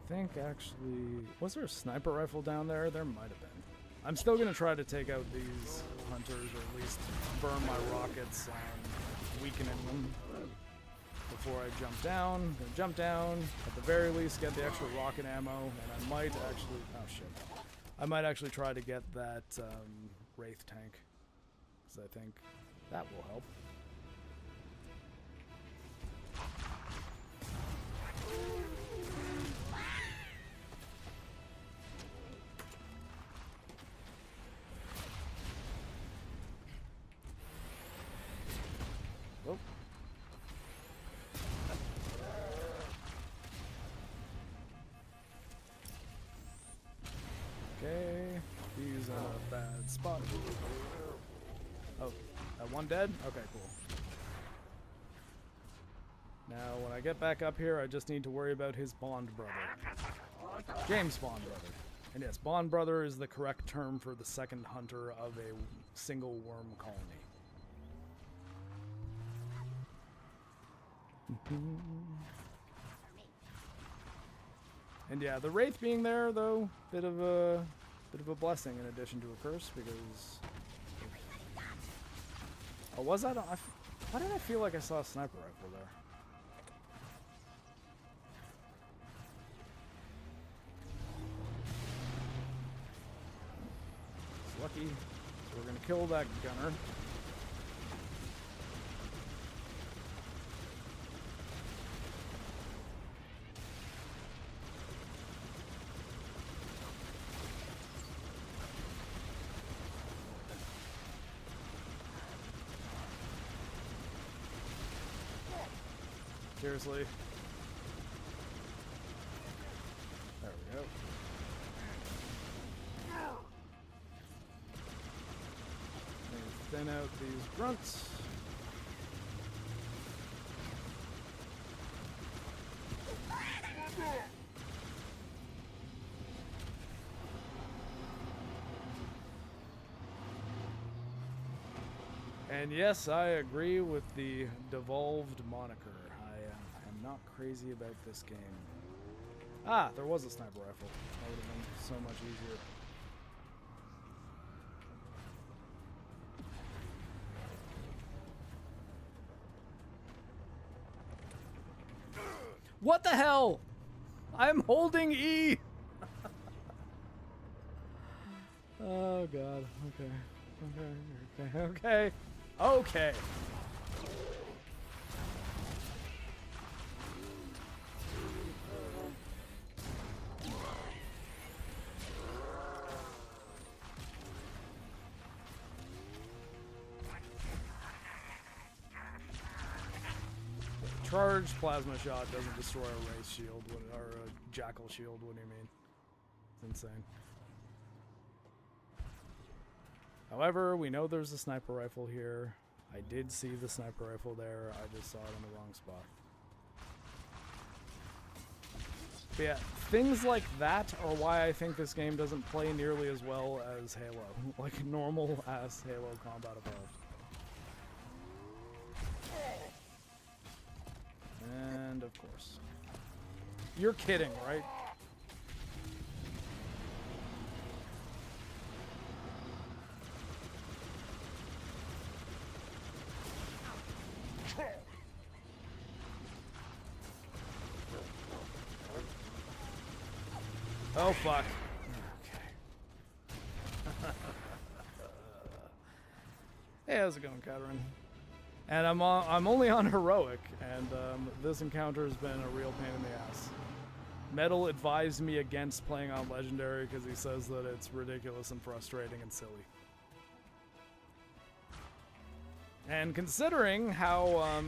So I think actually... Was there a sniper rifle down there? There might have been. I'm still going to try to take out these hunters, or at least burn my rockets on weakening them before I jump down. I'm going to jump down, at the very least get the extra rocket ammo, and I might actually... Oh shit. I might actually try to get that Wraith tank, because I think that will help. One dead? Okay, cool. Now, when I get back up here, I just need to worry about his Bond brother. James Bond brother. And yes, Bond brother is the correct term for the second hunter of a single worm colony. And yeah, the Wraith being there, though, bit of a blessing in addition to a curse, because... Oh, was that? Why did I feel like I saw a sniper rifle there? It's lucky. So we're gonna kill that gunner. Seriously. There we go. Thin out these grunts. And yes, I agree with the devolved moniker. I am not crazy about this game. Ah, there was a sniper rifle. That would have been so much easier. What the hell? I'm holding E! Oh god, okay. Okay. Okay. Charged plasma shot doesn't destroy a Wraith shield, or a Jackal shield, what do you mean? It's insane. However, we know there's a sniper rifle here. I did see the sniper rifle there, I just saw it in the wrong spot. But yeah, things like that are why I think this game doesn't play nearly as well as Halo. Like normal-ass Halo combat evolved. And of course. You're kidding, right? Oh fuck. Okay. Hey, how's it going, Catherine? And I'm only on heroic, and this encounter has been a real pain in the ass. Metal advised me against playing on legendary because he says that it's ridiculous and frustrating and silly. And considering how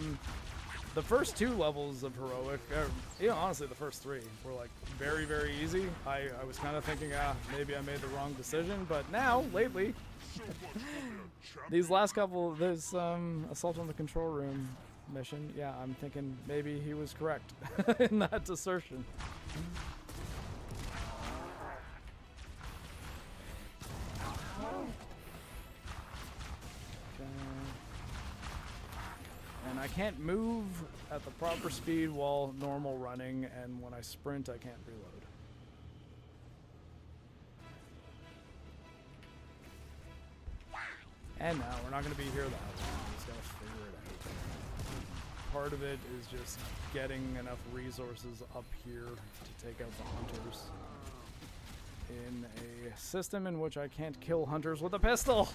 the first 2 levels of heroic, honestly the first 3 were like very, very easy. I was kind of thinking, maybe I made the wrong decision, but now, lately, these last couple, this assault on the control room mission, yeah, I'm thinking maybe he was correct in that assertion. And I can't move at the proper speed while normal running, and when I sprint, I can't reload. And now, we're not going to be here that long. I'm just going to figure it out. Part of it is just getting enough resources up here to take out the hunters in a system in which I can't kill hunters with a pistol.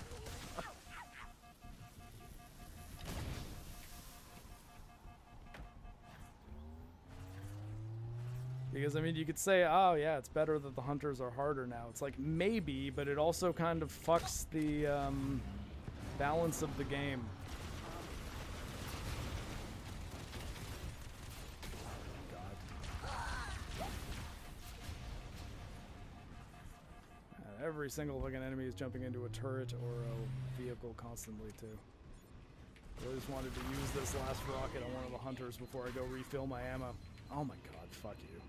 Because, I mean, you could say, oh, yeah, it's better that the hunters are harder now. It's like, maybe, but it also kind of fucks the balance of the game. God. Every single fucking enemy is jumping into a turret or a vehicle constantly, too. I just wanted to use this last rocket on one of the hunters before I go refill my ammo. Oh my god, fuck you.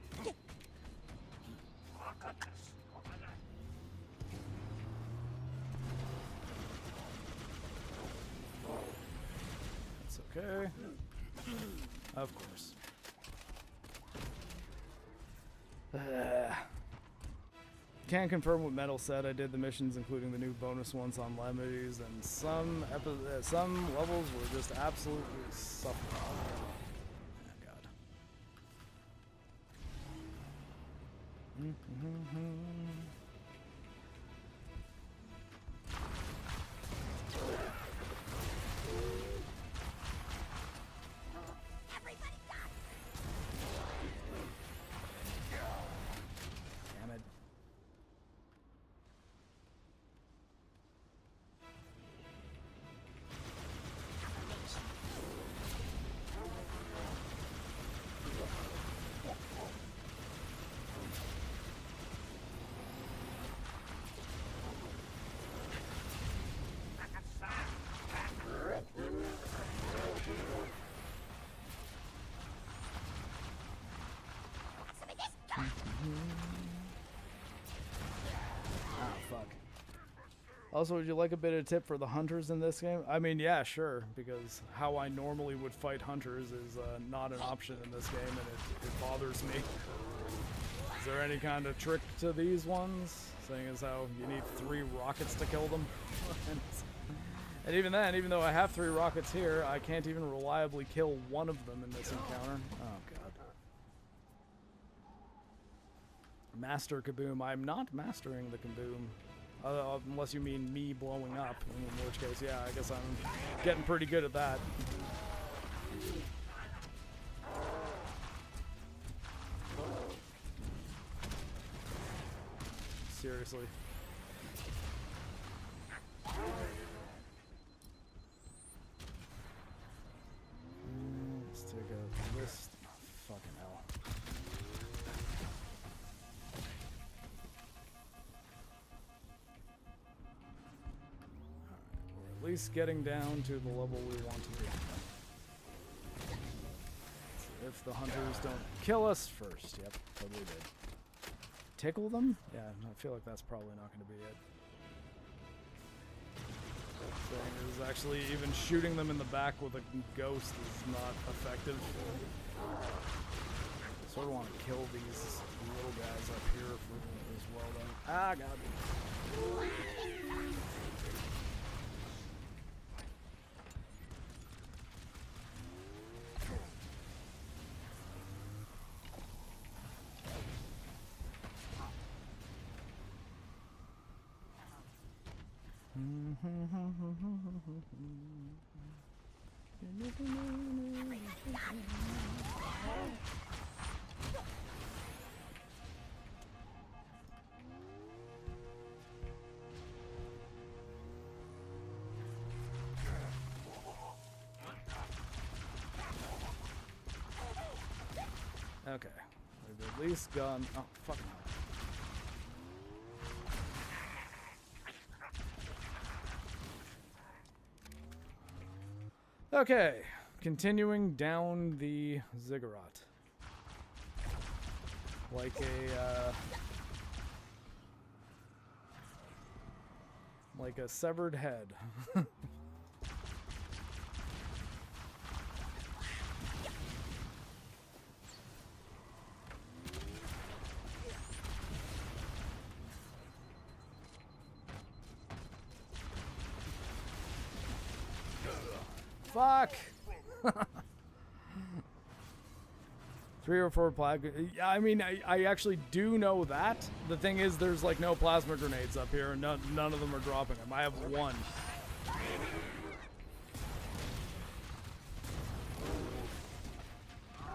That's okay. Of course. Can't confirm what Metal said. I did the missions, including the new bonus ones on Lemmies, and some levels were just absolutely suffering. Oh god. Damn it. Ah, fuck. Also, would you like a bit of a tip for the hunters in this game? I mean, yeah, sure, because how I normally would fight hunters is not an option in this game, and it bothers me. Is there any kind of trick to these ones? Saying as how you need 3 rockets to kill them? And even then, even though I have 3 rockets here, I can't even reliably kill one of them in this encounter. Oh, God. Master Kaboom. I'm not mastering the Kaboom. Unless you mean me blowing up, in which case, yeah, I guess I'm getting pretty good at that. Seriously. Let's take a list. Fucking hell. We're at least getting down to the level we want to be. So if the hunters don't kill us first. Yep, totally did. Tickle them? Yeah, I feel like that's probably not going to be it. Thing is actually even shooting them in the back with a ghost is not effective. Sort of want to kill these little guys up here as well though. Ah, God. Okay, we've at least gone. Oh, fuck. Okay, continuing down the ziggurat. Like a severed head. Fuck! 3 or 4 plasma. I mean, I actually do know that. The thing is, there's like no plasma grenades up here, and none of them are dropping them. I have 1.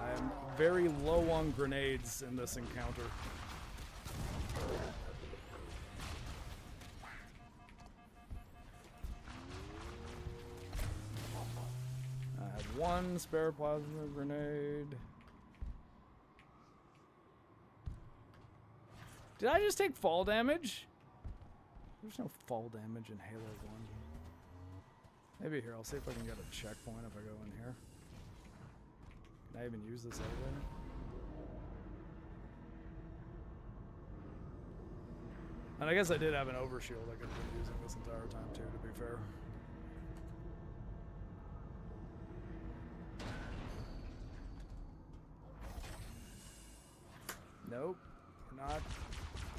I am very low on grenades in this encounter. I have 1 spare plasma grenade. Did I just take fall damage? There's no fall damage in Halo 1. Maybe here, I'll see if I can get a checkpoint if I go in here. Can I even use this elevator? And I guess I did have an overshield I could have been using this entire time too, to be fair. Nope,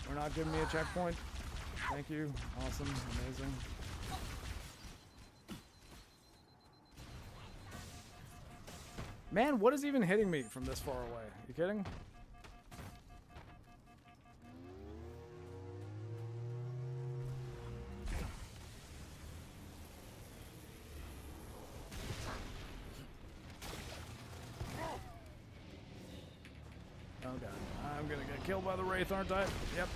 we're not giving me a checkpoint. Thank you, awesome, amazing. Man, what is even hitting me from this far away? You kidding? Oh god, I'm gonna get killed by the Wraith, aren't I? Yep.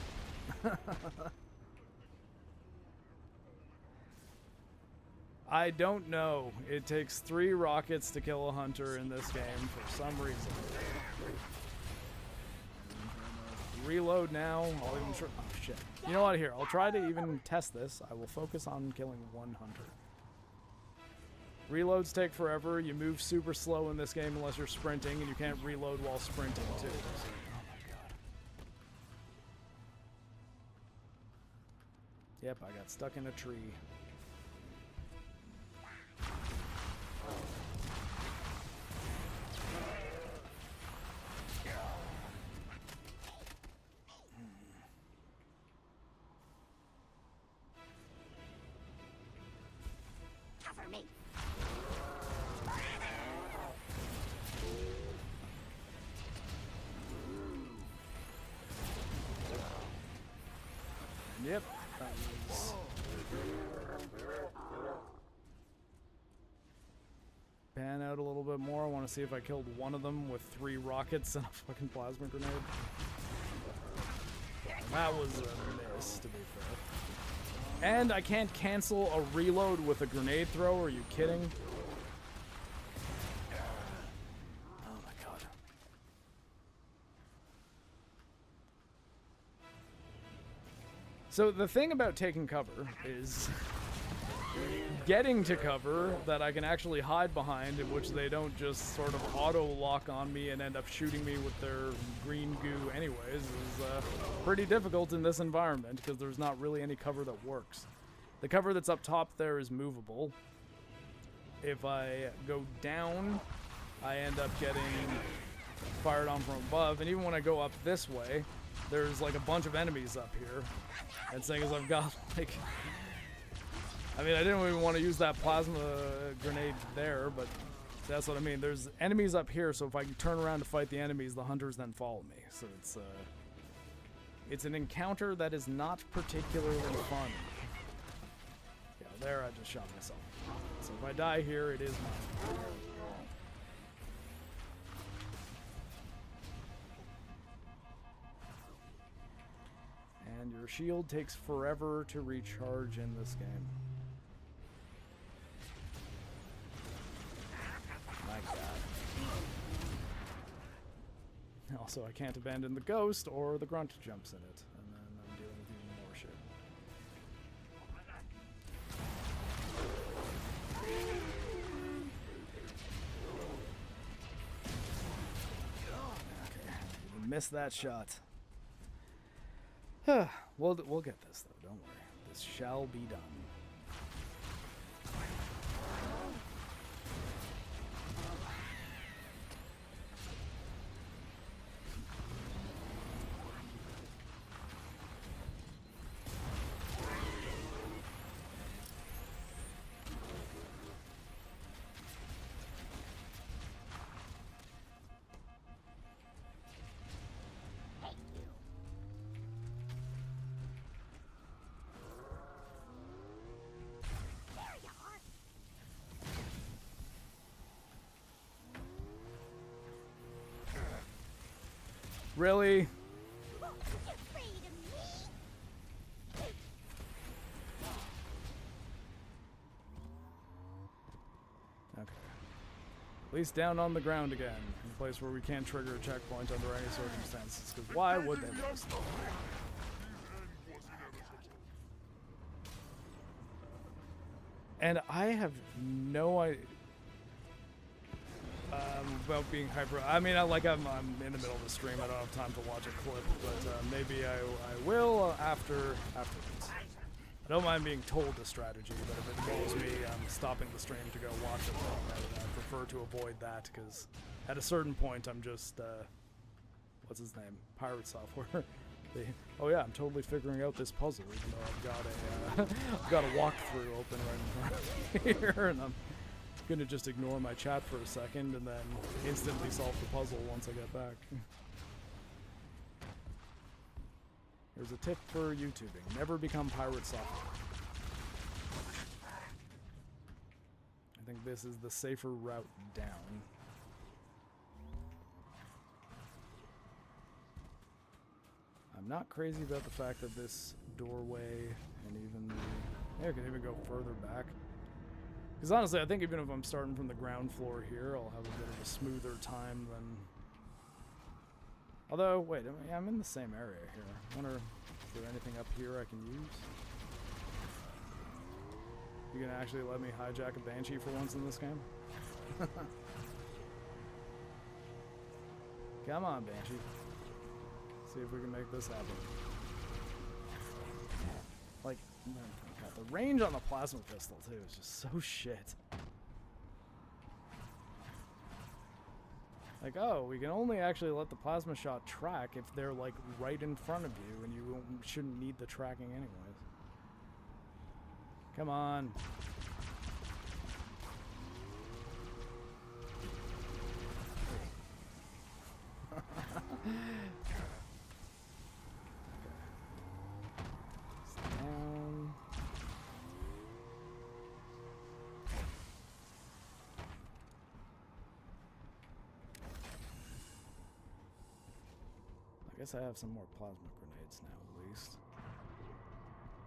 I don't know. It takes 3 rockets to kill a hunter in this game for some reason. Reload now. I'll even oh shit. You know what? Here, I'll try to even test this. I will focus on killing 1 hunter. Reloads take forever. You move super slow in this game unless you're sprinting, and you can't reload while sprinting too. So, oh my god. Yep, I got stuck in a tree. Cover me. Yep. That was... Pan out a little bit more. I want to see if I killed one of them with 3 rockets and a fucking plasma grenade. That was a miss, to be fair. And I can't cancel a reload with a grenade throw. Are you kidding? Oh my god. So the thing about taking cover is getting to cover that I can actually hide behind, in which they don't just sort of auto-lock on me and end up shooting me with their green goo anyways, is pretty difficult in this environment because there's not really any cover that works. The cover that's up top there is movable. If I go down, I end up getting fired on from above, and even when I go up this way, there's like a bunch of enemies up here. And seeing as I've got like... I mean, I didn't even want to use that plasma grenade there, but that's what I mean. There's enemies up here, so if I can turn around to fight the enemies, the hunters then follow me. So it's an encounter that is not particularly fun. Yeah, there I just shot myself. So if I die here, it is mine. And your shield takes forever to recharge in this game. Like that. Also, I can't abandon the ghost or the grunt jumps in it. And then I'm dealing with even more shit. Okay, you missed that shot. We'll get this though, don't worry. This shall be done. Really? Okay. At least down on the ground again, in a place where we can't trigger a checkpoint under any circumstances, because why would they let us? And I have no idea about being hyper. I mean, I'm in the middle of the stream. I don't have time to watch a clip, but maybe I will afterwards. I don't mind being told the strategy, but if it involves me stopping the stream to go watch it, then I prefer to avoid that, because at a certain point I'm just, what's his name? Pirate Software. Oh yeah, I'm totally figuring out this puzzle, even though I've got a, I've got a walkthrough open right in front of me here, and I'm gonna just ignore my chat for a second and then instantly solve the puzzle once I get back. Here's a tip for YouTubing. Never become Pirate Software. I think this is the safer route down. I'm not crazy about the fact that this doorway and even I can even go further back. Because honestly, I think even if I'm starting from the ground floor here, I'll have a bit of a smoother time than... Although, wait, I'm in the same area here. I wonder if there's anything up here I can use. You gonna actually let me hijack a Banshee for once in this game? Come on, Banshee. See if we can make this happen. Like, God, the range on the plasma pistol, too, is just so shit. Like, oh, we can only actually let the plasma shot track if they're, like, right in front of you, and you shouldn't need the tracking anyways. Come on. Down. I guess I have some more plasma grenades now, at least.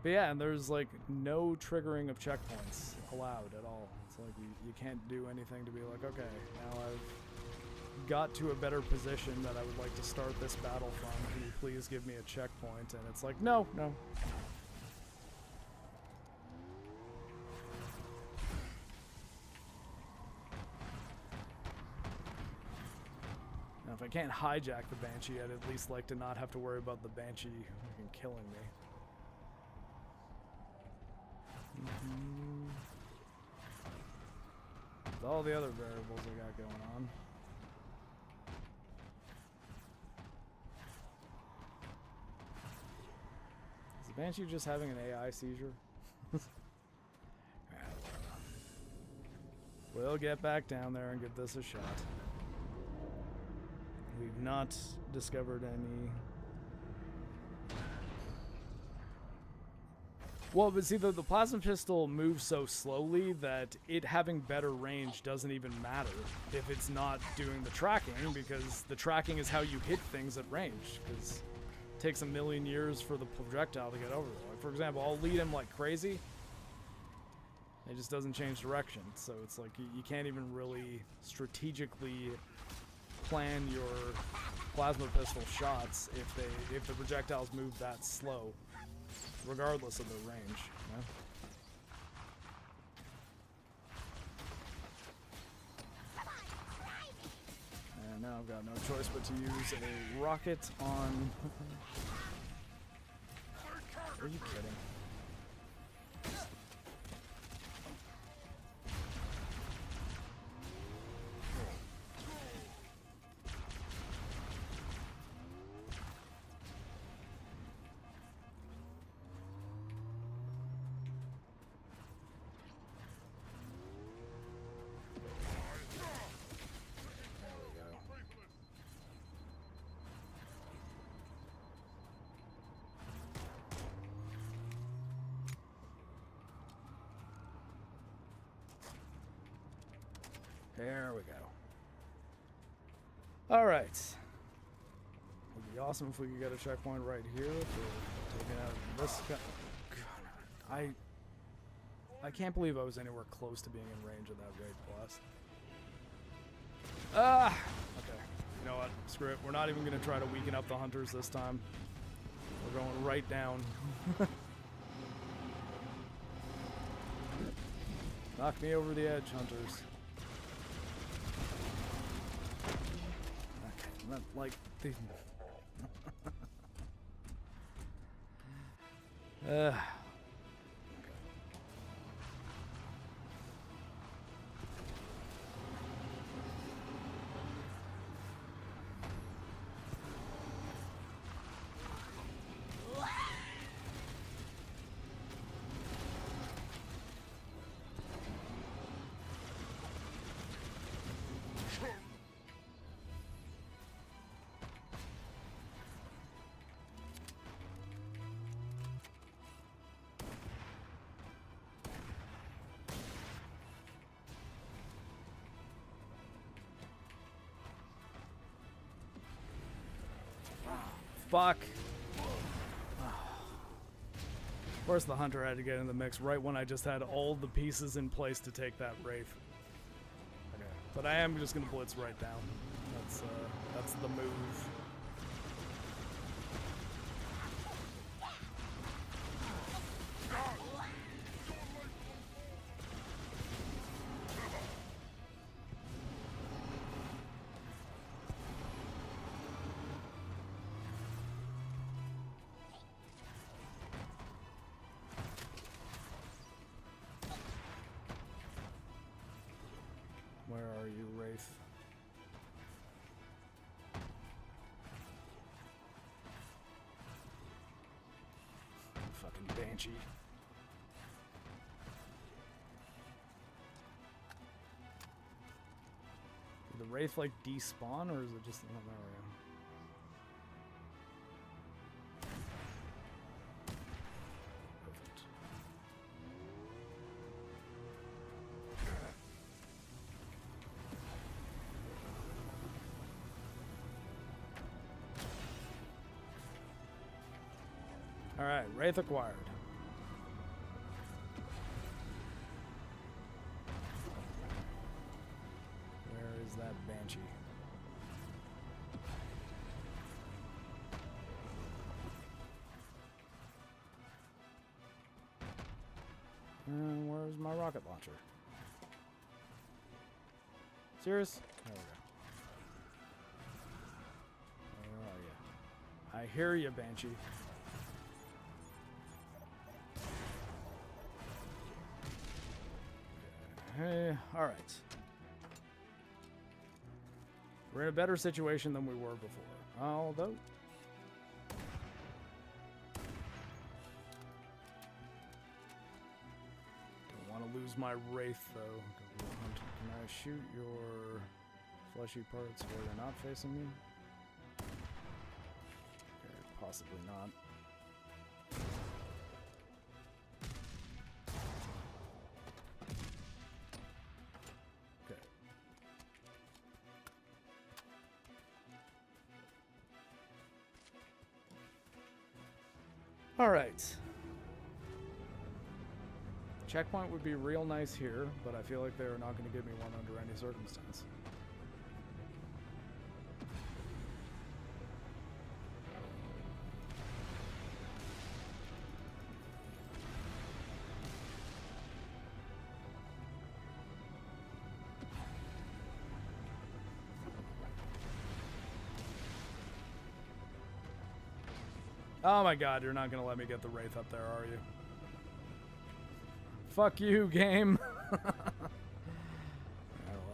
But yeah, and there's like no triggering of checkpoints allowed at all. It's like you can't do anything to be like, okay, now I've got to a better position that I would like to start this battle from. Can you please give me a checkpoint? And it's like, no, no. Now, if I can't hijack the Banshee, I'd at least like to not have to worry about the Banshee fucking killing me. With all the other variables I got going on. Is the Banshee just having an AI seizure? We'll get back down there and give this a shot. We've not discovered any... Well, but see, the plasma pistol moves so slowly that it having better range doesn't even matter if it's not doing the tracking, because the tracking is how you hit things at range, because it takes a million years for the projectile to get over there. Like, for example, I'll lead him like crazy. It just doesn't change direction, so it's like you can't even really strategically plan your plasma pistol shots if the projectiles move that slow, regardless of the range. You know? And now I've got no choice but to use a rocket on... Are you kidding? There we go. All right. Would be awesome if we could get a checkpoint right here for taking out this guy. God, I can't believe I was anywhere close to being in range of that raid blast. Ah! Okay. You know what? Screw it. We're not even going to try to weaken up the hunters this time. We're going right down. Knock me over the edge, hunters. Okay, not like the... Fuck. Of course the hunter had to get in the mix right when I just had all the pieces in place to take that wraith. Okay. But I am just gonna blitz right down. That's the move. Where are you, Wraith? Fucking Banshee. Did the Wraith like despawn, or is it just in that area? Perfect. Alright, Wraith acquired. Where is that Banshee? And where's my rocket launcher? Serious? There we go. Where are you? I hear you, Banshee. Hey, alright. We're in a better situation than we were before. Although... don't want to lose my Wraith, though. Can I shoot your fleshy parts where you're not facing me? Okay, possibly not. Alright. Checkpoint would be real nice here, but I feel like they're not going to give me one under any circumstance. Oh my god, you're not gonna let me get the Wraith up there, are you? Fuck you, game! Yeah, well,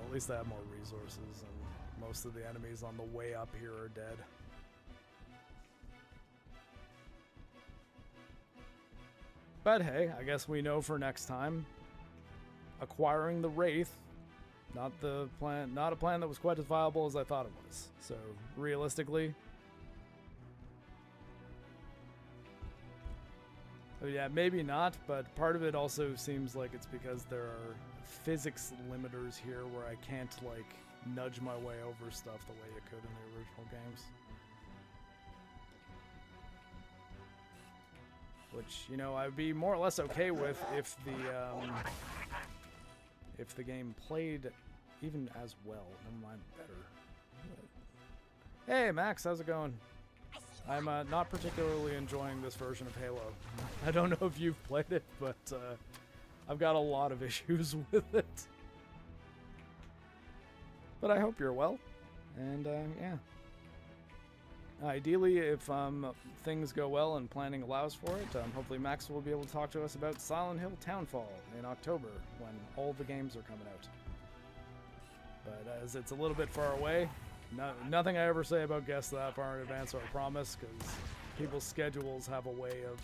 at least I have more resources, and most of the enemies on the way up here are dead. But hey, I guess we know for next time. Acquiring the Wraith, not a plan that was quite as viable as I thought it was. So, realistically... yeah, maybe not, but part of it also seems like it's because there are physics limiters here where I can't, like, nudge my way over stuff the way you could in the original games. Which, you know, I'd be more or less okay with if the game played even as well. Never mind, better. Hey, Max, how's it going? I'm not particularly enjoying this version of Halo. I don't know if you've played it, but I've got a lot of issues with it. But I hope you're well. And, yeah. Ideally, if things go well and planning allows for it, hopefully Max will be able to talk to us about Silent Hill Townfall in October, when all the games are coming out. But as it's a little bit far away, nothing I ever say about guests that far in advance, I promise, because people's schedules have a way of,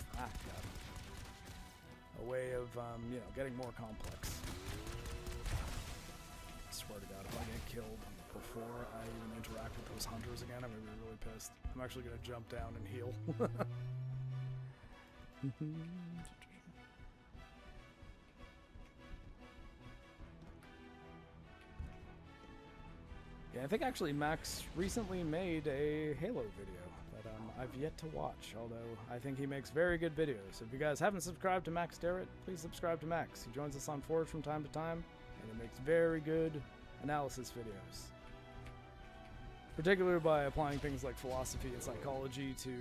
you know, getting more complex. I swear to God, if I get killed before I even interact with those hunters again, I'm gonna be really pissed. I'm actually gonna jump down and heal. Yeah, I think actually Max recently made a Halo video that I've yet to watch, although I think he makes very good videos. If you guys haven't subscribed to Max Darrett, please subscribe to Max. He joins us on Forge from time to time, and he makes very good analysis videos. Particularly by applying things like philosophy and psychology to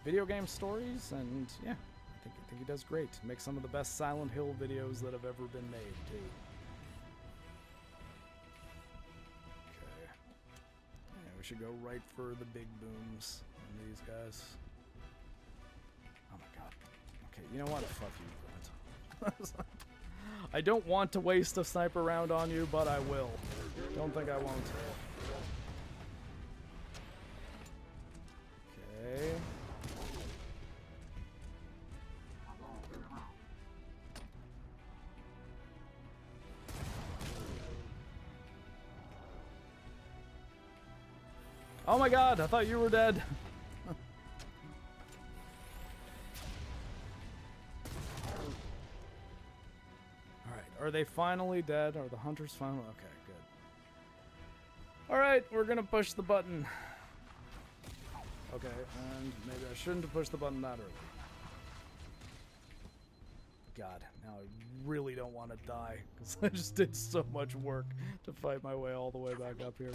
video game stories, and yeah, I think he does great. Makes some of the best Silent Hill videos that have ever been made, too. We should go right for the big booms on these guys. Oh my god. Okay, you know what? Fuck you, Grant. I don't want to waste a sniper round on you, but I will. Don't think I won't. Okay. Oh my god, I thought you were dead. Alright, are they finally dead? Are the hunters finally? Okay, good. Alright, we're gonna push the button. Okay, and maybe I shouldn't have pushed the button that early. God, now I really don't want to die, because I just did so much work to fight my way all the way back up here.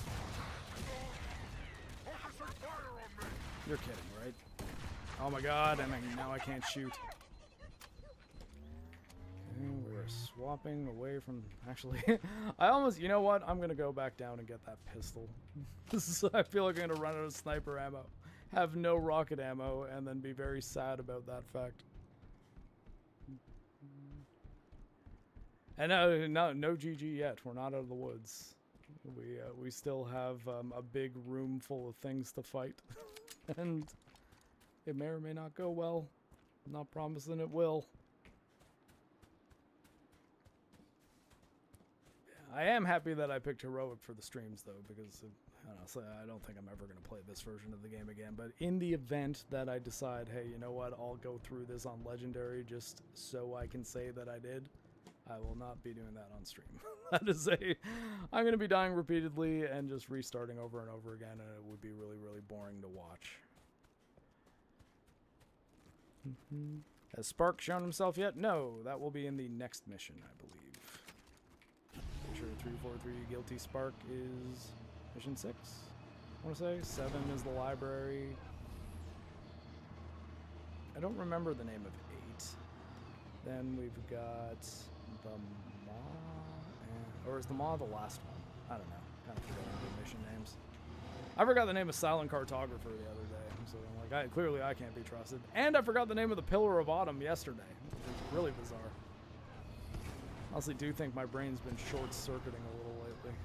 You're kidding, right? Oh my god, and now I can't shoot. Okay, we're swapping away from... Actually, I almost... You know what? I'm going to go back down and get that pistol. I feel like I'm going to run out of sniper ammo. Have no rocket ammo, and then be very sad about that fact. And no GG yet. We're not out of the woods. We still have a big room full of things to fight. And it may or may not go well. I'm not promising it will. Yeah, I am happy that I picked Heroic for the streams, though, because honestly, I don't think I'm ever going to play this version of the game again. But in the event that I decide, hey, you know what, I'll go through this on Legendary just so I can say that I did, I will not be doing that on stream. That is I'm going to be dying repeatedly and just restarting over and over again, and it would be really, really boring to watch. Has Spark shown himself yet? No, that will be in the next mission, I believe. Pretty sure 343 Guilty Spark is mission 6, I want to say. 7 is the library. I don't remember the name of 8. Then we've got the Maw, or is the Maw the last one? I don't know. Kind of forgetting the mission names. I forgot the name of Silent Cartographer the other day, so I'm like, clearly I can't be trusted. And I forgot the name of the Pillar of Autumn yesterday, which is really bizarre. Honestly, do think my brain's been short-circuiting a little lately.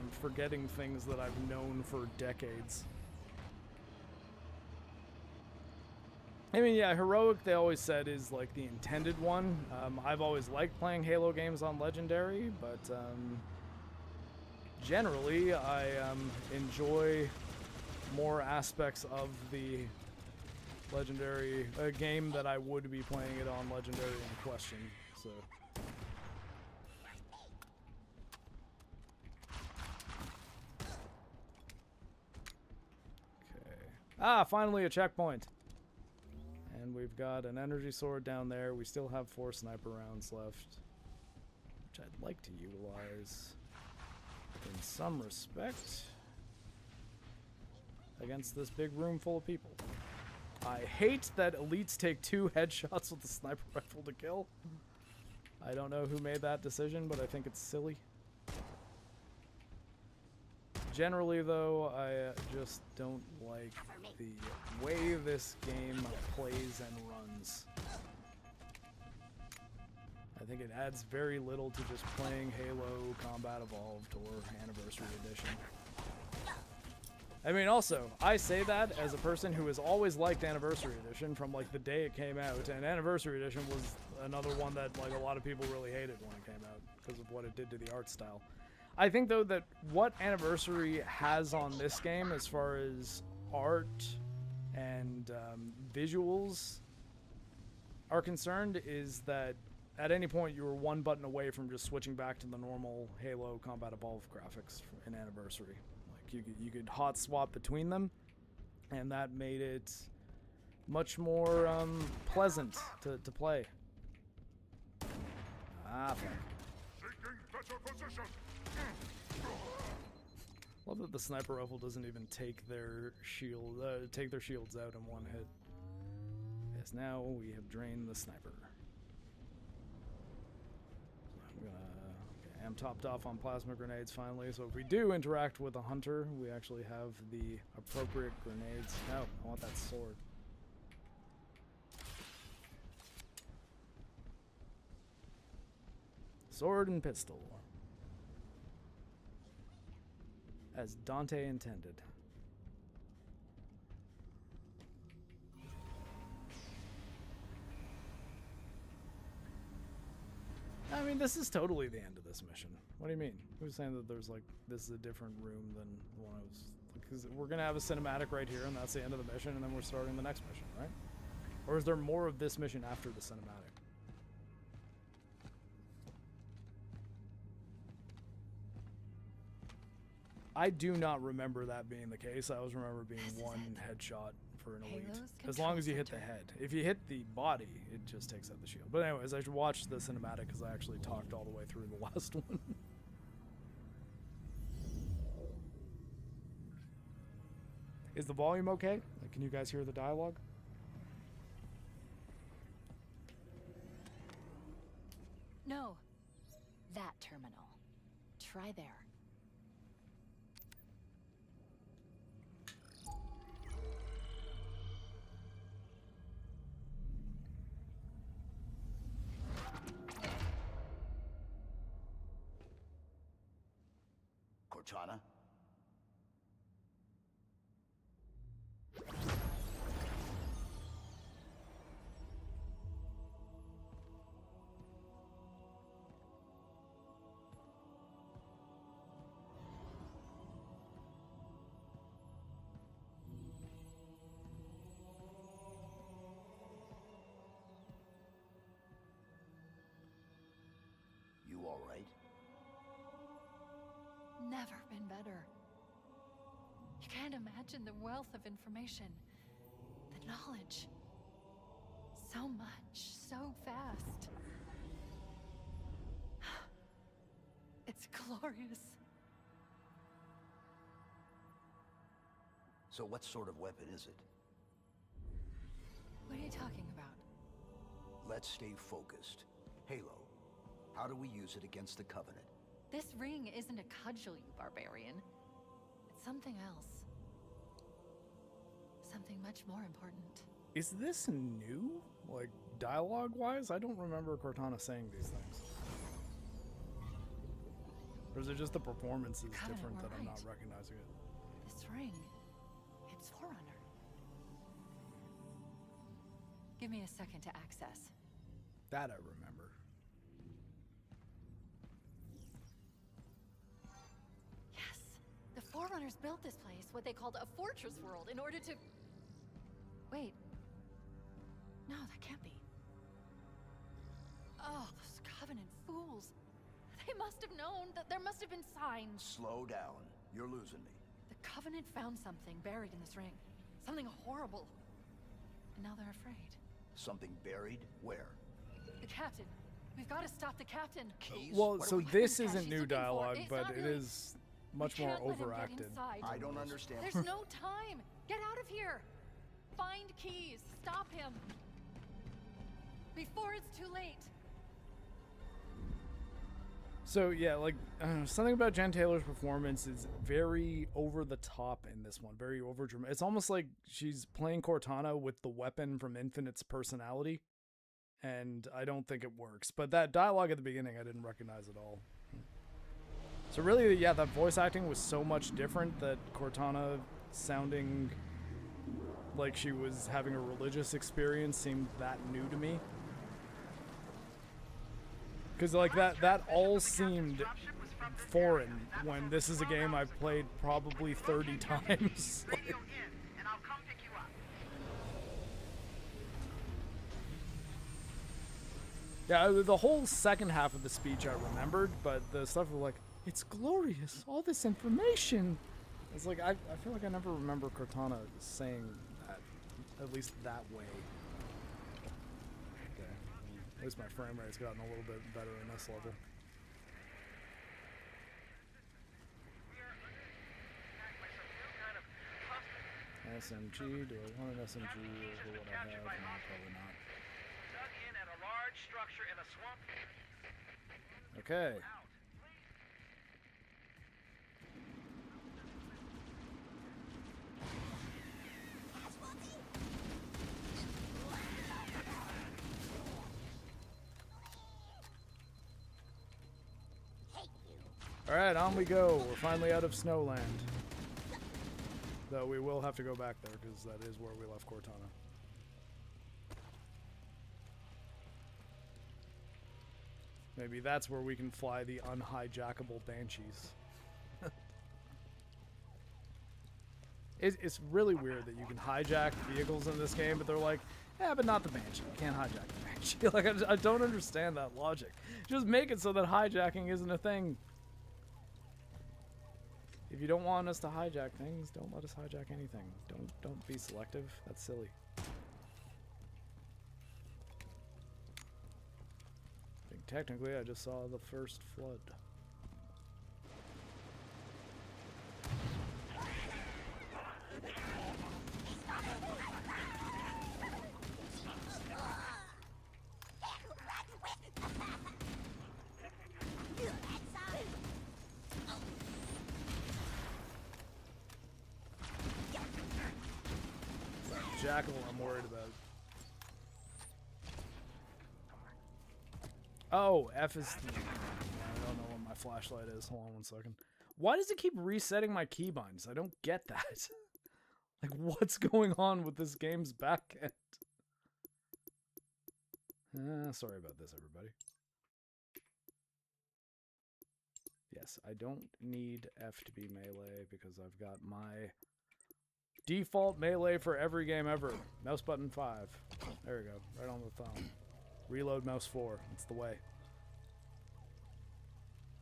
I'm forgetting things that I've known for decades. I mean, yeah, Heroic, they always said, is like the intended one. I've always liked playing Halo games on Legendary, but generally, I enjoy more aspects of the Legendary game that I would be playing it on Legendary in question. So. Okay. Ah, finally a checkpoint. And we've got an energy sword down there. We still have 4 sniper rounds left, which I'd like to utilize in some respect against this big room full of people. I hate that elites take 2 headshots with the sniper rifle to kill. I don't know who made that decision, but I think it's silly. Generally, though, I just don't like the way this game plays and runs. I think it adds very little to just playing Halo Combat Evolved or Anniversary Edition. I mean, also, I say that as a person who has always liked Anniversary Edition from like the day it came out, and Anniversary Edition was another one that like a lot of people really hated when it came out because of what it did to the art style. I think though that what Anniversary has on this game as far as art and visuals are concerned is that at any point you were one button away from just switching back to the normal Halo Combat Evolved graphics in Anniversary. You could hot swap between them, and that made it much more pleasant to play. Ah, fuck. Taking better position. Love that the sniper rifle doesn't even take their shields out in one hit. Yes, now we have drained the sniper. I'm topped off on plasma grenades finally, so if we do interact with a hunter, we actually have the appropriate grenades. No, I want that sword. Sword and pistol. As Dante intended. I mean, this is totally the end of this mission. What do you mean? Who's saying that there's like, this is a different room than the one I was... Because we're going to have a cinematic right here, and that's the end of the mission, and then we're starting the next mission, right? Or is there more of this mission after the cinematic? I do not remember that being the case. I always remember being one headshot for an elite. As long as you hit the head. If you hit the body, it just takes out the shield. But anyways, I should watch the cinematic because I actually talked all the way through the last one. Is the volume okay? Like, can you guys hear the dialogue? No. That terminal. Try there. Cortana? You all right? Never been better. You can't imagine the wealth of information, the knowledge. So much, so fast. It's glorious. So what sort of weapon is it? What are you talking about? Let's stay focused. Halo, how do we use it against the Covenant? This ring isn't a cudgel, you barbarian. It's something else. Something much more important. Is this new? Like, dialogue-wise? I don't remember Cortana saying these things. Or is it just the performance is different that I'm not recognizing it? This ring, it's Forerunner. Give me a second to access. That I remember. Yes, the Forerunners built this place, what they called a fortress world, in order to... Wait. No, that can't be. Oh, those Covenant fools. They must have known that there must have been signs. Slow down. You're losing me. The Covenant found something buried in this ring. Something horrible. And now they're afraid. Something buried? Where? The captain. We've got to stop the captain. Keys? Well, What so are we- this She's isn't new looking for it. dialogue, It's but not it really- is much We more can't let him get overacted. inside. I don't understand. There's no time. Get out of here. Find keys. Stop him. Before it's too late. So yeah, like something about Jen Taylor's performance is very over the top in this one, very over dramatic. It's almost like she's playing Cortana with the weapon from Infinite's personality, and I don't think it works. But that dialogue at the beginning, I didn't recognize at all. So really, yeah, that voice acting was so much different that Cortana sounding like she was having a religious experience seemed that new to me. Because like that all seemed foreign when this is a game I've played probably 30 times. Like, yeah, the whole second half of the speech I remembered, but the stuff was like, it's glorious, all this information. It's like, I feel like I never remember Cortana saying that, at least that way. Okay, at least my frame rate's gotten a little bit better in this level. SMG, do I want an SMG over what I have? No, probably not. Okay. Alright, on we go. We're finally out of Snowland. Though we will have to go back there, because that is where we left Cortana. Maybe that's where we can fly the unhijackable Banshees. It's really weird that you can hijack vehicles in this game, but they're like, yeah, but not the Banshee. You can't hijack the Banshee. Like, I don't understand that logic. Just make it so that hijacking isn't a thing. If you don't want us to hijack things, don't let us hijack anything. Don't be selective. That's silly. I think technically I just saw the first flood. Jackal I'm worried about. Oh, F is... I don't know what my flashlight is. Hold on one second. Why does it keep resetting my keybinds? I don't get that. Like, what's going on with this game's backend? Sorry about this, everybody. Yes, I don't need F to be melee because I've got my default melee for every game ever. Mouse button 5. There we go. Right on the thumb. Reload mouse 4. That's the way.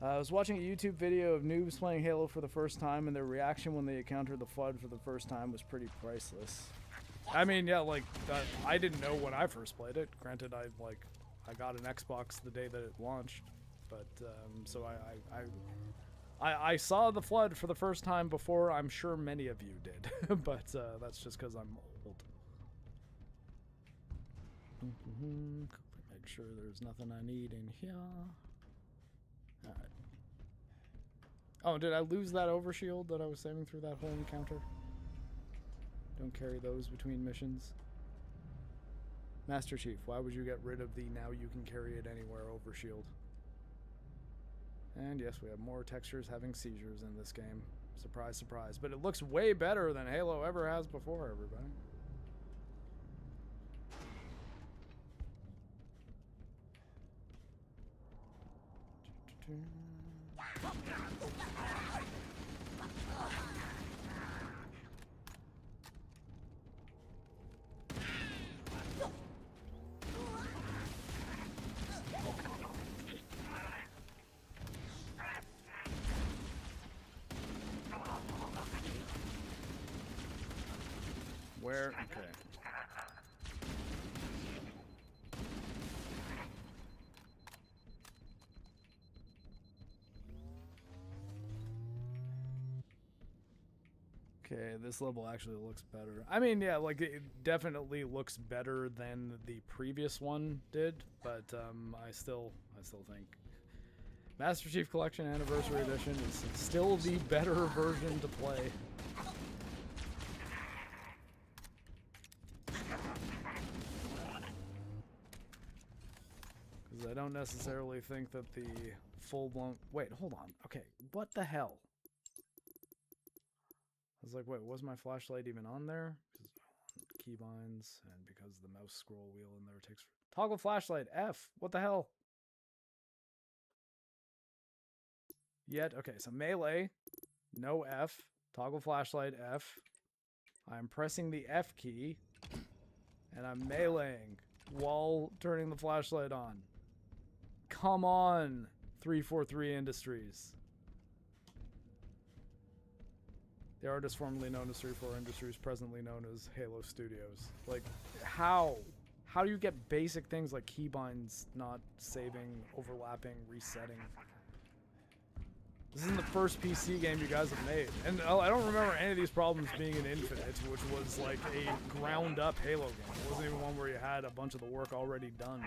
I was watching a YouTube video of noobs playing Halo for the first time, and their reaction when they encountered the FUD for the first time was pretty priceless. I mean, yeah, like, I didn't know when I first played it. Granted, I got an Xbox the day that it launched, but so I saw the flood for the first time before I'm sure many of you did, but that's just because I'm old. Make sure there's nothing I need in here. Alright. Oh, did I lose that overshield that I was saving through that whole encounter? Don't carry those between missions. Master Chief, why would you get rid of the now you can carry it anywhere overshield? And yes, we have more textures having seizures in this game. Surprise, surprise. But it looks way better than Halo ever has before, everybody. Where? Okay. Okay, this level actually looks better. I mean, yeah, like, it definitely looks better than the previous one did, but I still think Master Chief Collection Anniversary Edition is still the better version to play. Because I don't necessarily think that the full-blown... Wait, hold on. Okay, what the hell? I was like, wait, was my flashlight even on there? Keybinds, and because the mouse scroll wheel in there takes... Toggle flashlight, F! What the hell? Yet, okay, so melee, no F. Toggle flashlight, F. I'm pressing the F key, and I'm meleeing while turning the flashlight on. Come on, 343 Industries. The artist formerly known as 34 Industries, presently known as Halo Studios. Like, how? How do you get basic things like keybinds not saving, overlapping, resetting? This isn't the first PC game you guys have made. And I don't remember any of these problems being in Infinite, which was like a ground-up Halo game. It wasn't even one where you had a bunch of the work already done.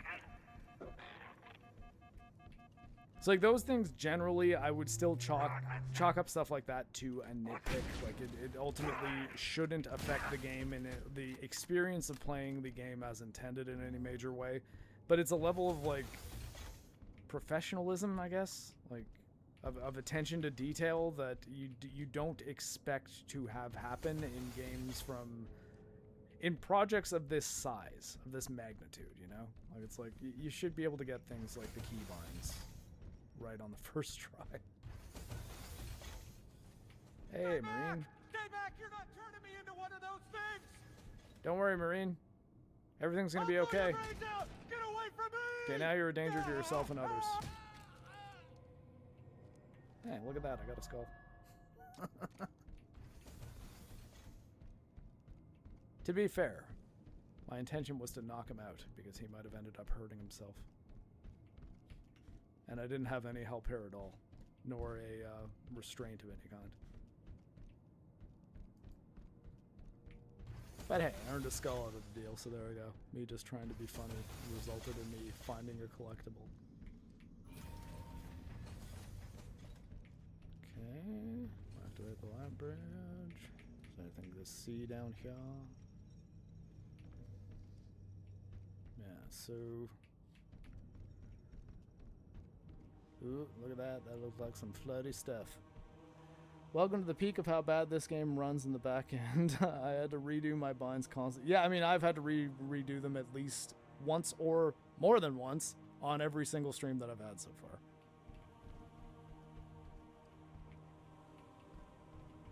So like those things generally, I would still chalk up stuff like that to a nitpick. Like it ultimately shouldn't affect the game and the experience of playing the game as intended in any major way. But it's a level of like professionalism, I guess, like of attention to detail that you don't expect to have happen in games in projects of this size, of this magnitude. You know, like it's like you should be able to get things like the keybinds right on the first try. Hey, Marine. Stay back! You're not turning me into one of those things! Don't worry, Marine. Everything's gonna be okay. Get away from me! Okay, now you're a danger to yourself and others. Hey, look at that. I got a skull. To be fair, my intention was to knock him out because he might have ended up hurting himself. And I didn't have any help here at all, nor a restraint of any kind. But hey, I earned a skull out of the deal, so there we go. Me just trying to be funny resulted in me finding a collectible. Okay, activate the light bridge. Is there anything to see down here? Yeah, so... Ooh, look at that. That looks like some floody stuff. Welcome to the peak of how bad this game runs in the back end. I had to redo my binds constantly. Yeah, I mean, I've had to redo them at least once or more than once on every single stream that I've had so far.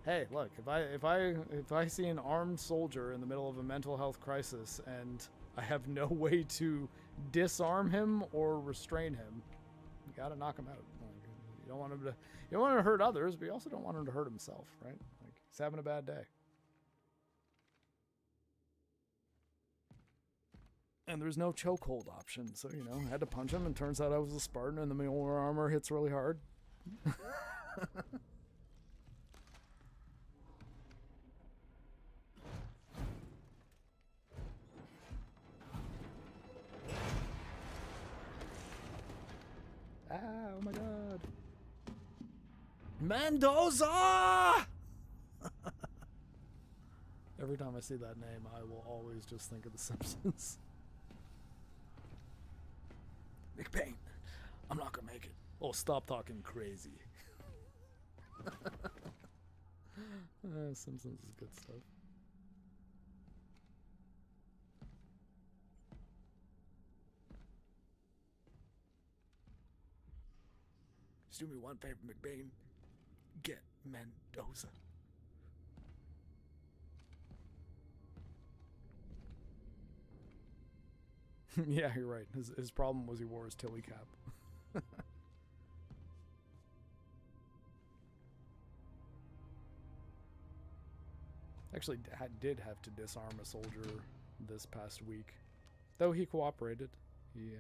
Hey, look, if I see an armed soldier in the middle of a mental health crisis and I have no way to disarm him or restrain him, you gotta knock him out. Like, you don't want him to hurt others, but you also don't want him to hurt himself, right? Like, he's having a bad day. And there's no chokehold option, so you know, I had to punch him, and turns out I was a Spartan, and the Mjolnir armor hits really hard. Ah, oh my god. Mendoza! Every time I see that name, I will always just think of The Simpsons. McBain, I'm not gonna make it. Oh, stop talking crazy. Simpsons is good stuff. Just do me one favor, McBain. Get Mendoza. Yeah, you're right. His problem was he wore his Tilly cap. Actually, did have to disarm a soldier this past week. Though he cooperated. He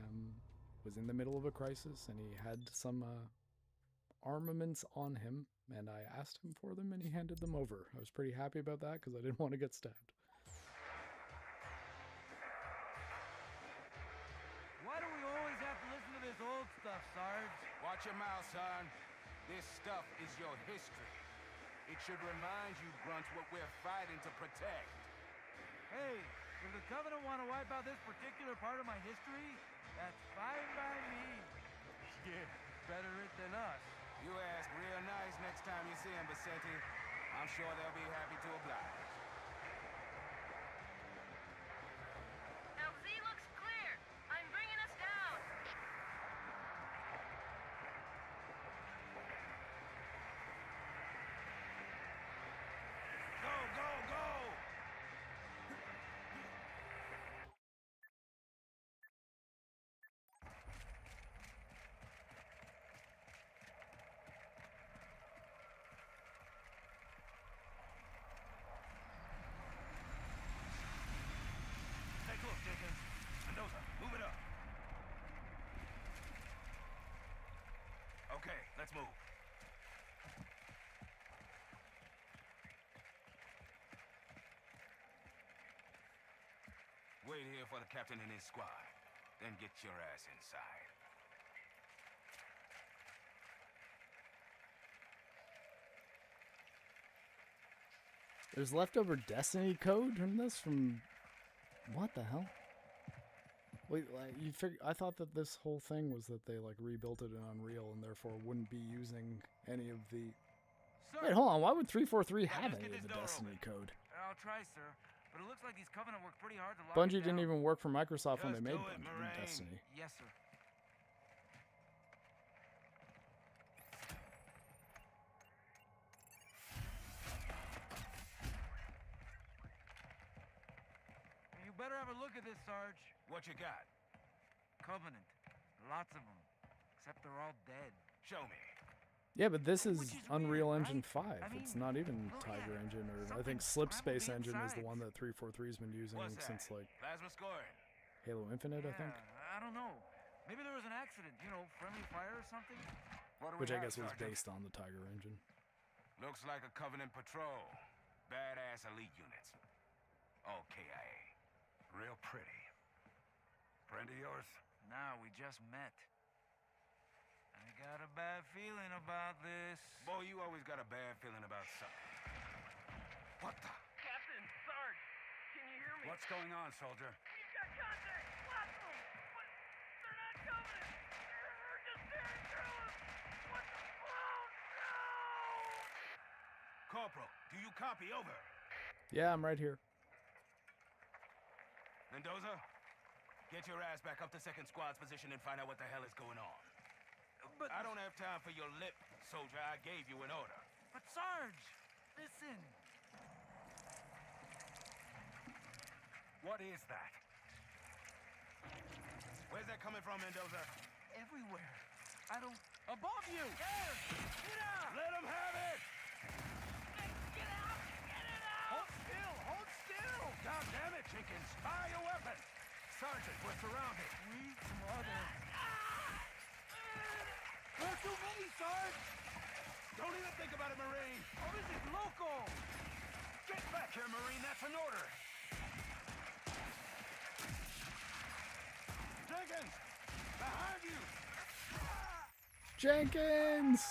was in the middle of a crisis and he had some armaments on him, and I asked him for them and he handed them over. I was pretty happy about that because I didn't want to get stabbed. Why do we always have to listen to this old stuff, Sarge? Watch Watch your mouth, son. This stuff is your history. It should remind you, grunts, what we're fighting to protect. Hey, if the Covenant want to wipe out this particular part of my history, that's fine by me. Yeah, better it than us. You ask real nice next time you see him, Vicente. I'm sure they'll be happy to oblige. LZ looks clear. I'm bringing us down. Go, go, go! Take a look, Jenkins. Mendoza, move it up. Okay, let's move. Wait here for the captain and his squad. Then get your ass inside. There's leftover Destiny code from this? From what the hell? Wait, like you figure? I thought that this whole thing was that they like rebuilt it in Unreal and therefore wouldn't be using any of the. Wait, hold on. Why would 343 have any of the Destiny code? I'll try, sir. But it looks like these Covenant worked pretty hard to lock Bungie it down. didn't even work for Microsoft when they Just made do it, Moraine. Destiny. Yes, sir. You better have a look at this, Sarge. What you got? Covenant. Lots of them. Except they're all dead. Show me. Yeah, but this is Which is Unreal weird, Engine right? 5. I It's mean, not even look Tiger at it. Engine, or I Something think Slip Space scrambled Engine is the inside. one that 343's been using What's that? since like Plasma scoring. Halo Infinite, I think. I don't know. Maybe there was an accident, you know, friendly fire or something? What do we Which I have, guess was Sergeant? based on the Tiger Engine. Looks like a Covenant patrol. Badass elite units. All KIA. Real pretty. Friend of yours? Nah, we just met. I got a bad feeling about this. Boy, you always got a bad feeling about something. What the? Captain, Sarge, can you hear me? What's going on, soldier? We've got contact! Lots of them! But they're not Covenant! They're just tearing through us! What the? Oh, no! Corporal, do you copy? Over. Yeah, I'm right here. Mendoza, get your ass back up to second squad's position and find out what the hell is going on. But, I don't have time for your lip, soldier. I gave you an order. but Sarge, listen. What is that? Where's that coming from, Mendoza? Everywhere. I don't... Above you! There! Get out! Let him have it! Get out! Get it out! Hold still! Hold still! God damn it, Jenkins! Fire your weapon! Sergeant, we're surrounded. We smother. There are too many, Sarge! Don't even think about it, Marine! Oh, this is local! Get back here, Marine! That's an order! Jenkins! Behind you! Jenkins!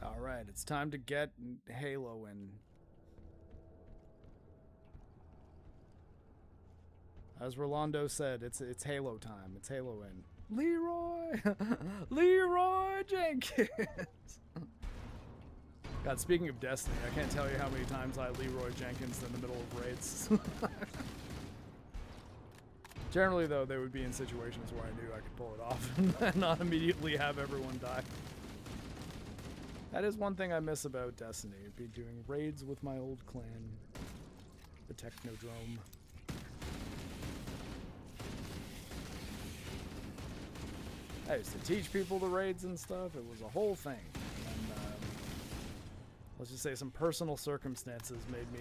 Alright, it's time to get Halo in. As Rolando said, it's Halo time. It's Halo in. Leroy! Leroy Jenkins! God, speaking of Destiny, I can't tell you how many times I Leroy Jenkins in the middle of raids. Generally, though, they would be in situations where I knew I could pull it off and not immediately have everyone die. That is one thing I miss about Destiny. It'd be doing raids with my old clan, the Technodrome. I used to teach people the raids and stuff. It was a whole thing. And let's just say some personal circumstances made me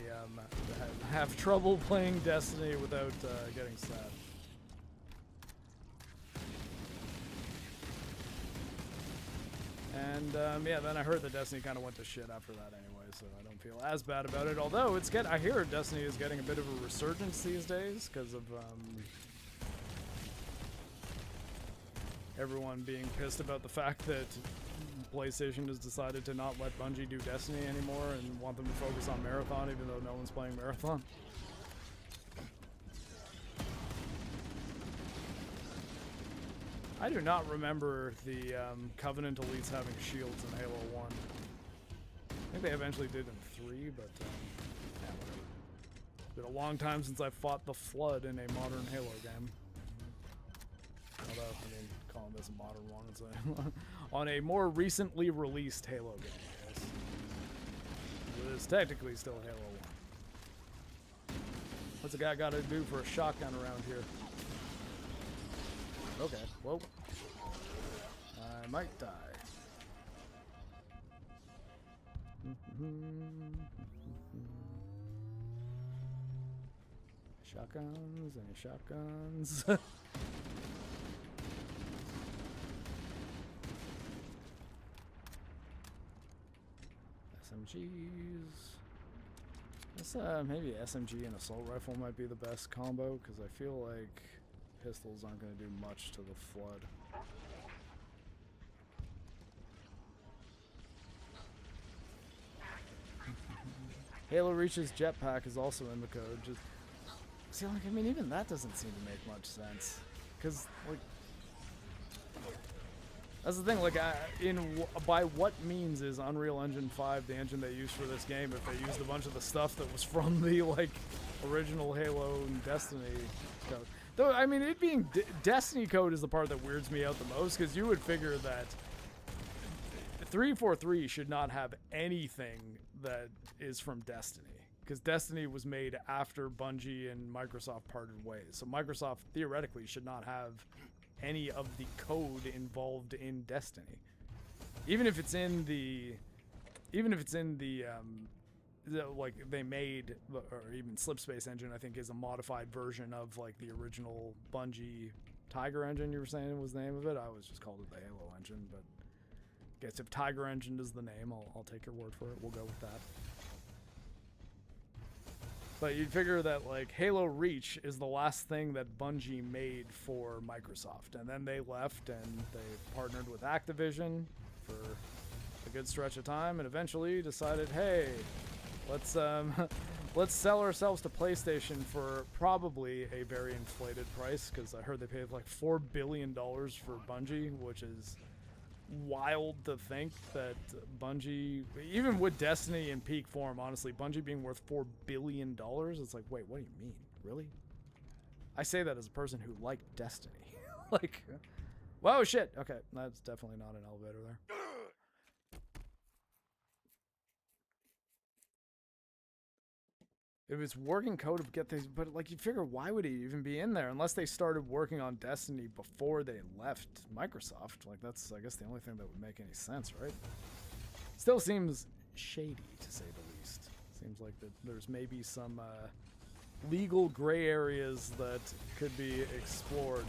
have trouble playing Destiny without getting stabbed. And yeah, then I heard that Destiny kind of went to shit after that anyway, so I don't feel as bad about it. Although I hear Destiny is getting a bit of a resurgence these days because of everyone being pissed about the fact that PlayStation has decided to not let Bungie do Destiny anymore and want them to focus on Marathon, even though no one's playing Marathon. I do not remember the Covenant elites having shields in Halo 1. I think they eventually did in 3, but yeah, whatever. It's been a long time since I fought the Flood in a modern Halo game. Although, I mean, calling this a modern one, it's on a more recently released Halo game, I guess. It is technically still Halo 1. What's a guy got to do for a shotgun around here? Okay, well, I might die. Shotguns, any shotguns? SMGs. This, maybe SMG and assault rifle might be the best combo, because I feel like pistols aren't going to do much to the Flood. Halo Reach's jetpack is also in the code. Just see, like, I mean, even that doesn't seem to make much sense. Because, like, that's the thing. Like, by what means is Unreal Engine 5 the engine they used for this game? If they used a bunch of the stuff that was from the like original Halo and Destiny code. Though, I mean, it being Destiny code is the part that weirds me out the most, because you would figure that 343 should not have anything that is from Destiny, because Destiny was made after Bungie and Microsoft parted ways. So Microsoft theoretically should not have any of the code involved in Destiny, even if it's in the like they made, or even Slipspace engine, I think, is a modified version of like the original Bungie Tiger engine you were saying was the name of it. I always just called it the Halo engine, but I guess if Tiger engine is the name, I'll take your word for it. We'll go with that. But you'd figure that like Halo Reach is the last thing that Bungie made for Microsoft, and then they left and they partnered with Activision for a good stretch of time, and eventually decided, hey, let's sell ourselves to PlayStation for probably a very inflated price, because I heard they paid like $4 billion for Bungie, which is wild to think that Bungie, even with Destiny in peak form, honestly, Bungie being worth $4 billion, it's like, wait, what do you mean? Really? I say that as a person who liked Destiny. Like, whoa, shit. Okay, that's definitely not an elevator there. If it's working code to get things, but like, you figure, why would he even be in there unless they started working on Destiny before they left Microsoft? Like, that's, I guess, the only thing that would make any sense, right? Still seems shady, to say the least. Seems like that there's maybe some legal gray areas that could be explored.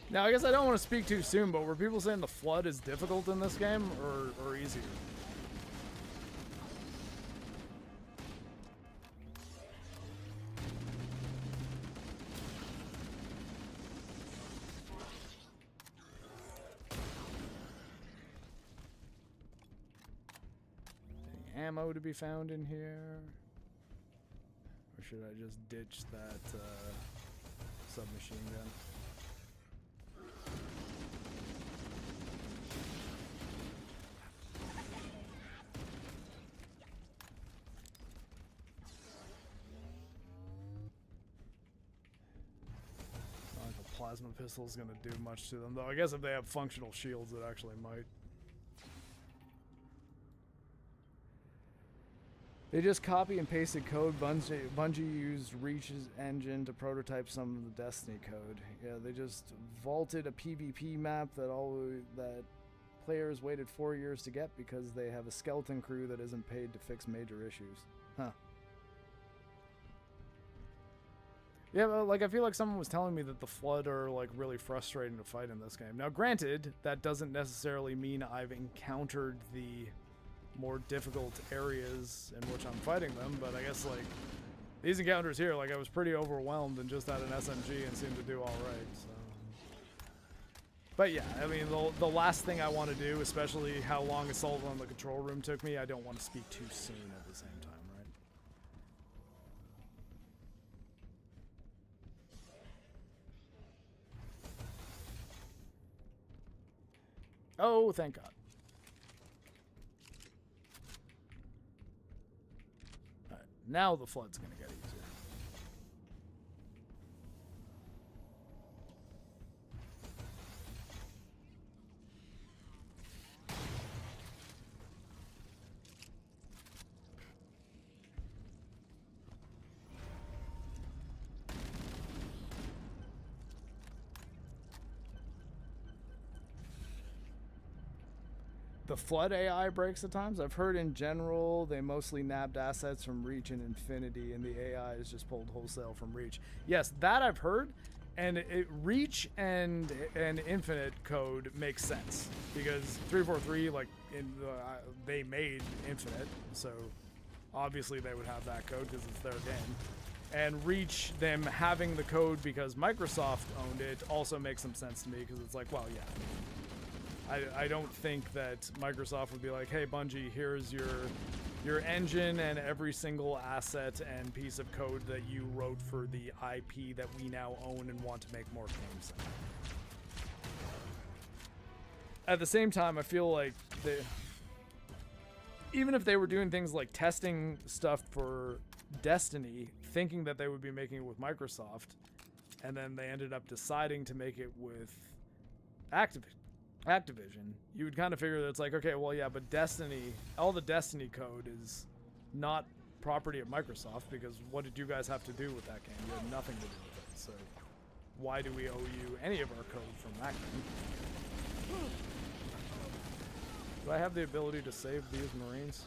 Now, I guess I don't want to speak too soon, but were people saying the Flood is difficult in this game, or easier? Any ammo to be found in here? Or should I just ditch that submachine gun? Not like a plasma pistol is going to do much to them, though. I guess if they have functional shields, it actually might. They just copy and pasted code. Bungie used Reach's engine to prototype some of the Destiny code. Yeah, they just vaulted a PvP map that players waited 4 years to get because they have a skeleton crew that isn't paid to fix major issues. Huh. Yeah, but like I feel like someone was telling me that the Flood are like really frustrating to fight in this game. Now, granted, that doesn't necessarily mean I've encountered the more difficult areas in which I'm fighting them, but I guess like these encounters here, like I was pretty overwhelmed and just had an SMG and seemed to do all right. So, but yeah, I mean the last thing I want to do, especially how long Assault on the Control Room took me, I don't want to speak too soon at the same time, right? Oh, thank God. Now the Flood's going to get easier. The Flood AI breaks at times. I've heard in general they mostly nabbed assets from Reach and Infinity, and the AI is just pulled wholesale from Reach. Yes, that I've heard, and Reach and Infinite code makes sense because 343 like they made Infinite, so obviously they would have that code because it's their game. And Reach, them having the code because Microsoft owned it, also makes some sense to me because it's like, well, yeah. I don't think that Microsoft would be like, hey, Bungie, here's your engine and every single asset and piece of code that you wrote for the IP that we now own and want to make more games in. At the same time, I feel like even if they were doing things like testing stuff for Destiny, thinking that they would be making it with Microsoft, and then they ended up deciding to make it with Activision, you would kind of figure that it's like, okay, well, yeah, but Destiny, all the Destiny code is not property of Microsoft because what did you guys have to do with that game? You had nothing to do with it, so why do we owe you any of our code from that game? Do I have the ability to save these Marines?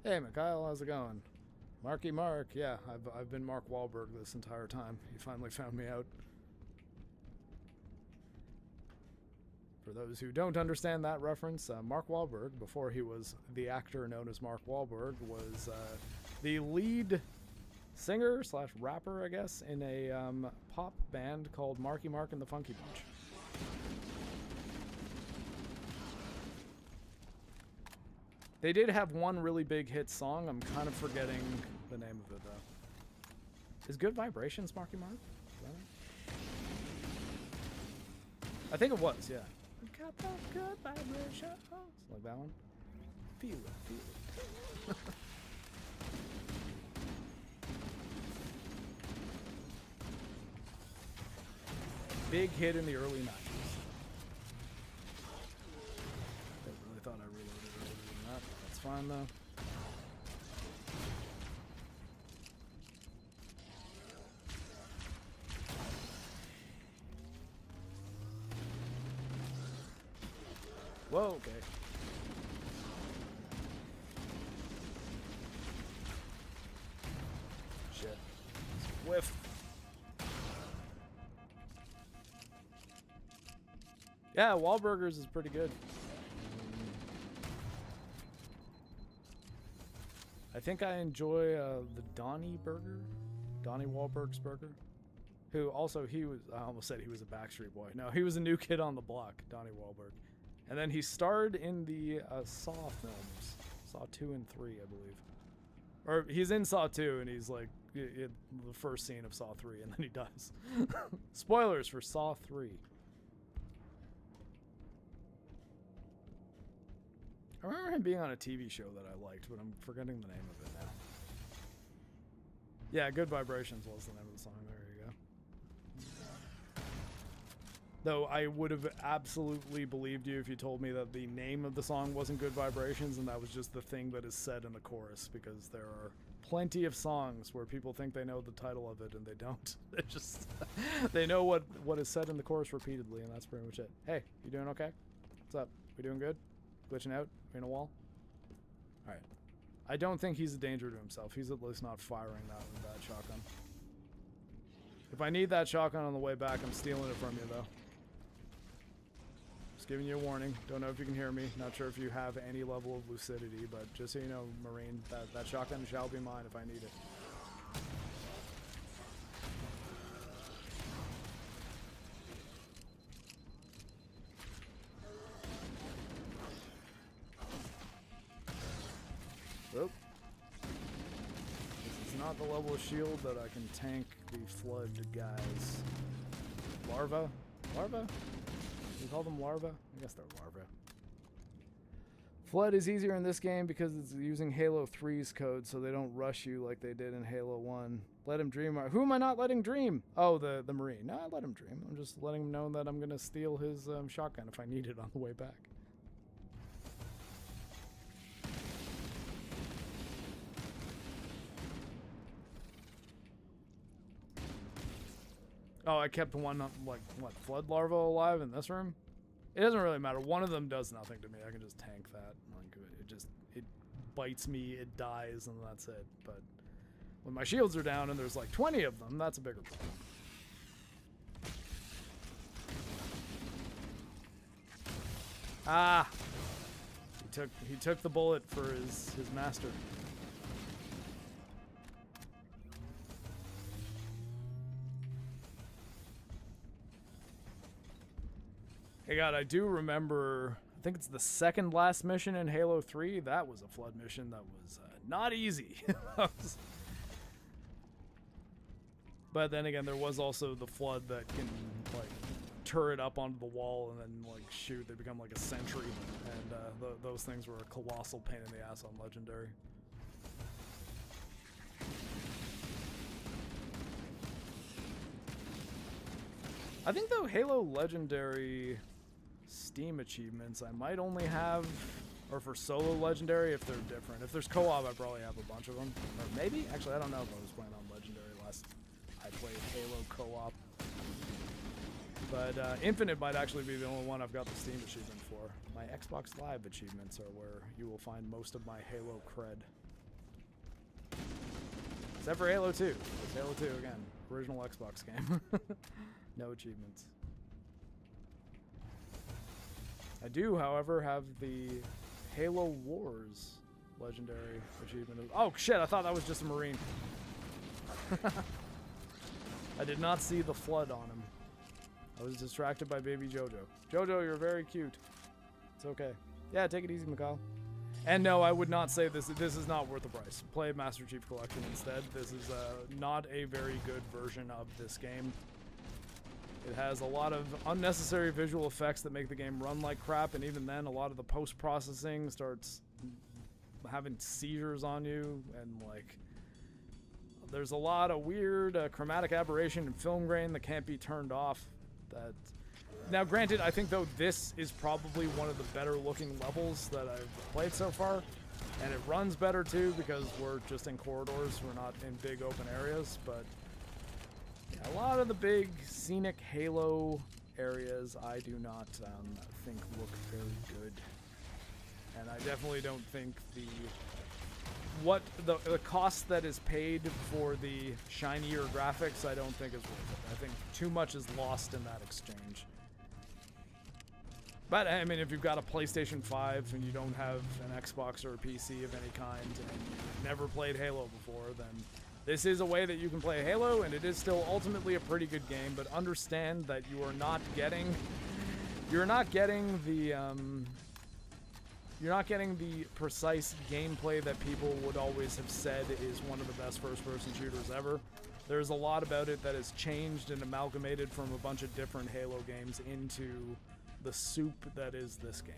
Hey, Mikhail, how's it going? Marky Mark, yeah, I've been Mark Wahlberg this entire time. He finally found me out. For those who don't understand that reference, Mark Wahlberg, before he was the actor known as Mark Wahlberg, was the lead singer slash rapper, I guess, in a pop band called Marky Mark and the Funky Bunch. They did have one really big hit song. I'm kind of forgetting the name of it, though. Is Good Vibrations Marky Mark? I think it was, yeah. Got that good vibration. Like that one? Feel it, feel it. Big hit in the early 90s. I really thought I reloaded earlier than that. That's fine, though. Whoa, okay. Shit. Whiff. Yeah, Wahlburgers is pretty good. I think I enjoy the Donnie Burger, Donnie Wahlberg's burger. Who also, I almost said he was a Backstreet Boy. No, he was a New Kid on the Block, Donnie Wahlberg. And then he starred in the Saw films, Saw 2 and 3, I believe. Or he's in Saw 2 and he's like the first scene of Saw 3 and then he dies. Spoilers for Saw 3. I remember him being on a TV show that I liked, but I'm forgetting the name of it now. Yeah, Good Vibrations was the name of the song. There you go. Though I would have absolutely believed you if you told me that the name of the song wasn't Good Vibrations and that was just the thing that is said in the chorus, because there are plenty of songs where people think they know the title of it and they don't. They just they know what is said in the chorus repeatedly, and that's pretty much it. Hey, you doing okay? What's up? We doing good? Glitching out? We in a wall? Alright. I don't think he's a danger to himself. He's at least not firing that shotgun. If I need that shotgun on the way back, I'm stealing it from you, though. Just giving you a warning. Don't know if you can hear me. Not sure if you have any level of lucidity, but just so you know, Marine, that shotgun shall be mine if I need it. Oop. This is not the level of shield that I can tank the flood guys. Larva? Larva? You call them larva? I guess they're larva. Flood is easier in this game because it's using Halo 3's code, so they don't rush you like they did in Halo 1. Let him dream. Who am I not letting dream? Oh, the Marine. No, I let him dream. I'm just letting him know that I'm going to steal his shotgun if I need it on the way back. Oh, I kept one, like, what, flood larva alive in this room? It doesn't really matter. One of them does nothing to me. I can just tank that. Like, it bites me, it dies, and that's it. But when my shields are down and there's like 20 of them, that's a bigger problem. Ah! He took the bullet for his master. Hey God, I do remember, I think it's the second last mission in Halo 3. That was a flood mission that was not easy. But then again, there was also the flood that can like turret up onto the wall and then like shoot. They become like a sentry, and those things were a colossal pain in the ass on Legendary. I think though Halo Legendary Steam achievements I might only have, or for solo Legendary if they're different. If there's co-op, I probably have a bunch of them. Or maybe, actually I don't know if I was playing on Legendary last I played Halo co-op. But Infinite might actually be the only one I've got the Steam achievement for. My Xbox Live achievements are where you will find most of my Halo cred. Except for Halo 2. It's Halo 2 again. Original Xbox game. No achievements. I do, however, have the Halo Wars Legendary achievement. Oh shit, I thought that was just a Marine. I did not see the flood on him. I was distracted by baby Jojo. Jojo, you're very cute. It's okay. Yeah, take it easy, McCall. And no, I would not say this is not worth the price. Play Master Chief Collection instead. This is not a very good version of this game. It has a lot of unnecessary visual effects that make the game run like crap, and even then, a lot of the post-processing starts having seizures on you, and like, there's a lot of weird chromatic aberration and film grain that can't be turned off. That now, granted, I think though this is probably one of the better-looking levels that I've played so far, and it runs better too because we're just in corridors, we're not in big open areas, but. Yeah, a lot of the big scenic Halo areas I do not think look very good, and I definitely don't think the cost that is paid for the shinier graphics I don't think is worth it. I think too much is lost in that exchange. But I mean, if you've got a PlayStation 5 and you don't have an Xbox or a PC of any kind and you've never played Halo before, then this is a way that you can play Halo, and it is still ultimately a pretty good game, but understand that you're not getting the precise gameplay that people would always have said is one of the best first-person shooters ever. There's a lot about it that has changed and amalgamated from a bunch of different Halo games into the soup that is this game.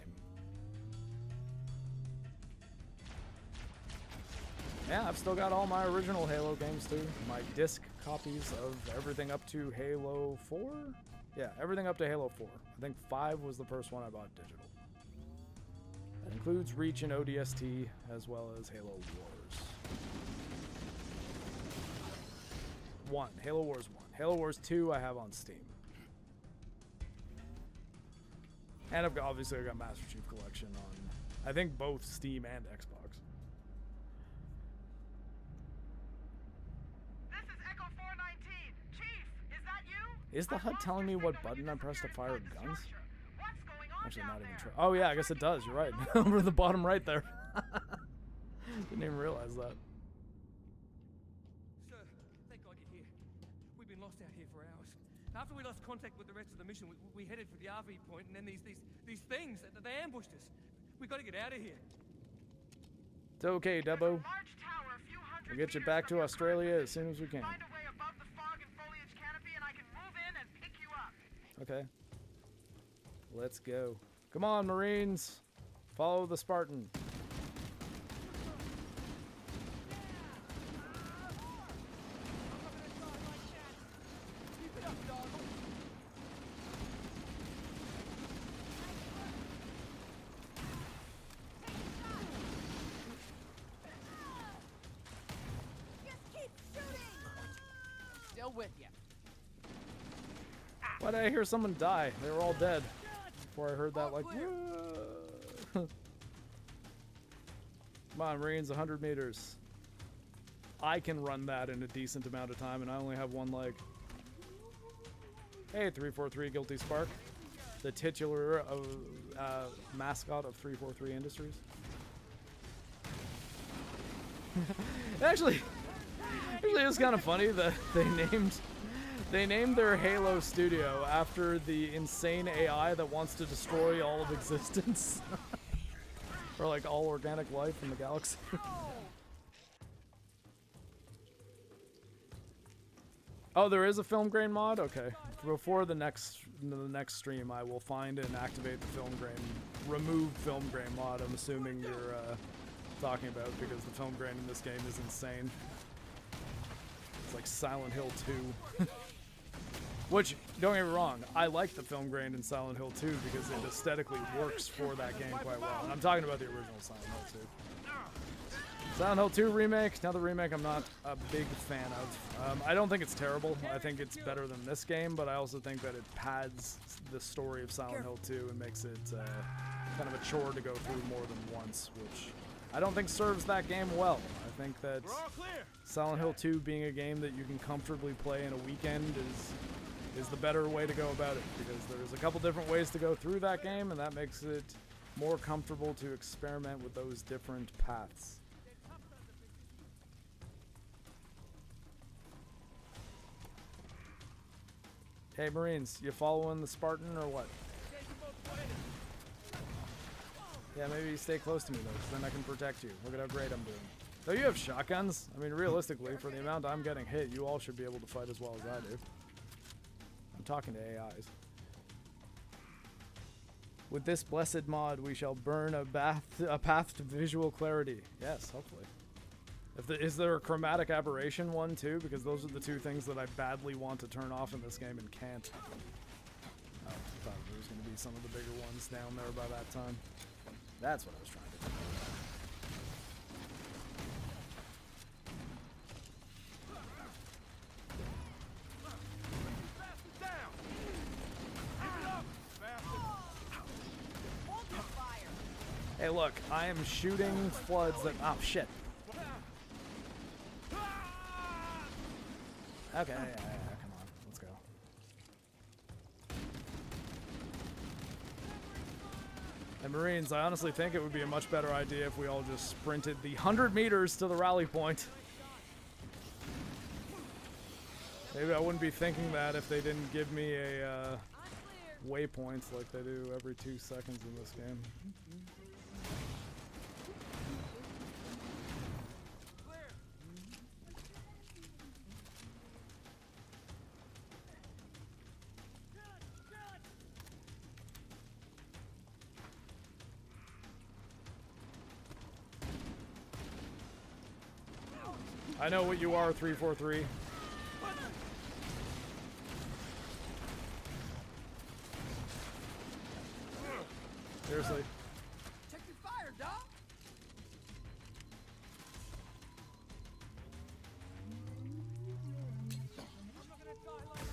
Yeah, I've still got all my original Halo games too. My disc copies of everything up to Halo 4? Yeah, everything up to Halo 4. I think 5 was the first one I bought digital. That includes Reach and ODST, as well as Halo Wars 1. Halo Wars 1. Halo Wars 2 I have on Steam. And I've got Master Chief Collection on, I think, both Steam and Xbox. This is Echo 419. Chief, is that you? Is the HUD telling me what button I press to fire guns? What's going on Actually, down not even there? true. Oh yeah, I guess it does. You're right. Over the bottom right there. Didn't even realize that. Sir, thank God you're here. We've been lost out here for hours. After we lost contact with the rest of the mission, we headed for the RV point, and then these things, they ambushed us. We got to get out of here. It's okay, There's a Dubbo. large tower a few hundred We'll get you meters back from to your Australia current as soon as we can. Find a way above the fog and foliage canopy, and I can move in and pick you up. Okay. Let's go. Come on, Marines. Follow the Spartan. Still with you. Why did I hear someone die? They were all dead. Before I heard that, like, whoa. Come on, Marines, 100 meters. I can run that in a decent amount of time, and I only have one leg. Hey, 343 Guilty Spark. The titular mascot of 343 Industries. Actually, it's kind of funny that they named their Halo studio after the insane AI that wants to destroy all of existence. Or like all organic life in the galaxy. Oh, there is a film grain mod? Okay. Before the next stream, I will find and activate the film grain, remove film grain mod. I'm assuming you're talking about, because the film grain in this game is insane. It's like Silent Hill 2. Which, don't get me wrong, I like the film grain in Silent Hill 2 because it aesthetically works for that game quite well. And I'm talking about the original Silent Hill 2. Silent Hill 2 remake, another remake I'm not a big fan of. I don't think it's terrible. I think it's better than this game, but I also think that it pads the story of Silent Hill 2 and makes it kind of a chore to go through more than once, which I don't think serves that game well. I think that Silent Hill 2 being a game that you can comfortably play in a weekend is the better way to go about it, because there's a couple different ways to go through that game, and that makes it more comfortable to experiment with those different paths. Hey Marines, you following the Spartan or what? Yeah, maybe you stay close to me though, because then I can protect you. Look at how great I'm doing. Though you have shotguns, I mean realistically, for the amount I'm getting hit, you all should be able to fight as well as I do. I'm talking to AIs. With this blessed mod, we shall burn a path to visual clarity. Yes, hopefully. Is there a chromatic aberration one too? Because those are the two things that I badly want to turn off in this game and can't. Oh, I thought there was going to be some of the bigger ones down there by that time. That's what I was trying to do. Hey look, I am shooting floods that— oh shit. Okay, yeah, come on, let's go. And Marines, I honestly think it would be a much better idea if we all just sprinted the 100 meters to the rally point. Maybe I wouldn't be thinking that if they didn't give me a waypoints like they do every 2 seconds in this game. I know what you are, 343. Seriously. Check your fire, dog. I'm not gonna die like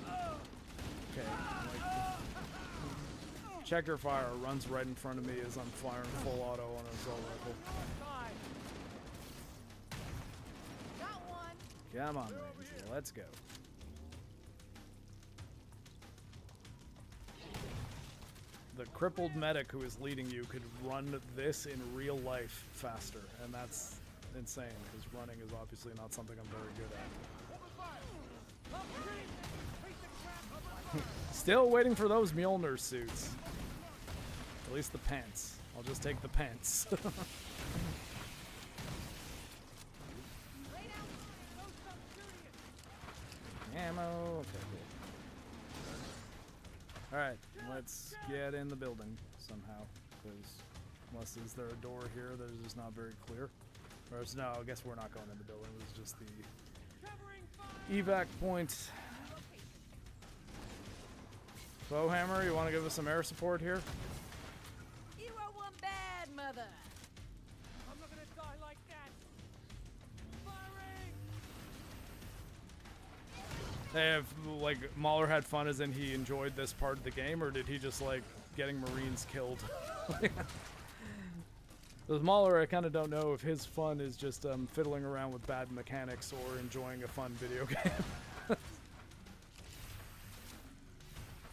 that. Okay. Like, check your fire. Runs right in front of me as I'm firing full auto on an assault rifle. Got one. Come on, Marines. Let's go. The crippled medic who is leading you could run this in real life faster, and that's insane, because running is obviously not something I'm very good at. Still waiting for those Mjolnir suits. At least the pants. I'll just take the pants. Ammo. Okay, cool. Alright, let's get in the building somehow, because unless is there a door here that is just not very clear. Or no, I guess we're not going in the building. This is just the evac point. Bowhammer, you want to give us some air support here? You are one bad mother. I'm not gonna die like that. Firing! Hey, if like Mahler had fun as in he enjoyed this part of the game, or did he just like getting Marines killed? With Mahler, I kind of don't know if his fun is just fiddling around with bad mechanics or enjoying a fun video game.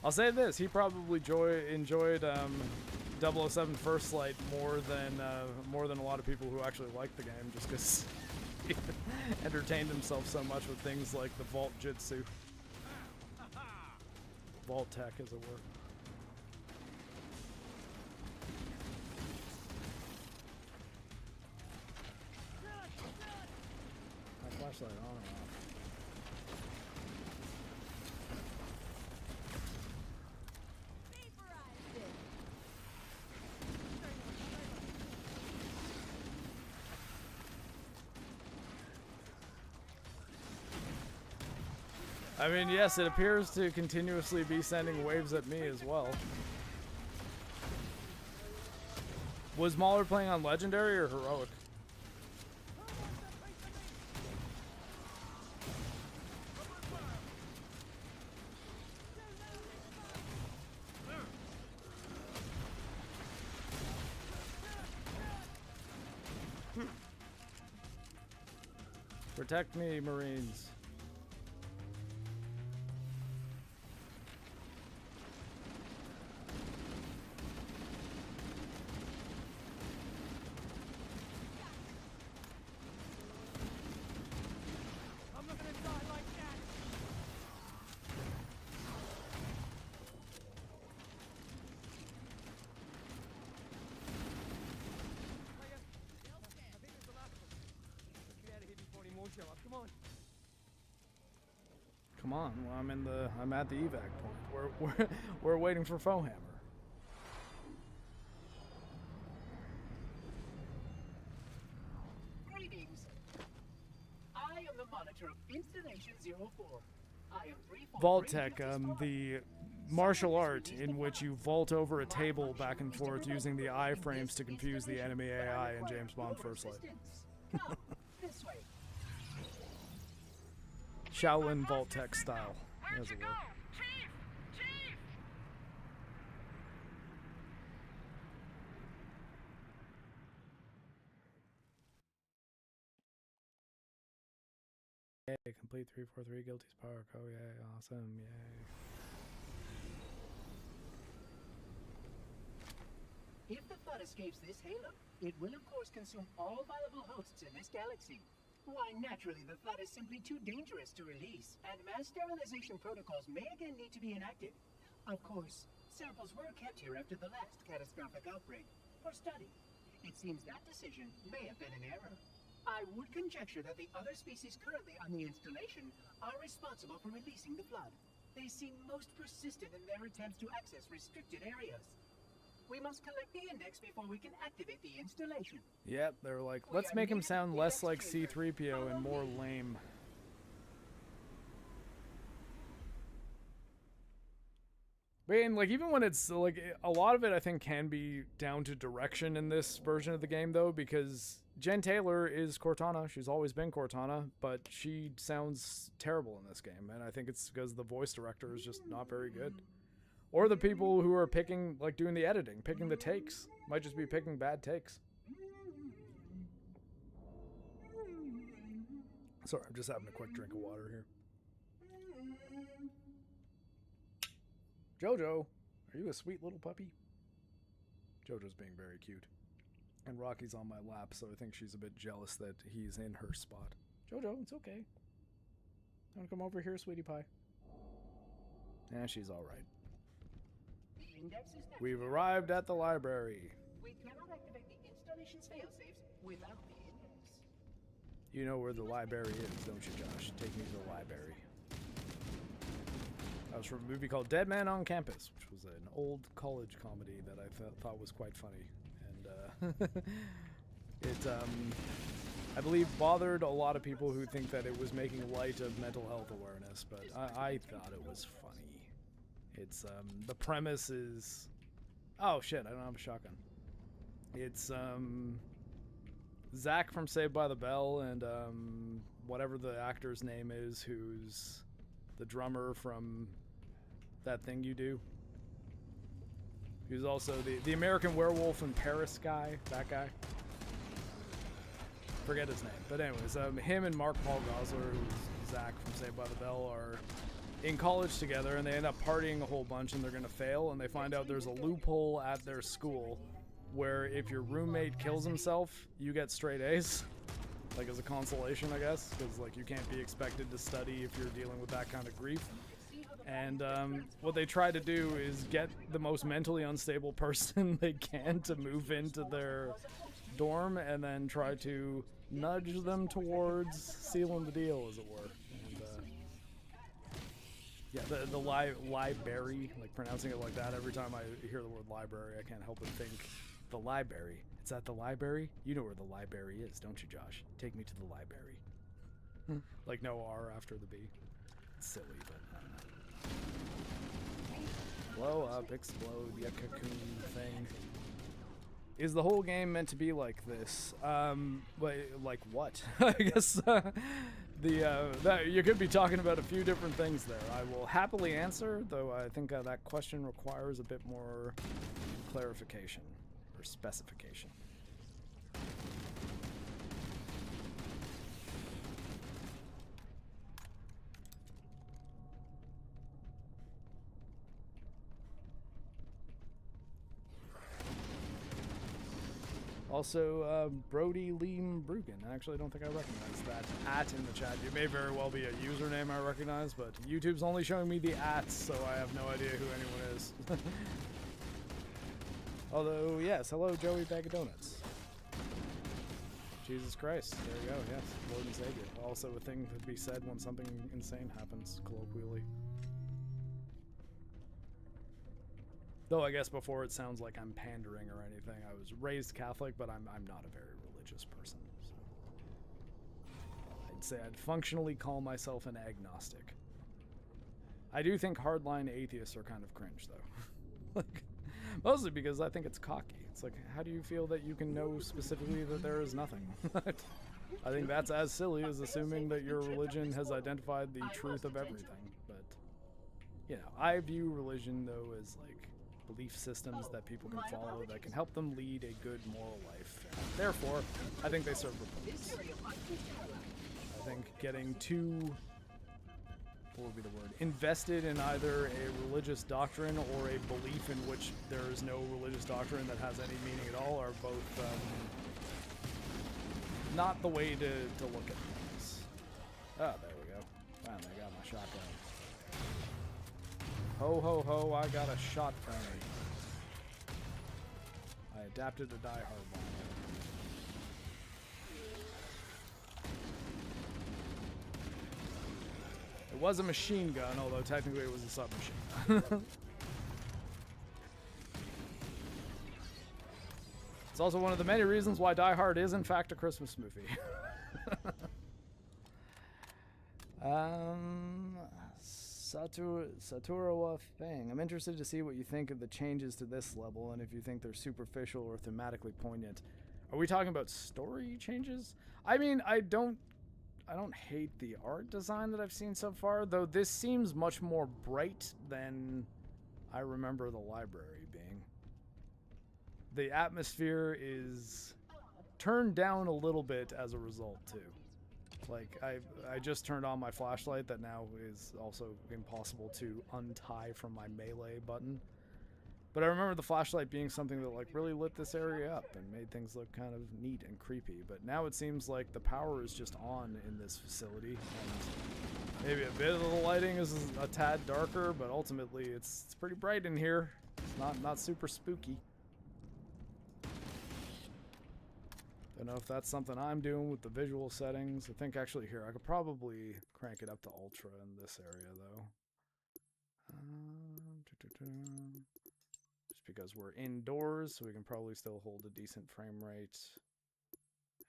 I'll say this, he probably enjoyed 007 First Light more than a lot of people who actually like the game, just because he entertained himself so much with things like the Vault Jitsu. Vault Tech, as it were. My flashlight on or off? I mean, yes, it appears to continuously be sending waves at me as well. Was Mahler playing on Legendary or Heroic? Protect me, Marines. Come on, well, I'm at the evac point. We're waiting for Foehammer. Greetings. I am the monitor of Installation 04. I am Vault Tech, the martial art in which you vault over a table back and forth using the iframes to confuse the enemy AI in James Bond First Light. Come this way. Shaolin Vault Tech style, as it were. Chief! Chief! Yay, complete 343 Guilty's Power. Oh, yay, awesome, yay. If the Flood escapes this halo, it will of course consume all viable hosts in this galaxy. Why, naturally, the Flood is simply too dangerous to release, and mass sterilization protocols may again need to be enacted. Of course, samples were kept here after the last catastrophic outbreak, for study. It seems that decision may have been an error. I would conjecture that the other species currently on the installation are responsible for releasing the Flood. They seem most persistent in their attempts to access restricted areas. We must collect the index before we can activate the installation. Yep, they're like, let's make him sound less like C-3PO and more lame. But like, even when it's like, a lot of it I think can be down to direction in this version of the game though, because Jen Taylor is Cortana. She's always been Cortana, but she sounds terrible in this game, and I think it's because the voice director is just not very good. Or the people who are picking, like, doing the editing, picking the takes. Might just be picking bad takes. Sorry, I'm just having a quick drink of water here. Jojo, are you a sweet little puppy? Jojo's being very cute. And Rocky's on my lap, so I think she's a bit jealous that he's in her spot. Jojo, it's okay. Want to come over here, sweetie pie? Yeah, she's alright. We've arrived at the library. We cannot activate the installation's failsafes without the index. You know where the library is, don't you, Josh? Take me to the library. That was from a movie called Dead Man on Campus, which was an old college comedy that I thought was quite funny. And it, I believe, bothered a lot of people who think that it was making light of mental health awareness, but I thought it was funny. It's, the premise is... Oh, shit, I don't have a shotgun. It's, Zach from Saved by the Bell and, whatever the actor's name is, who's the drummer from That Thing You Do. Who's also the American Werewolf in Paris guy, that guy. Forget his name. But anyways, him and Mark Paul Gosselaar, who's Zach from Saved by the Bell, are in college together, and they end up partying a whole bunch, and they're gonna fail, and they find out there's a loophole at their school where if your roommate kills himself, you get straight A's, like as a consolation, I guess, because like you can't be expected to study if you're dealing with that kind of grief. And what they try to do is get the most mentally unstable person they can to move into their dorm, and then try to nudge them towards sealing the deal, as it were. Yeah, the library, like pronouncing it like that, every time I hear the word library, I can't help but think, the library. It's at the library? You know where the library is, don't you, Josh? Take me to the library. Like no R after the B. It's silly, but I don't know. Blow up, explode, yeah, cocoon thing. Is the whole game meant to be like this? But like what? I guess that you could be talking about a few different things there. I will happily answer, though I think that question requires a bit more clarification or specification. Also, Brody Liam Brugan. Actually, I don't think I recognize that at in the chat. It may very well be a username I recognize, but YouTube's only showing me the ats, so I have no idea who anyone is. Although, yes, hello, Joey Bag of Donuts. Jesus Christ, there you go, yes, Lord and Savior. Also a thing to be said when something insane happens, colloquially. Though I guess before it sounds like I'm pandering or anything. I was raised Catholic, but I'm not a very religious person. So. I'd say I'd functionally call myself an agnostic. I do think hardline atheists are kind of cringe, though. Like, mostly because I think it's cocky. It's like, how do you feel that you can know specifically that there is nothing? I think that's as silly as assuming that your religion has identified the truth of everything. But, you know, I view religion, though, as like belief systems that people can follow that can help them lead a good moral life. Therefore, I think they serve a purpose. I think getting too what would be the word? Invested in either a religious doctrine or a belief in which there is no religious doctrine that has any meaning at all are both not the way to look at things. Oh, there we go. Finally, I got my shotgun. Ho, ho, ho, I got a shotgun. I adapted to Die Hard one. It was a machine gun, although technically it was a submachine gun. It's also one of the many reasons why Die Hard is, in fact, a Christmas movie. Saturawa Fang. I'm interested to see what you think of the changes to this level and if you think they're superficial or thematically poignant. Are we talking about story changes? I mean, I don't hate the art design that I've seen so far, though this seems much more bright than I remember the library being. The atmosphere is turned down a little bit as a result, too. Like, I just turned on my flashlight that now is also impossible to untie from my melee button. But I remember the flashlight being something that like really lit this area up and made things look kind of neat and creepy. But now it seems like the power is just on in this facility. And maybe a bit of the lighting is a tad darker, but ultimately it's pretty bright in here. It's not super spooky. Don't know if that's something I'm doing with the visual settings. I think actually here, I could probably crank it up to ultra in this area though. Just because we're indoors, so we can probably still hold a decent frame rate.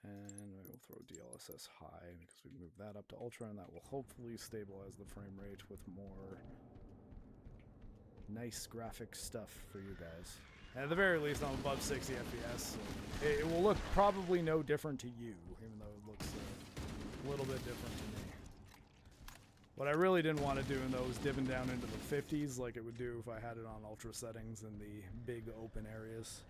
And we'll throw DLSS high because we moved that up to ultra, and that will hopefully stabilize the frame rate with more nice graphic stuff for you guys. At the very least, I'm above 60 FPS. So it will look probably no different to you, even though it looks a little bit different to me. What I really didn't want to do, though, was dipping down into the 50s like it would do if I had it on ultra settings in the big open areas.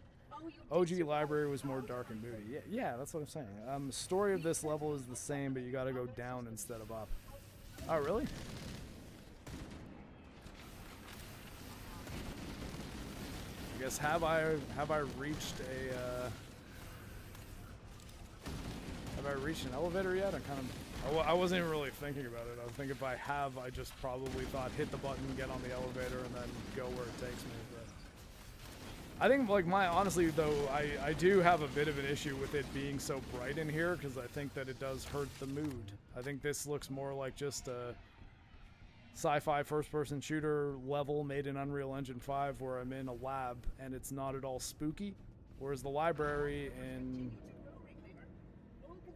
OG library was more dark and moody. Yeah, that's what I'm saying. The story of this level is the same, but you got to go down instead of up. Oh, really? I guess have I reached a have I reached an elevator yet? I wasn't even really thinking about it. I think if I have, I just probably thought hit the button, get on the elevator, and then go where it takes me. But I think like honestly though, I do have a bit of an issue with it being so bright in here because I think that it does hurt the mood. I think this looks more like just a sci-fi first-person shooter level made in Unreal Engine 5 where I'm in a lab and it's not at all spooky, whereas the library in...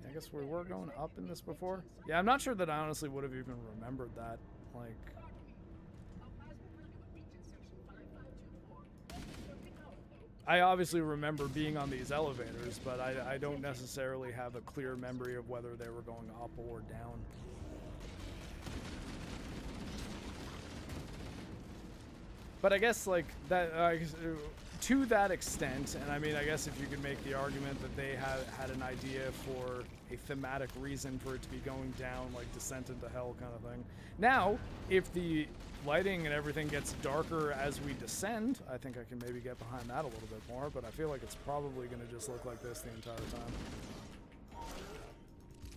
I guess we were going up in this before? Yeah, I'm not sure that I honestly would have even remembered that. Like... I obviously remember being on these elevators, but I don't necessarily have a clear memory of whether they were going up or down. But I guess, like, that to that extent, and I mean, I guess if you could make the argument that they had an idea for a thematic reason for it to be going down, like Descent into Hell kind of thing. Now, if the lighting and everything gets darker as we descend, I think I can maybe get behind that a little bit more, but I feel like it's probably going to just look like this the entire time.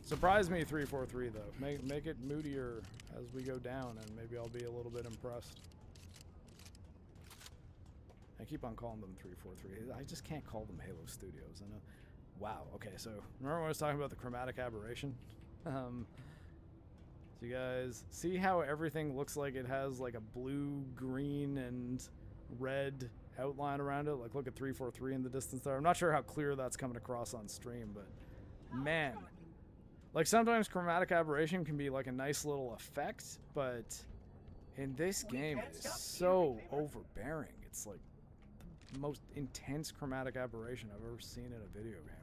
Surprise me, 343, though. Make it moodier as we go down, and maybe I'll be a little bit impressed. I keep on calling them 343. I just can't call them Halo Studios. I know. Wow. Okay, so remember when I was talking about the chromatic aberration? So you guys see how everything looks like it has like a blue, green, and red outline around it? Like look at 343 in the distance there. I'm not sure how clear that's coming across on stream, but man. Like sometimes chromatic aberration can be like a nice little effect, but in this game it is so overbearing. It's like the most intense chromatic aberration I've ever seen in a video game.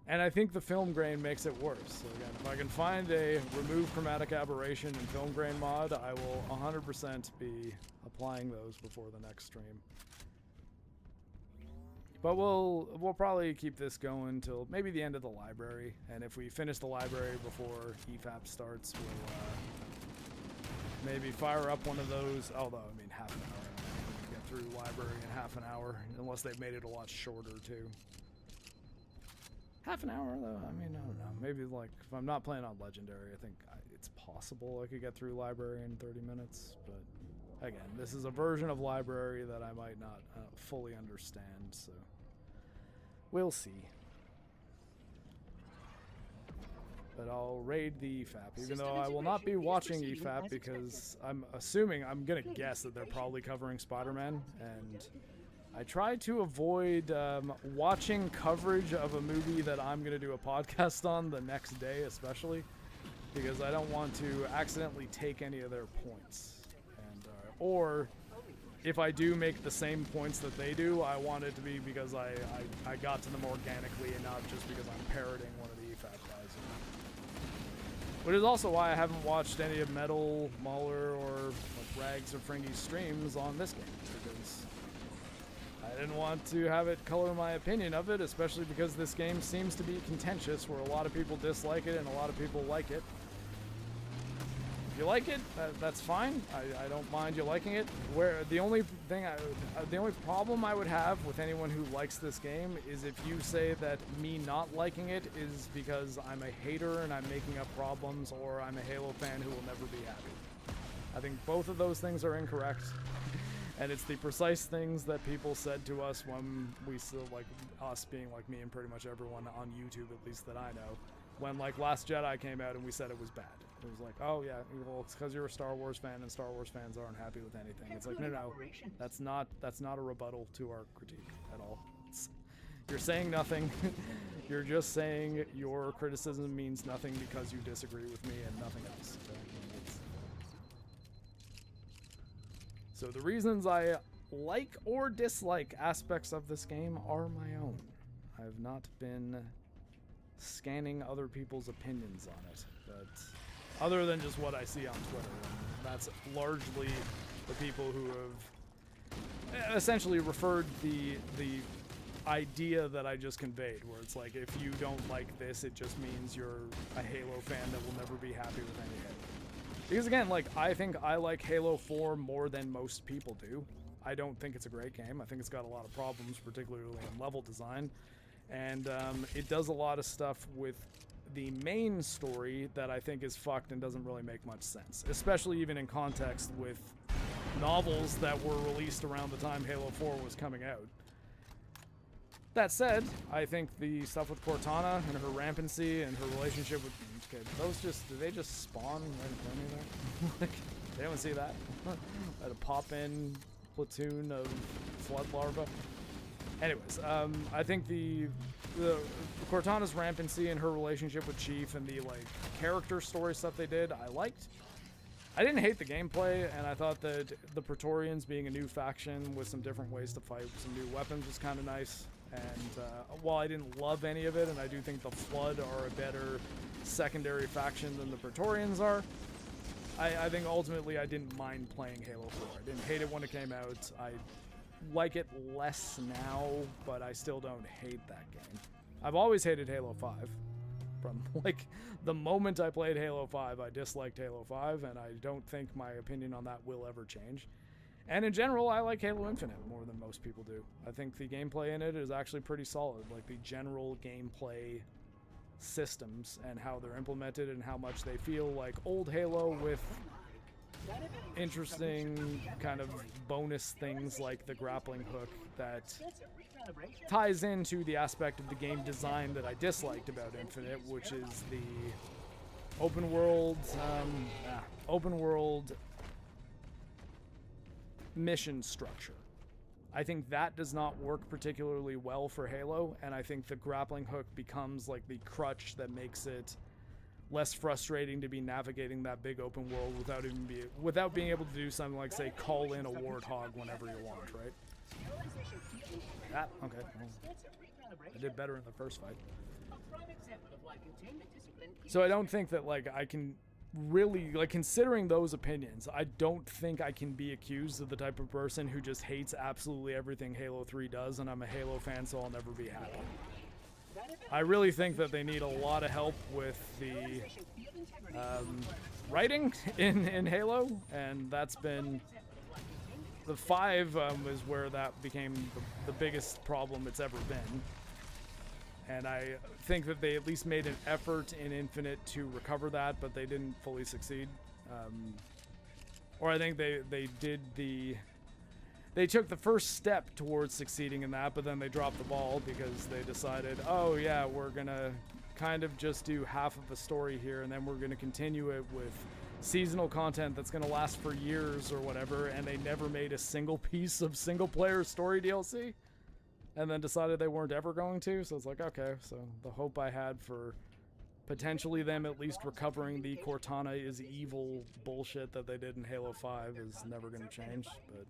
And I think the film grain makes it worse. So again, if I can find a remove chromatic aberration in film grain mod, I will 100% be applying those before the next stream. But we'll probably keep this going till maybe the end of the library, and if we finish the library before EFAP starts, we'll maybe fire up one of those. Although I mean, half an hour. We can get through library in half an hour, unless they've made it a lot shorter too. Half an hour though. I mean, I don't know. Maybe like if I'm not playing on legendary, I think it's possible I could get through library in 30 minutes. But again, this is a version of library that I might not fully understand, so we'll see. But I'll raid the EFAP, even though I will not be watching EFAP because I'm assuming, I'm gonna guess that they're probably covering Spider-Man, and I try to avoid watching coverage of a movie that I'm gonna do a podcast on the next day, especially because I don't want to accidentally take any of their points, and or if I do make the same points that they do, I want it to be because I got to them organically and not just because I'm parroting one of the EFAP guys. Which is also why I haven't watched any of Metal, Mauler, or like Rags or Fringy's streams on this game, because I didn't want to have it color my opinion of it, especially because this game seems to be contentious, where a lot of people dislike it and a lot of people like it. If you like it, that's fine. I don't mind you liking it. Where the only thing, the only problem I would have with anyone who likes this game is if you say that me not liking it is because I'm a hater and I'm making up problems, or I'm a Halo fan who will never be happy. I think both of those things are incorrect, and it's the precise things that people said to us when we still, like us being like me and pretty much everyone on YouTube, at least that I know, when like Last Jedi came out and we said it was bad. It was like, oh yeah, well it's because you're a Star Wars fan and Star Wars fans aren't happy with anything. It's like, no, that's not a rebuttal to our critique at all. You're saying nothing. You're just saying your criticism means nothing because you disagree with me and nothing else. So the reasons I like or dislike aspects of this game are my own. I've not been scanning other people's opinions on it, but other than just what I see on Twitter, and that's largely the people who have essentially referred the idea that I just conveyed, where it's like, if you don't like this, it just means you're a Halo fan that will never be happy with any Halo. Because again, like, I think I like Halo 4 more than most people do. I don't think it's a great game. I think it's got a lot of problems, particularly in level design. And it does a lot of stuff with the main story that I think is fucked and doesn't really make much sense, especially even in context with novels that were released around the time Halo 4 was coming out. That said, I think the stuff with Cortana and her rampancy and her relationship with... Okay, did they just spawn right in front of me there? Like, they don't see that? Had a pop-in platoon of flood larvae. Anyways, I think the Cortana's rampancy and her relationship with Chief and the like character story stuff they did, I liked. I didn't hate the gameplay, and I thought that the Praetorians being a new faction with some different ways to fight, some new weapons was kind of nice. And while I didn't love any of it, and I do think the Flood are a better secondary faction than the Praetorians are, I think ultimately I didn't mind playing Halo 4. I didn't hate it when it came out. I like it less now, but I still don't hate that game. I've always hated Halo 5. From like the moment I played Halo 5, I disliked Halo 5, and I don't think my opinion on that will ever change. And in general, I like Halo Infinite more than most people do. I think the gameplay in it is actually pretty solid. Like the general gameplay systems and how they're implemented and how much they feel like old Halo with interesting kind of bonus things like the grappling hook that ties into the aspect of the game design that I disliked about Infinite, which is the open world mission structure. I think that does not work particularly well for Halo, and I think the grappling hook becomes like the crutch that makes it less frustrating to be navigating that big open world without being able to do something like, say, call in a warthog whenever you want, right? That, okay. Well, I did better in the first fight. So I don't think that, like, I can really, like, considering those opinions, I don't think I can be accused of the type of person who just hates absolutely everything Halo 3 does, and I'm a Halo fan, so I'll never be happy. I really think that they need a lot of help with the writing in Halo, and that's been... The 5 is where that became the biggest problem it's ever been. And I think that they at least made an effort in Infinite to recover that, but they didn't fully succeed. Or I think they took the first step towards succeeding in that, but then they dropped the ball because they decided, oh yeah, we're gonna kind of just do half of a story here, and then we're gonna continue it with seasonal content that's gonna last for years or whatever, and they never made a single piece of single-player story DLC. And then decided they weren't ever going to, so it's like, okay, so the hope I had for potentially them at least recovering the Cortana is evil bullshit that they did in Halo 5 is never going to change, but...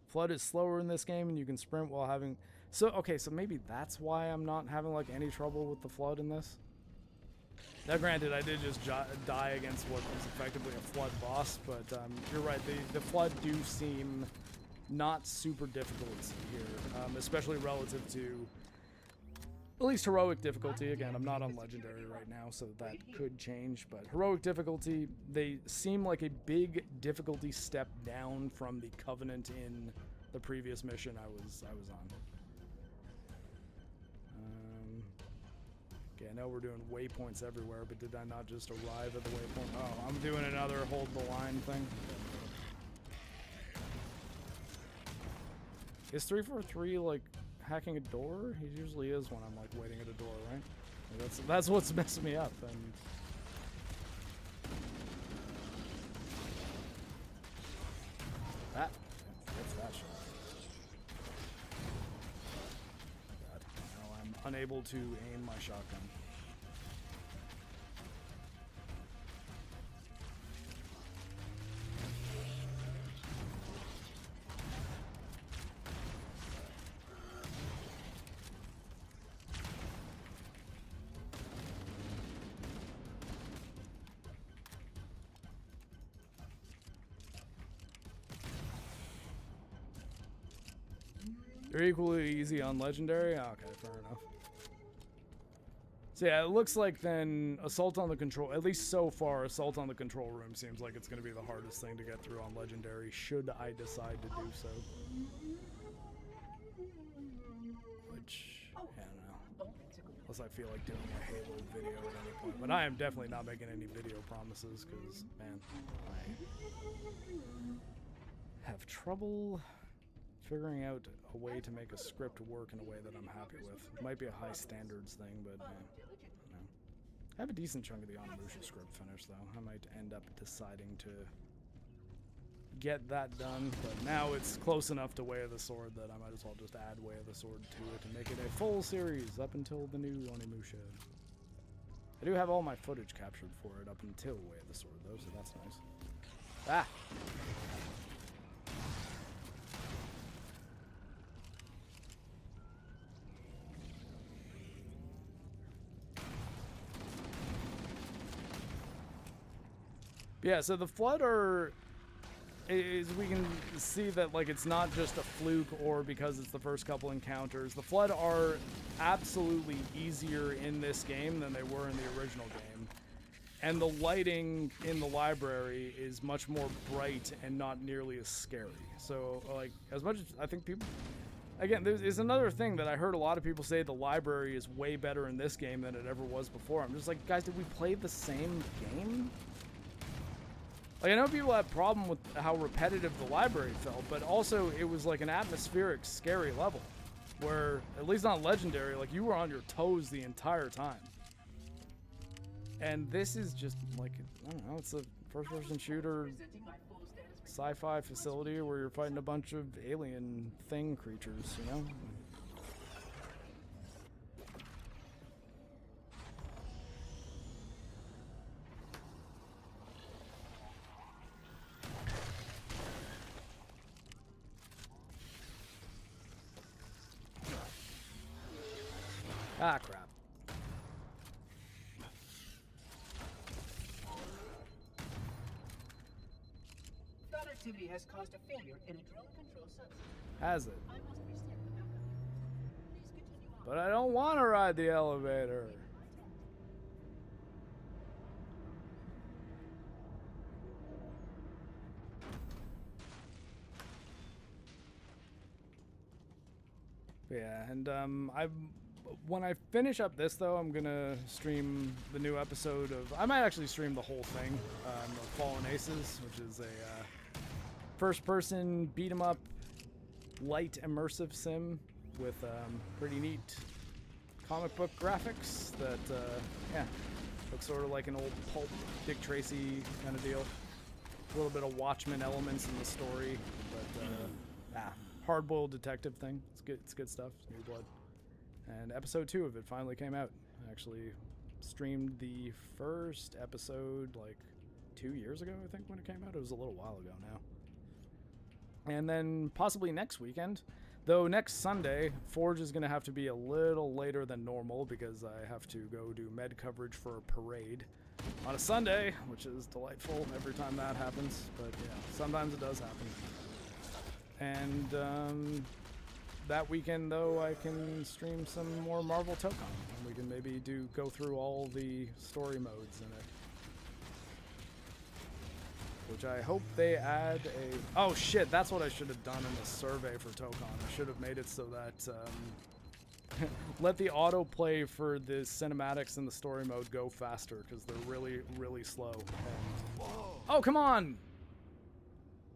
Flood is slower in this game, and you can sprint while having... So, okay, so maybe that's why I'm not having, like, any trouble with the Flood in this. Now, granted, I did just die against what was effectively a Flood boss, but you're right, the Flood do seem... not super difficult here, especially relative to at least heroic difficulty. Again, I'm not on legendary right now, so that could change, but heroic difficulty, they seem like a big difficulty step down from the Covenant in the previous mission I was on. Okay, I know we're doing waypoints everywhere, but did I not just arrive at the waypoint? Oh, I'm doing another hold the line thing. Is 343 like hacking a door? He usually is when I'm like waiting at a door, right? Like, that's what's messing me up. And what's that shot? God, now I'm unable to aim my shotgun. They're equally easy on legendary? Okay, fair enough. So yeah, it looks like then assault on the control, at least so far, assault on the control room seems like it's going to be the hardest thing to get through on legendary, should I decide to do so. Which, yeah, I don't know. Unless I feel like doing a Halo video at any point. But I am definitely not making any video promises, because, man, I have trouble figuring out a way to make a script work in a way that I'm happy with. It might be a high standards thing, but I don't know. I have a decent chunk of the Onimusha script finished, though. I might end up deciding to get that done, but now it's close enough to Way of the Sword that I might as well just add Way of the Sword to it and make it a full series up until the new Onimusha. I do have all my footage captured for it up until Way of the Sword, though, so that's nice. Ah! Yeah, so the Flood is we can see that like it's not just a fluke or because it's the first couple encounters. The Flood are absolutely easier in this game than they were in the original game. And the lighting in the library is much more bright and not nearly as scary. So like as much as I think people... Again, there's another thing that I heard a lot of people say the library is way better in this game than it ever was before. I'm just like, guys, did we play the same game? Like, I know people have problem with how repetitive the library felt, but also it was like an atmospheric, scary level. Where, at least on Legendary, like, you were on your toes the entire time. And this is just, like, I don't know, it's a first-person shooter sci-fi facility where you're fighting a bunch of alien thing creatures, you know? Ah, crap. activity has caused a failure in a drone control subsystem. Has it? I must restart the backup. Please continue on. But I don't want to ride the elevator. Yeah, and when I finish up this though, I'm gonna stream the new episode of. I might actually stream the whole thing, of Fallen Aces, which is a first-person beat 'em up, light immersive sim with pretty neat comic book graphics. That yeah, looks sort of like an old pulp Dick Tracy kind of deal. A little bit of Watchmen elements in the story, but hard-boiled detective thing. It's good. It's good stuff. It's new blood. And episode 2 of it finally came out. I actually streamed the first episode like 2 years ago, I think, when it came out. It was a little while ago now. And then possibly next weekend, though next Sunday, Forge is going to have to be a little later than normal because I have to go do med coverage for a parade on a Sunday, which is delightful every time that happens. But yeah, sometimes it does happen. And that weekend, though, I can stream some more Marvel Tokon, and we can maybe go through all the story modes in it. Which I hope they add a... Oh shit, that's what I should have done in the survey for Tokon. I should have made it so that let the autoplay for the cinematics in the story mode go faster, because they're really, really slow. And... Oh, come on!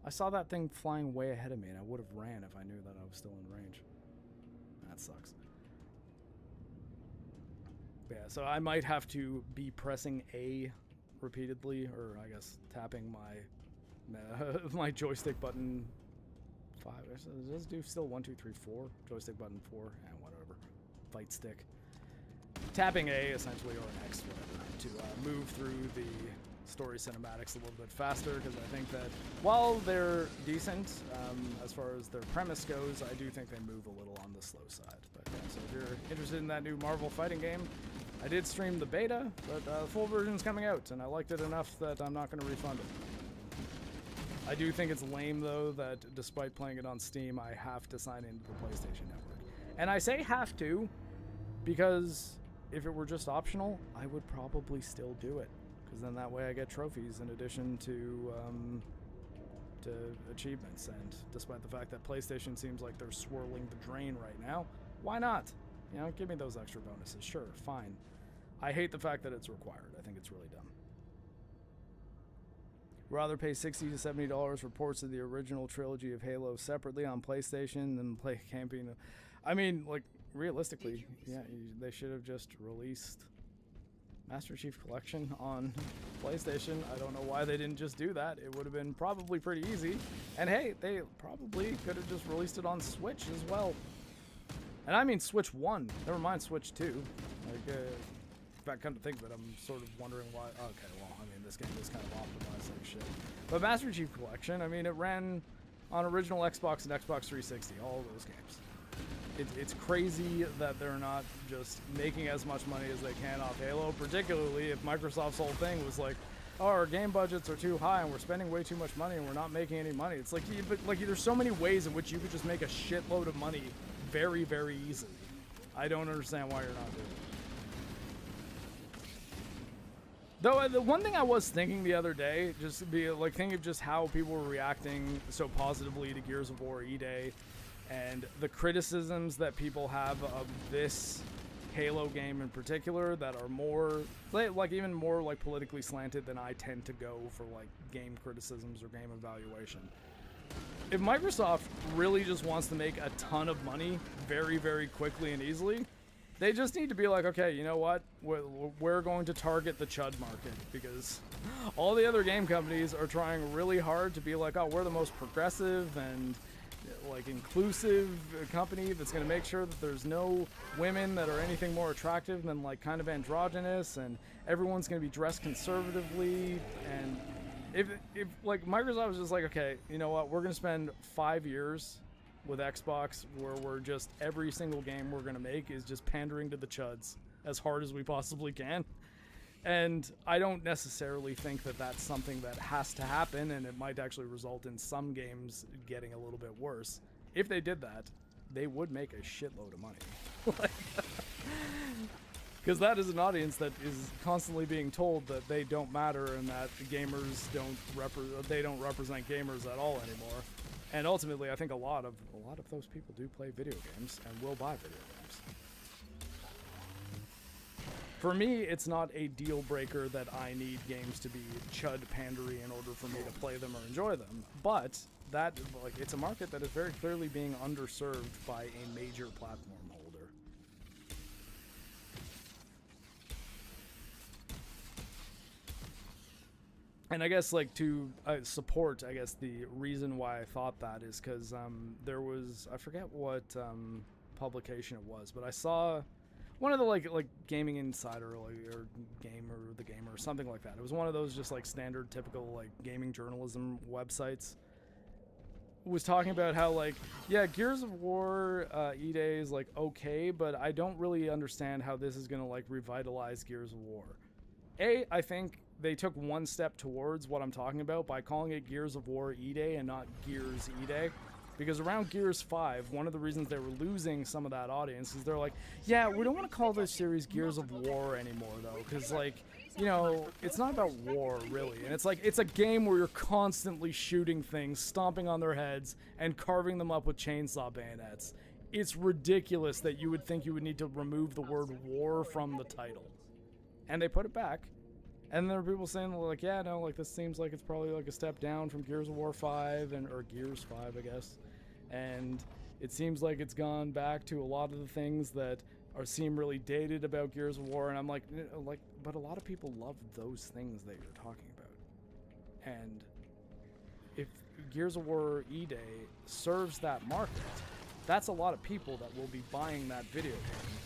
I saw that thing flying way ahead of me, and I would have ran if I knew that I was still in range. That sucks. Yeah, so I might have to be pressing A repeatedly, or I guess tapping my my joystick button 5. Does it do still 1, 2, 3, 4? Joystick button 4, and whatever. Fight stick. Tapping A essentially, or an X, whatever, to move through the story cinematics a little bit faster, because I think that while they're decent as far as their premise goes, I do think they move a little on the slow side. But yeah, so if you're interested in that new Marvel fighting game, I did stream the beta, but the full version's coming out, and I liked it enough that I'm not going to refund it. I do think it's lame, though, that despite playing it on Steam, I have to sign into the PlayStation Network. And I say have to, because if it were just optional, I would probably still do it. Because then that way I get trophies in addition to achievements. And despite the fact that PlayStation seems like they're swirling the drain right now, why not? You know, give me those extra bonuses. Sure, fine. I hate the fact that it's required. I think it's really dumb. Rather pay $60 to $70 for ports of the original trilogy of Halo separately on PlayStation than play camping. I mean, like, realistically, yeah, they should have just released Master Chief Collection on PlayStation. I don't know why they didn't just do that. It would have been probably pretty easy. And hey, they probably could have just released it on Switch as well. And I mean Switch 1. Never mind Switch 2. Like, if I come to think of it, I'm sort of wondering why. Okay, well, I mean, this game is kind of optimized like shit. But Master Chief Collection, I mean, it ran on original Xbox and Xbox 360, all of those games. It's crazy that they're not just making as much money as they can off Halo, particularly if Microsoft's whole thing was like, oh, our game budgets are too high and we're spending way too much money and we're not making any money. It's like, there's so many ways in which you could just make a shitload of money very, very easily. I don't understand why you're not doing it. Though, the one thing I was thinking the other day, just to be like, think of just how people were reacting so positively to Gears of War E-Day, and the criticisms that people have of this Halo game in particular that are more, like, even more, like, politically slanted than I tend to go for, like, game criticisms or game evaluation. If Microsoft really just wants to make a ton of money very, very quickly and easily, they just need to be like, okay, you know what? We're going to target the chud market, because all the other game companies are trying really hard to be like, oh, we're the most progressive and, like, inclusive company that's going to make sure that there's no women that are anything more attractive than, like, kind of androgynous, and everyone's going to be dressed conservatively. And if like, Microsoft was just like, okay, you know what, we're going to spend 5 years with Xbox where we're just, every single game we're going to make is just pandering to the chuds as hard as we possibly can. And I don't necessarily think that that's something that has to happen, and it might actually result in some games getting a little bit worse. If they did that, they would make a shitload of money. Because that is an audience that is constantly being told that they don't matter and that gamers don't represent gamers at all anymore. And ultimately, I think a lot of those people do play video games and will buy video games. For me, it's not a deal breaker that I need games to be chud pandery in order for me to play them or enjoy them. But that, like, it's a market that is very clearly being underserved by a major platform holder. And I guess, like, to support, I guess, the reason why I thought that is because there was, I forget what publication it was, but I saw one of the like Gaming Insider or the Gamer or something like that. It was one of those just like standard typical like gaming journalism websites. Was talking about how like, yeah, Gears of War E-Day is like okay, but I don't really understand how this is gonna like revitalize Gears of War. I think they took one step towards what I'm talking about by calling it Gears of War E-Day and not Gears E-Day. Because around Gears 5, one of the reasons they were losing some of that audience is they're like, yeah, we don't want to call this series Gears of War anymore, though. Because, like, you know, it's not about war, really. And it's like, it's a game where you're constantly shooting things, stomping on their heads, and carving them up with chainsaw bayonets. It's ridiculous that you would think you would need to remove the word war from the title. And they put it back. And there are people saying, like, yeah, no, like, this seems like it's probably, like, a step down from Gears of War 5, or Gears 5, I guess. And it seems like it's gone back to a lot of the things that seem really dated about Gears of War. And I'm like, but a lot of people love those things that you're talking about. And if Gears of War E-Day serves that market, that's a lot of people that will be buying that video game.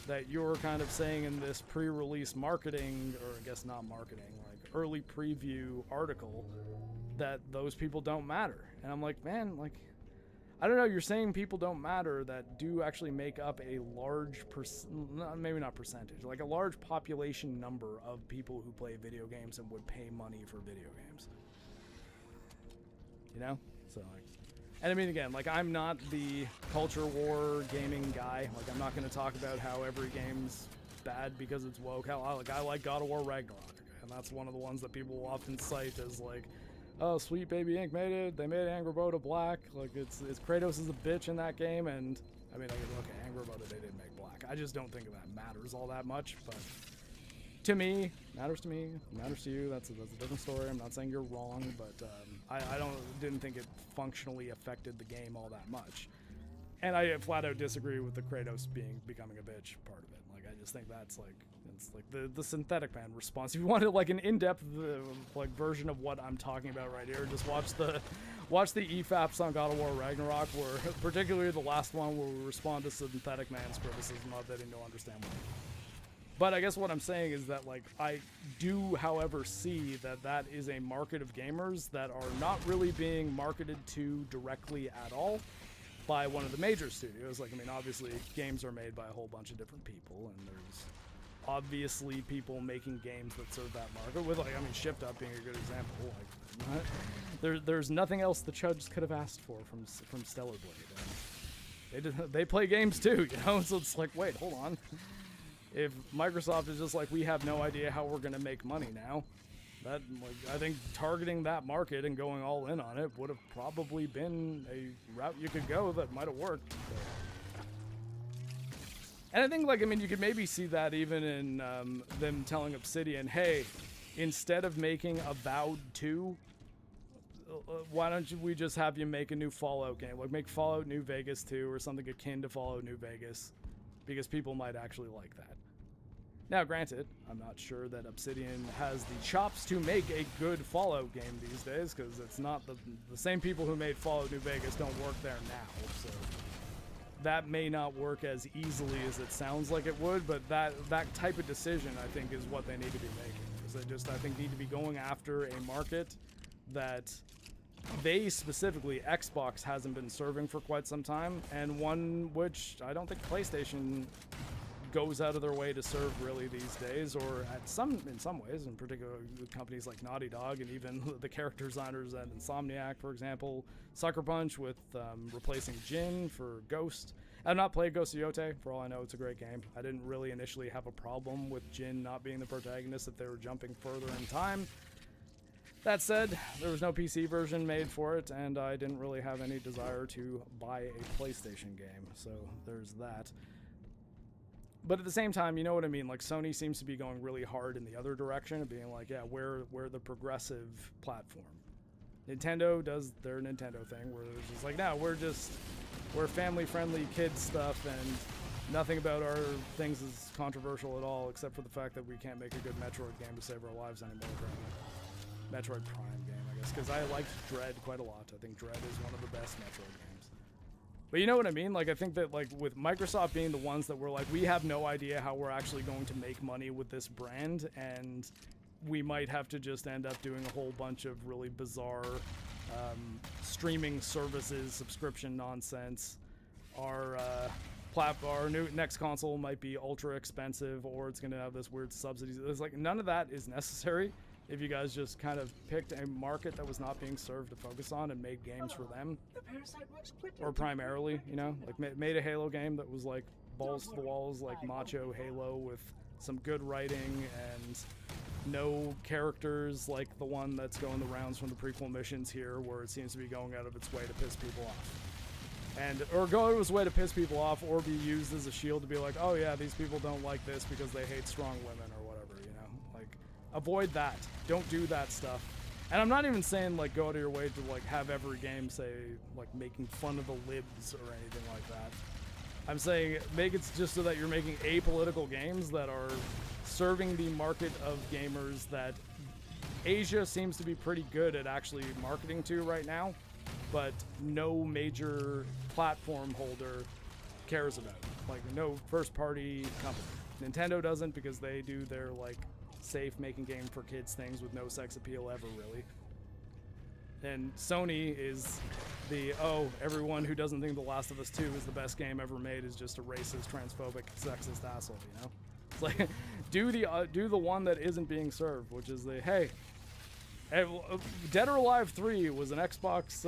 That you're kind of saying in this pre-release marketing, or I guess not marketing, like early preview article, that those people don't matter. And I'm like, man, like, I don't know, you're saying people don't matter that do actually make up a large, maybe not percentage, like a large population number of people who play video games and would pay money for video games. You know? So, like, and I mean, again, like, I'm not the culture war gaming guy. Like, I'm not going to talk about how every game's bad because it's woke. Hell, I like God of War Ragnarok, and that's one of the ones that people will often cite as, like, oh, Sweet Baby Inc. made it. They made Angrboda black. Like, it's Kratos is a bitch in that game, and, I mean, okay, Angrboda they didn't make black. I just don't think that matters all that much, but to me, matters to you, that's a different story. I'm not saying you're wrong, but I didn't think it functionally affected the game all that much. And I flat out disagree with the Kratos becoming a bitch part of it. Like, I just think that's like, it's like the synthetic man response. If you wanted like an in-depth like version of what I'm talking about right here, just watch the EFAPs on God of War Ragnarok, where particularly the last one where we respond to synthetic man's criticism of it and don't understand why. But I guess what I'm saying is that, like, I do, however, see that is a market of gamers that are not really being marketed to directly at all by one of the major studios. Like, I mean, obviously, games are made by a whole bunch of different people, and there's obviously people making games that serve that market. With, like, I mean, Shift Up being a good example. Like, there's nothing else the Chuds could have asked for from Stellar Blade. And they play games too, you know. So it's like, wait, hold on. If Microsoft is just like, we have no idea how we're going to make money now, that, like, I think targeting that market and going all in on it would have probably been a route you could go that might have worked. But. And I think, like, I mean, you could maybe see that even in them telling Obsidian, hey, instead of making Avowed 2, why don't we just have you make a new Fallout game? Like, make Fallout New Vegas 2 or something akin to Fallout New Vegas, because people might actually like that. Now, granted, I'm not sure that Obsidian has the chops to make a good Fallout game these days, because it's not the same people who made Fallout New Vegas don't work there now, so that may not work as easily as it sounds like it would, but that type of decision, I think, is what they need to be making. Because they just, I think, need to be going after a market that they specifically, Xbox, hasn't been serving for quite some time, and one which I don't think PlayStation goes out of their way to serve really these days, or in some ways, in particular with companies like Naughty Dog and even the character designers at Insomniac, for example, Sucker Punch with replacing Jin for Ghost. I've not played Ghost of Yotei. For all I know, it's a great game. I didn't really initially have a problem with Jin not being the protagonist if they were jumping further in time. That said, there was no PC version made for it, and I didn't really have any desire to buy a PlayStation game, so there's that. But at the same time, you know what I mean? Like, Sony seems to be going really hard in the other direction of being like, yeah, we're the progressive platform. Nintendo does their Nintendo thing, where it's just like, no, we're family-friendly kids stuff, and nothing about our things is controversial at all, except for the fact that we can't make a good Metroid game to save our lives anymore, apparently. Metroid Prime game, I guess, because I liked Dread quite a lot. I think Dread is one of the best Metroid games. But you know what I mean? Like, I think that, like, with Microsoft being the ones that were like, we have no idea how we're actually going to make money with this brand, and we might have to just end up doing a whole bunch of really bizarre streaming services, subscription nonsense. Our new next console might be ultra expensive, or it's going to have this weird subsidies. It's like, none of that is necessary. If you guys just kind of picked a market that was not being served to focus on and made games for them, or primarily, you know, like made a Halo game that was like balls to the walls, like macho Halo with some good writing and no characters like the one that's going the rounds from the prequel missions here, where it seems to be going out of its way to piss people off. Or go out of its way to piss people off, or be used as a shield to be like, oh yeah, these people don't like this because they hate strong women or whatever, you know? Like, avoid that. Don't do that stuff. And I'm not even saying, like, go out of your way to, like, have every game say, like, making fun of the libs or anything like that. I'm saying make it just so that you're making apolitical games that are serving the market of gamers that Asia seems to be pretty good at actually marketing to right now, but no major platform holder cares about. Like, no first-party company. Nintendo doesn't, because they do their, like, safe making game for kids things with no sex appeal ever, really. And Sony is the, oh, everyone who doesn't think The Last of Us 2 is the best game ever made is just a racist, transphobic, sexist asshole, you know? It's like, do the one that isn't being served, which is the, hey, Dead or Alive 3 was an Xbox,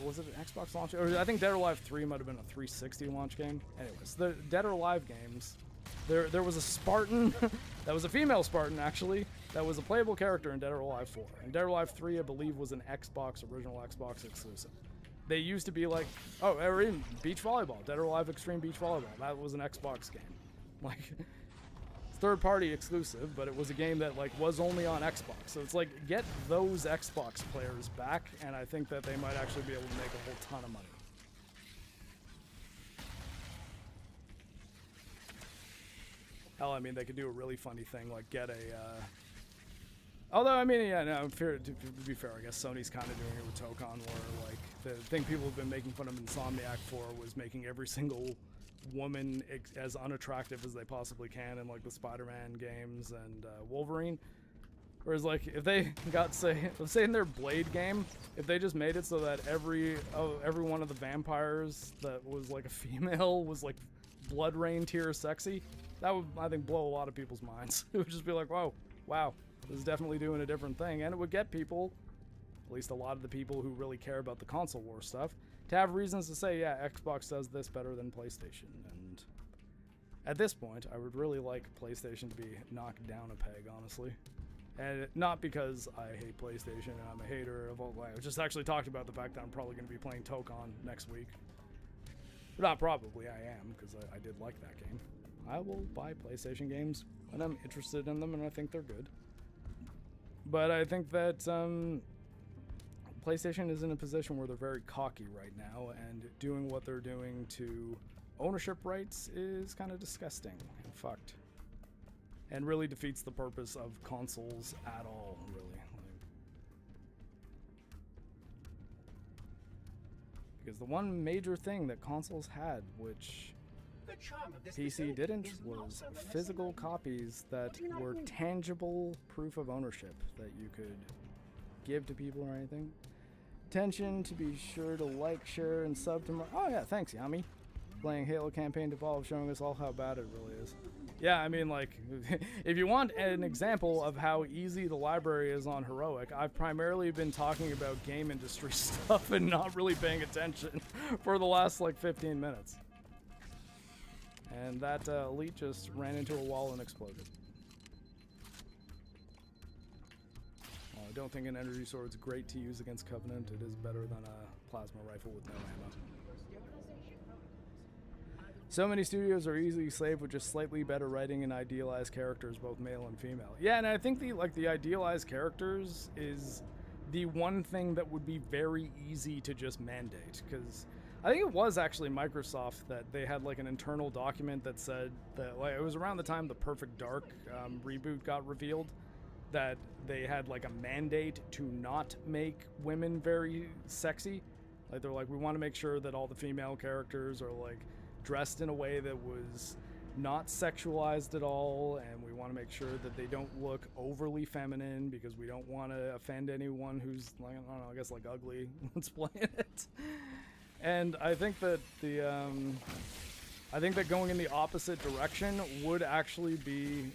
was it an Xbox launch? Or I think Dead or Alive 3 might have been a 360 launch game. Anyways, the Dead or Alive games, there was a Spartan, that was a female Spartan, actually, that was a playable character in Dead or Alive 4. And Dead or Alive 3, I believe, was an original Xbox exclusive. They used to be like, oh, or even Beach Volleyball, Dead or Alive Extreme Beach Volleyball. That was an Xbox game. Like, third-party exclusive, but it was a game that, like, was only on Xbox. So it's like, get those Xbox players back, and I think that they might actually be able to make a whole ton of money. Hell, I mean, they could do a really funny thing, like get a, although, I mean, yeah, no, to be fair, I guess Sony's kind of doing it with Tokon, where, like, the thing people have been making fun of Insomniac for was making every single woman as unattractive as they possibly can in, like, the Spider-Man games and Wolverine. Whereas, like, if they got, say in their Blade game, if they just made it so that every one of the vampires that was, like, a female was, like, Blood Rain tier sexy, that would, I think, blow a lot of people's minds. It would just be like, whoa, wow, this is definitely doing a different thing. And it would get people, at least a lot of the people who really care about the console war stuff, to have reasons to say, yeah, Xbox does this better than PlayStation. And at this point, I would really like PlayStation to be knocked down a peg, honestly. And not because I hate PlayStation and I'm a hater of all. I just actually talked about the fact that I'm probably going to be playing Tokon next week. Not probably, I am, because I did like that game. I will buy PlayStation games when I'm interested in them and I think they're good. But I think that PlayStation is in a position where they're very cocky right now, and doing what they're doing to ownership rights is kind of disgusting and fucked. And really defeats the purpose of consoles at all, really. Because the one major thing that consoles had, which PC didn't, was physical copies that were tangible proof of ownership that you could give to people or anything. Attention to be sure to like, share, and sub to oh yeah, thanks, Yami. playing Halo campaign to Evolve, showing us all how bad it really is. Yeah, I mean, like, if you want an example of how easy the library is on Heroic, I've primarily been talking about game industry stuff and not really paying attention for the last, like, 15 minutes. And that elite just ran into a wall and exploded. Well, I don't think an energy sword's great to use against Covenant. It is better than a plasma rifle with no ammo. So many studios are easily saved with just slightly better writing and idealized characters, both male and female. Yeah, and I think the idealized characters is the one thing that would be very easy to just mandate, because I think it was actually Microsoft that they had like an internal document that said that, like, it was around the time the Perfect Dark reboot got revealed, that they had like a mandate to not make women very sexy. Like, they're like, we want to make sure that all the female characters are like dressed in a way that was not sexualized at all, and we want to make sure that they don't look overly feminine because we don't want to offend anyone who's, like, I don't know, I guess like ugly that's playing it. And I think that I think that going in the opposite direction would actually be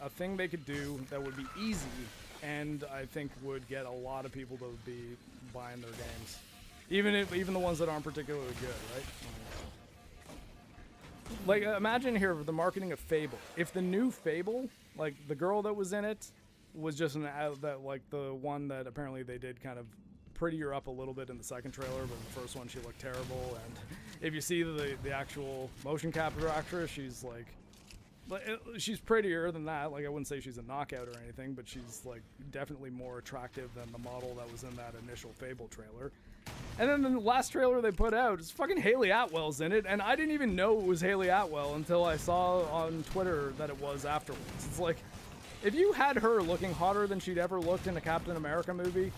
a thing they could do that would be easy, and I think would get a lot of people to be buying their games, even the ones that aren't particularly good, right? Like, imagine here the marketing of Fable. If the new Fable, like the girl that was in it, was just that like the one that apparently they did kind of prettier up a little bit in the second trailer, but the first one she looked terrible. And if you see the actual motion capture actress, she's like she's prettier than that. Like, I wouldn't say she's a knockout or anything, but she's like definitely more attractive than the model that was in that initial Fable trailer. And then the last trailer they put out, it's fucking Haley Atwell's in it, and I didn't even know it was Haley Atwell until I saw on Twitter that it was afterwards. It's like, if you had her looking hotter than she'd ever looked in a Captain America movie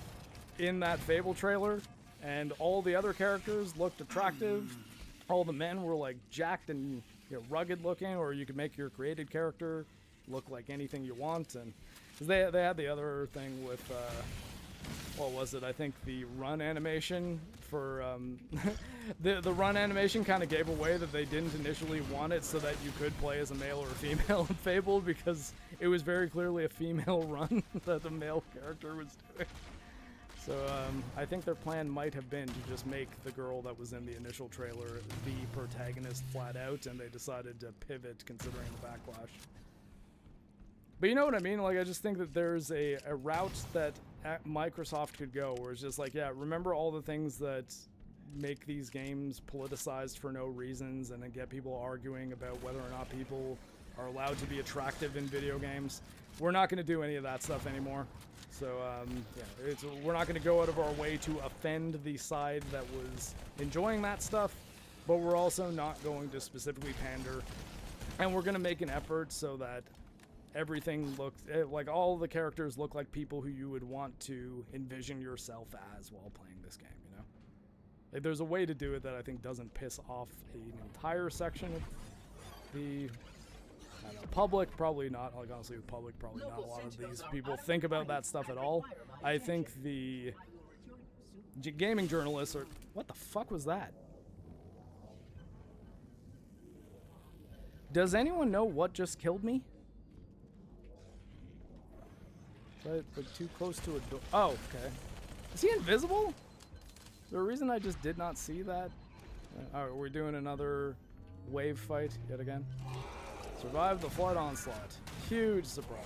in that Fable trailer, and all the other characters looked attractive, all the men were like jacked and, you know, rugged looking, or you could make your created character look like anything you want. And 'cause they had the other thing with what was it? I think the run animation for the run animation kind of gave away that they didn't initially want it so that you could play as a male or a female in Fable, because it was very clearly a female run that the male character was doing. So I think their plan might have been to just make the girl that was in the initial trailer the protagonist flat out, and they decided to pivot considering the backlash. But you know what I mean? Like, I just think that there's a route that Microsoft could go where it's just like, yeah, remember all the things that make these games politicized for no reasons and then get people arguing about whether or not people are allowed to be attractive in video games? We're not going to do any of that stuff anymore. So, yeah, we're not going to go out of our way to offend the side that was enjoying that stuff, but we're also not going to specifically pander. And we're going to make an effort so that everything looks like all the characters look like people who you would want to envision yourself as while playing this game, you know? Like, there's a way to do it that I think doesn't piss off an entire section of the public. Probably not. Like, honestly, the public, probably not a lot of these people think about that stuff at all. I think the gaming journalists are... What the fuck was that? Does anyone know what just killed me? Like, too close to a door. Oh, okay. Is he invisible? Is there a reason I just did not see that? Alright, we're doing another wave fight yet again. Survive the flood onslaught. Huge surprise.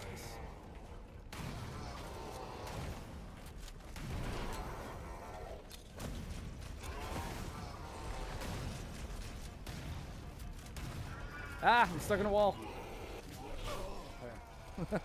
Ah, I'm stuck in a wall. Okay.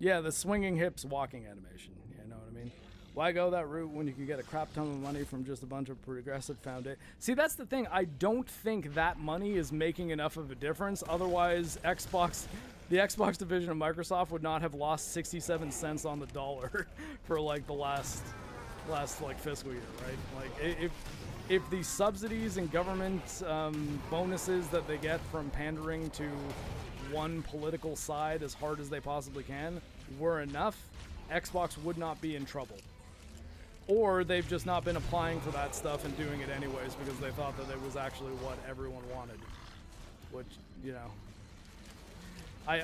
Yeah, the swinging hips walking animation. You know what I mean? Why go that route when you can get a crap ton of money from just a bunch of progressive foundation? See, that's the thing. I don't think that money is making enough of a difference. Otherwise, the Xbox division of Microsoft would not have lost 67 cents on the dollar for like the last like fiscal year, right? Like, if the subsidies and government bonuses that they get from pandering to one political side as hard as they possibly can were enough, Xbox would not be in trouble. Or they've just not been applying for that stuff and doing it anyways because they thought that it was actually what everyone wanted. Which, you know, I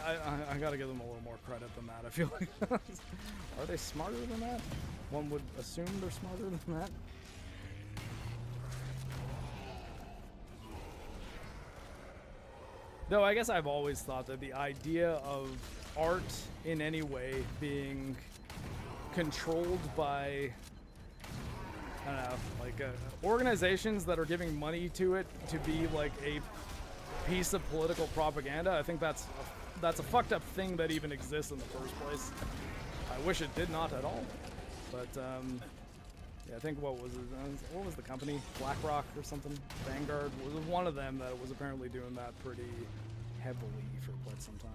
gotta give them a little more credit than that. I feel like. Are they smarter than that? One would assume they're smarter than that. Though I guess I've always thought that the idea of art in any way being controlled by, I don't know, like organizations that are giving money to it to be like a piece of political propaganda, I think that's a fucked up thing that even exists in the first place. I wish it did not at all. But yeah, I think what was the company? BlackRock or something? Vanguard was one of them that was apparently doing that pretty heavily for quite some time.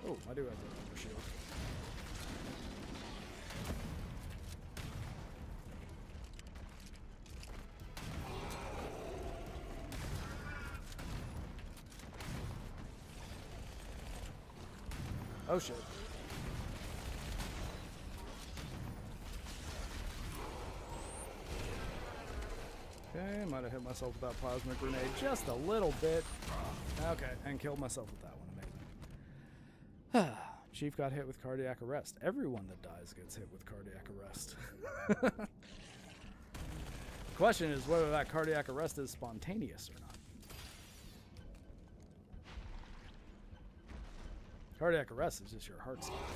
Oh, I do have a shield. Oh shit. Okay, might have hit myself with that plasma grenade just a little bit. Okay, and killed myself with that one. Amazing. Chief got hit with cardiac arrest. Everyone that dies gets hit with cardiac arrest. The question is whether that cardiac arrest is spontaneous or not. Cardiac arrest is just your heart stopping.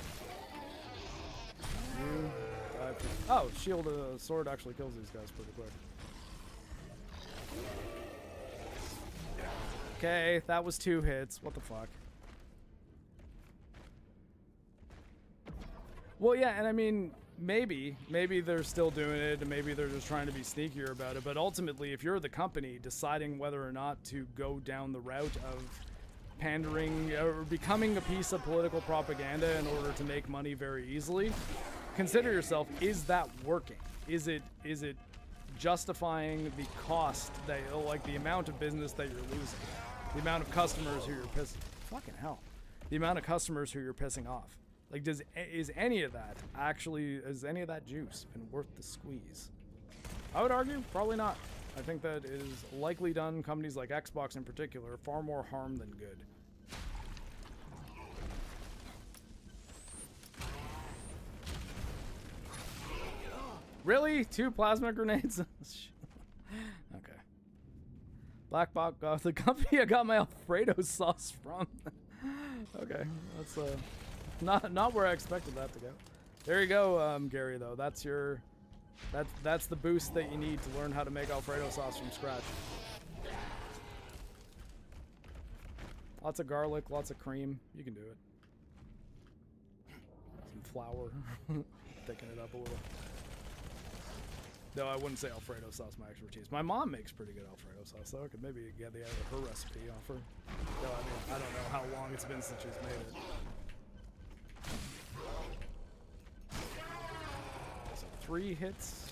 Oh, shield sword actually kills these guys pretty quick. Okay, that was 2 hits. What the fuck? Well, yeah, and I mean, maybe they're still doing it, and maybe they're just trying to be sneakier about it, but ultimately, if you're the company deciding whether or not to go down the route of pandering or becoming a piece of political propaganda in order to make money very easily, consider yourself, is that working? Is it justifying the cost that, like, the amount of business that you're losing, the amount of customers who you're fucking hell, the amount of customers who you're pissing off? Like, is any of that juice been worth the squeeze? I would argue probably not. I think that is likely done companies like Xbox in particular far more harm than good. Really? 2 plasma grenades? Okay. Black Box got the company I got my Alfredo sauce from. Okay, that's not where I expected that to go. There you go, Gary. Though that's the boost that you need to learn how to make Alfredo sauce from scratch. Lots of garlic, lots of cream. You can do it. Some flour, thicken it up a little. Though I wouldn't say Alfredo sauce my expertise. My mom makes pretty good Alfredo sauce, though. I could maybe get her recipe off her. Though, I mean, I don't know how long it's been since she's made it. So 3 hits.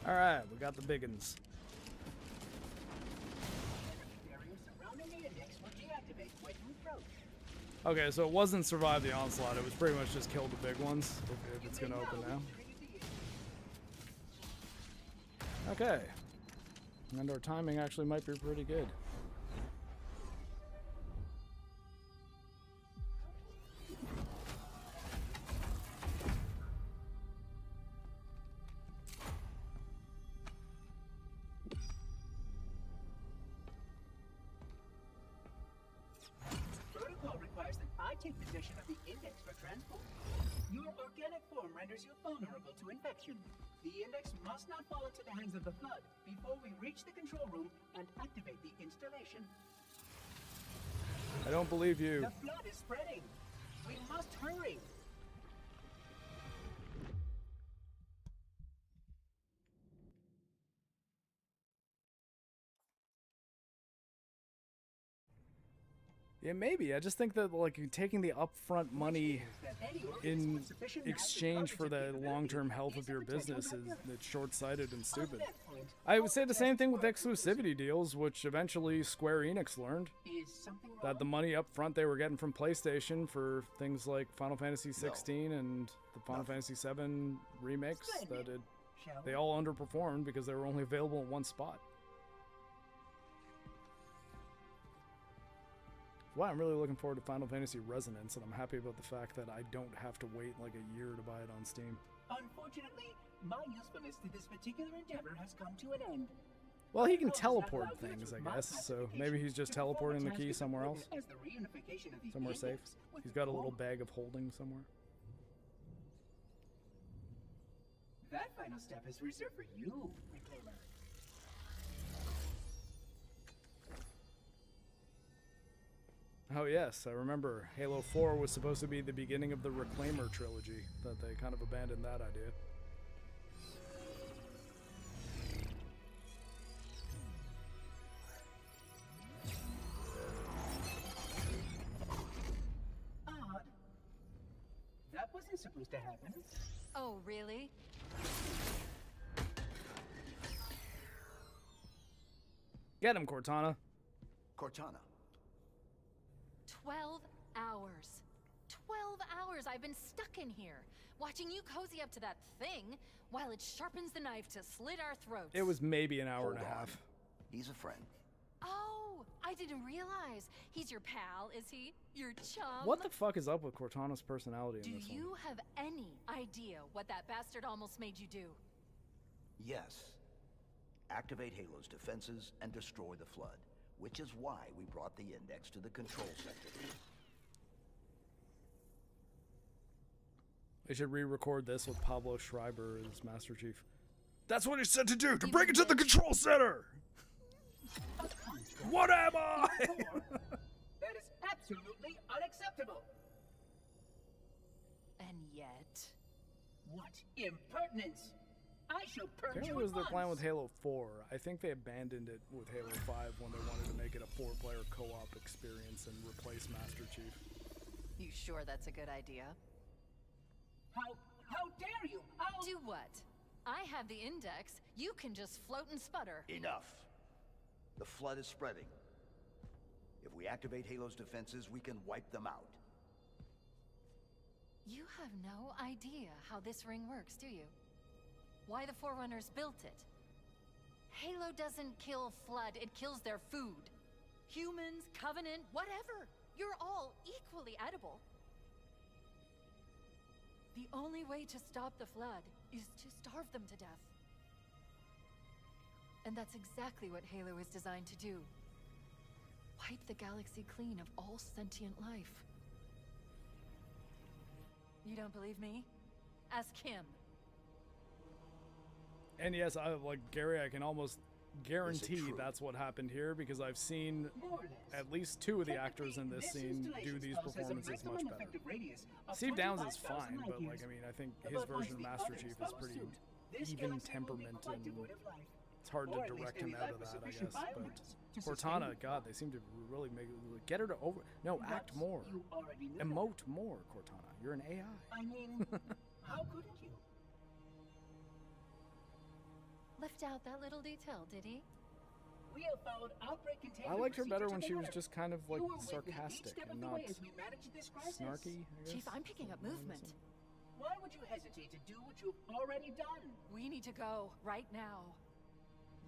Alright, we got the biggins. Okay, so it wasn't survive the onslaught, it was pretty much just kill the big ones, if it's gonna open now. Okay. And our timing actually might be pretty good. Take possession of the index for transport. Your organic form renders you vulnerable to infection. The index must not fall into the hands of the flood before we reach the control room and activate the installation. I don't believe you. The flood is spreading. We must hurry. Yeah, maybe. I just think that like taking the upfront money in exchange for the long-term health of your business is it's short-sighted and stupid. I would say the same thing with exclusivity deals, which eventually Square Enix learned that the money up front they were getting from PlayStation for things like Final Fantasy 16 and the Final Fantasy 7 remakes that they all underperformed because they were only available in one spot. Well, I'm really looking forward to Final Fantasy Resonance, and I'm happy about the fact that I don't have to wait like a year to buy it on Steam. Unfortunately, my usefulness to this particular endeavor has come to an end. Well, he can teleport things, I guess, so maybe he's just teleporting the key somewhere else. Somewhere safe. He's got a little bag of holding somewhere. That final step is reserved for you, Reclaimer. Oh yes, I remember Halo 4 was supposed to be the beginning of the Reclaimer trilogy, but they kind of abandoned that idea. Odd. That wasn't supposed to happen. Oh, really? Get him, Cortana. Cortana. 12 hours. 12 hours I've been stuck in here, watching you cozy up to that thing while it sharpens the knife to slit our throats. It was maybe an hour Hold and a on. half. He's a friend. Oh, I didn't realize. He's your pal, is he? Your chum? What the fuck is up with Cortana's personality in Do this one? you have any idea what that bastard almost made you do? Yes. Activate Halo's defenses and destroy the Flood, which is why we brought the Index to the control sector. We should re-record this with Pablo Schreiber as Master Chief. That's what he said to do, to bring it to the control center! What am I? That is absolutely unacceptable. And yet... What impertinence! I shall purge Apparently you it was at their plan once. with Halo 4. I think they abandoned it with Halo 5 when they wanted to make it a 4-player co-op experience and replace Master Chief. You sure that's a good idea? How dare you? I'll... Do what? I have the Index. You can just float and sputter. Enough. The Flood is spreading. If we activate Halo's defenses, we can wipe them out. You have no idea how this ring works, do you? Why the Forerunners built it. Halo doesn't kill Flood, it kills their food. Humans, Covenant, whatever. You're all equally edible. The only way to stop the Flood is to starve them to death. And that's exactly what Halo is designed to do. Wipe the galaxy clean of all sentient life. You don't believe me? Ask him. And yes, like Gary, I can almost guarantee true? that's what happened here because I've seen More or less. at least 2 of the actors in this scene do these performances much better. Steve Downs is fine, but like I mean, I think his version of Master Chief is pretty even temperament, and it's hard to direct him out of that, I guess. But Cortana, God, they seem to really get her to act more, emote more. Cortana, you're an AI. I mean, how couldn't you? Left out that little detail, did he? We have followed outbreak containment I liked her better when procedures she to was the just kind of like letter. You were with me each sarcastic step and of the not way as we managed this crisis. snarky, I guess. Chief, I'm picking up movement. Why would you hesitate to do what you've already done? We need to go right now.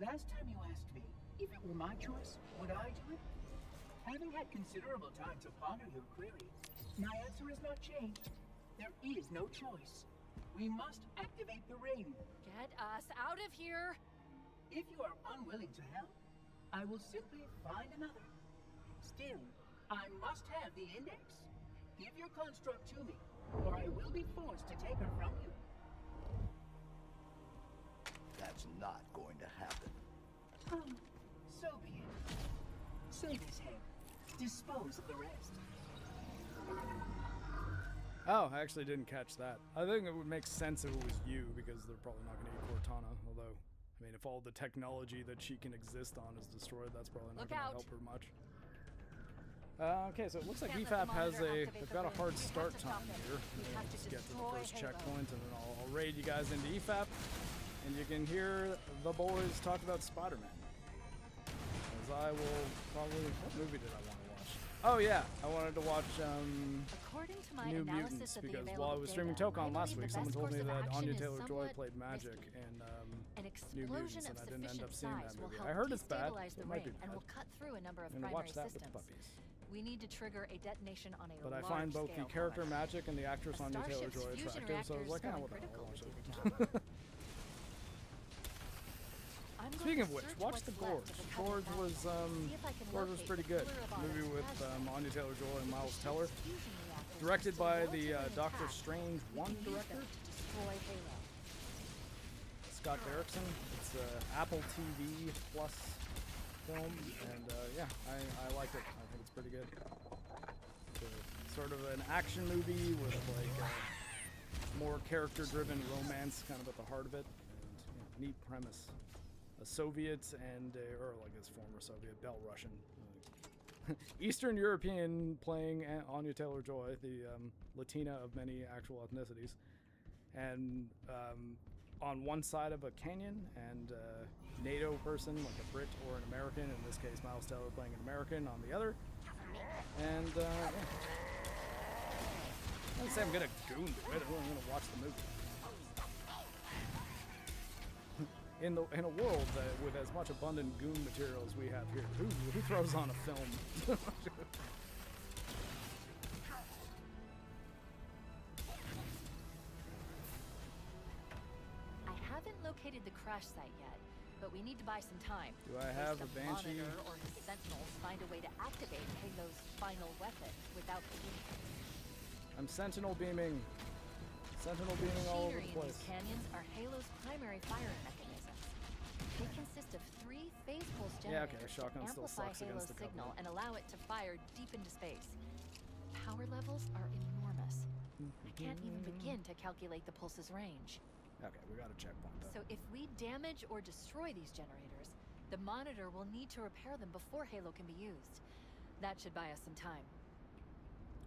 Last time you asked me if it were my choice, would I do it? Having had considerable time to ponder your query, my answer has not changed. There is no choice. We must activate the ring. Get us out of here! If you are unwilling to help, I will simply find another. Still, I must have the Index. Give your construct to me, or I will be forced to take her from you. That's not going to happen. So be it. Save his head. Dispose of the rest. Oh, I actually didn't catch that. I think it would make sense if it was you, because they're probably not going to eat Cortana. Although, I mean, if all the technology that she can exist on is destroyed, that's probably not Look going to out. help her much. Okay, so it looks like Can't let EFAP the has monitor a, activate they've the got a ring. hard We have start to stop time it. here. We have to Let's get to the destroy first Halo. checkpoint, and then I'll raid you guys into EFAP, and you can hear the boys talk about Spider-Man. As I will probably, what movie did I want to watch? Oh yeah, I wanted to watch According to my New analysis Mutants, of the because available while I was streaming data, Tokon I last believe week, the someone best told me course of that action Anya is Taylor-Joy somewhat played Magic risky. in An New explosion Mutants, of and I didn't end sufficient up seeing size that will movie. help I heard it's bad, destabilize so the it might be ring and bad. will cut through a number of I'm gonna primary watch that with the systems. puppies. We need to trigger a detonation on a But I large find both the scale, character however. Magic and the actress A Anya starship's Taylor-Joy fusion attractive, so I reactor was is like, going what the hell, critical I'll watch with it. the job. I'm going Speaking to of which, search watch what's The left Gorge. of the Gorge Covenant was battlefield, see if I can Gorge was locate pretty the good. Pillar of Movie Honor with flashlight. Anya Taylor-Joy and Miles The Teller. ship's fusion reactors are Directed still by the relatively Doctor intact. Strange We 1 can use them director, to destroy Halo. Scott Derrickson. It's an Apple TV Plus film, and yeah, I like it. I think it's pretty good. It's sort of an action movie with like more character-driven romance kind of at the heart of it, and neat premise. A Soviet and or like his former Soviet, Belarusian, Eastern European playing Anya Taylor-Joy, the Latina of many actual ethnicities, and on one side of a canyon, and NATO person, like a Brit or an American, in this case Miles Teller playing an American on the other, and yeah. I wouldn't say I'm gonna goon to it, I'm gonna watch the movie. In a world with as much abundant goon material as we have here, who throws on a film? I haven't located the crash site yet, but we need to buy some time. Do I In case have the a Banshee? Monitor or his Sentinels find a way to activate Halo's final weapon without the beam. I'm sentinel beaming. Sentinel beaming all over Machinery the in place. these canyons are Halo's primary firing mechanisms. They consist of 3 phase pulse Yeah, okay, generators shotgun to still amplify sucks against Halo's the signal Covenant. and allow it to fire deep into space. Power levels are enormous. I can't even begin to calculate the pulse's range. Okay, we got a checkpoint though. So if we damage or destroy these generators, the Monitor will need to repair them before Halo can be used. That should buy us some time.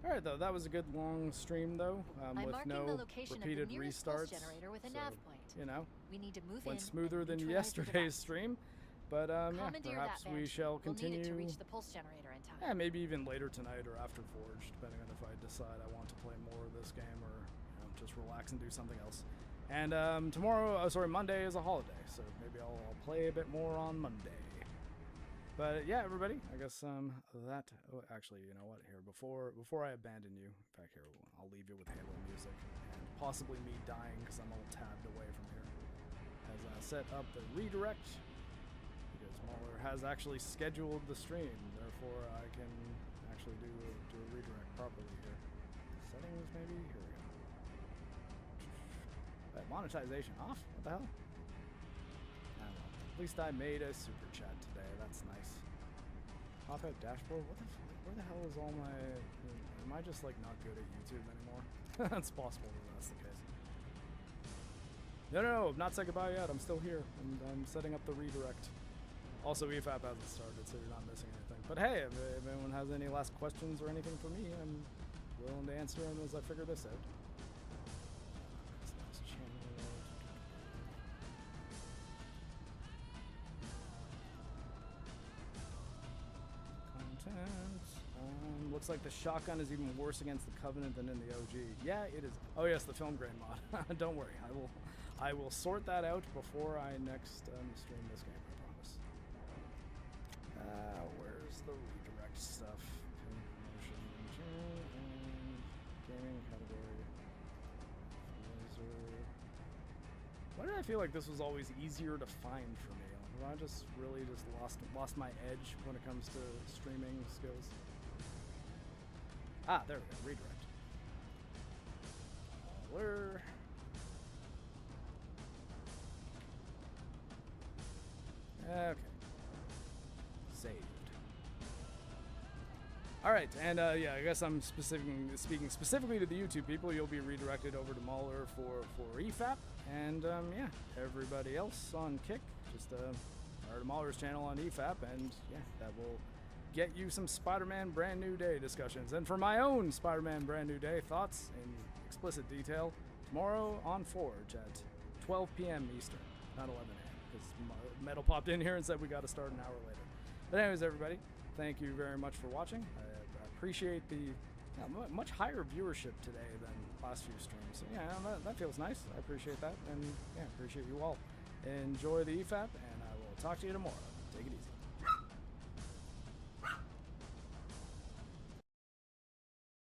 Alright though, that was a good long stream though, I'm with marking no the location of the repeated nearest restarts. pulse generator with a So, nav point. you know, We need to move went in smoother and than neutralize the yesterday's device. stream. But yeah, Commandeer perhaps that we Banshee. shall We'll need continue. it to reach the pulse generator in time. Yeah, maybe even later tonight or after Forge, depending on if I decide I want to play more of this game or just relax and do something else. And Monday is a holiday, so maybe I'll play a bit more on Monday. But yeah, everybody, I guess that. Oh, actually, you know what? Here, before I abandon you, in fact, here I'll leave you with Halo music and possibly me dying because I'm all tabbed away from here. As I set up the redirect, because Mahler has actually scheduled the stream, therefore I can actually do a redirect properly here. Settings, maybe? Here we go. Monetization off? What the hell? Ah, well, at least I made a super chat today. That's nice. Pop out dashboard? Where the hell is all my... Am I just like not good at YouTube anymore? It's possible that that's the case. No, I've not said goodbye yet. I'm still here, and I'm setting up the redirect. Also, EFAP hasn't started, so you're not missing anything. But hey, if anyone has any last questions or anything for me, I'm willing to answer them as I figure this out. Looks like the shotgun is even worse against the Covenant than in the OG. Yeah, it is. Oh yes, the film grain mod. Don't worry, I will sort that out before I next stream this game. I promise. Where's the redirect stuff? Motion engine and gaming category. Laser. Why did I feel like this was always easier to find for me? Have I just really lost my edge when it comes to streaming skills? Ah, there we go. Redirect. Where? Okay. Saved. Alright, and yeah, I guess I'm speaking specifically to the YouTube people. You'll be redirected over to Mahler for EFAP, and yeah, everybody else on Kick, just or to Mahler's channel on EFAP, and yeah, that will get you some Spider-Man Brand New Day discussions. And for my own Spider-Man Brand New Day thoughts in explicit detail, tomorrow on Forge at 12 p.m. Eastern, not 11 a.m. because Metal popped in here and said we got to start an hour later. But anyways, everybody, thank you very much for watching. I appreciate the much higher viewership today than last few streams. So yeah, that feels nice. I appreciate that, and yeah, appreciate you all. Enjoy the EFAP, and I will talk to you tomorrow. Take it easy.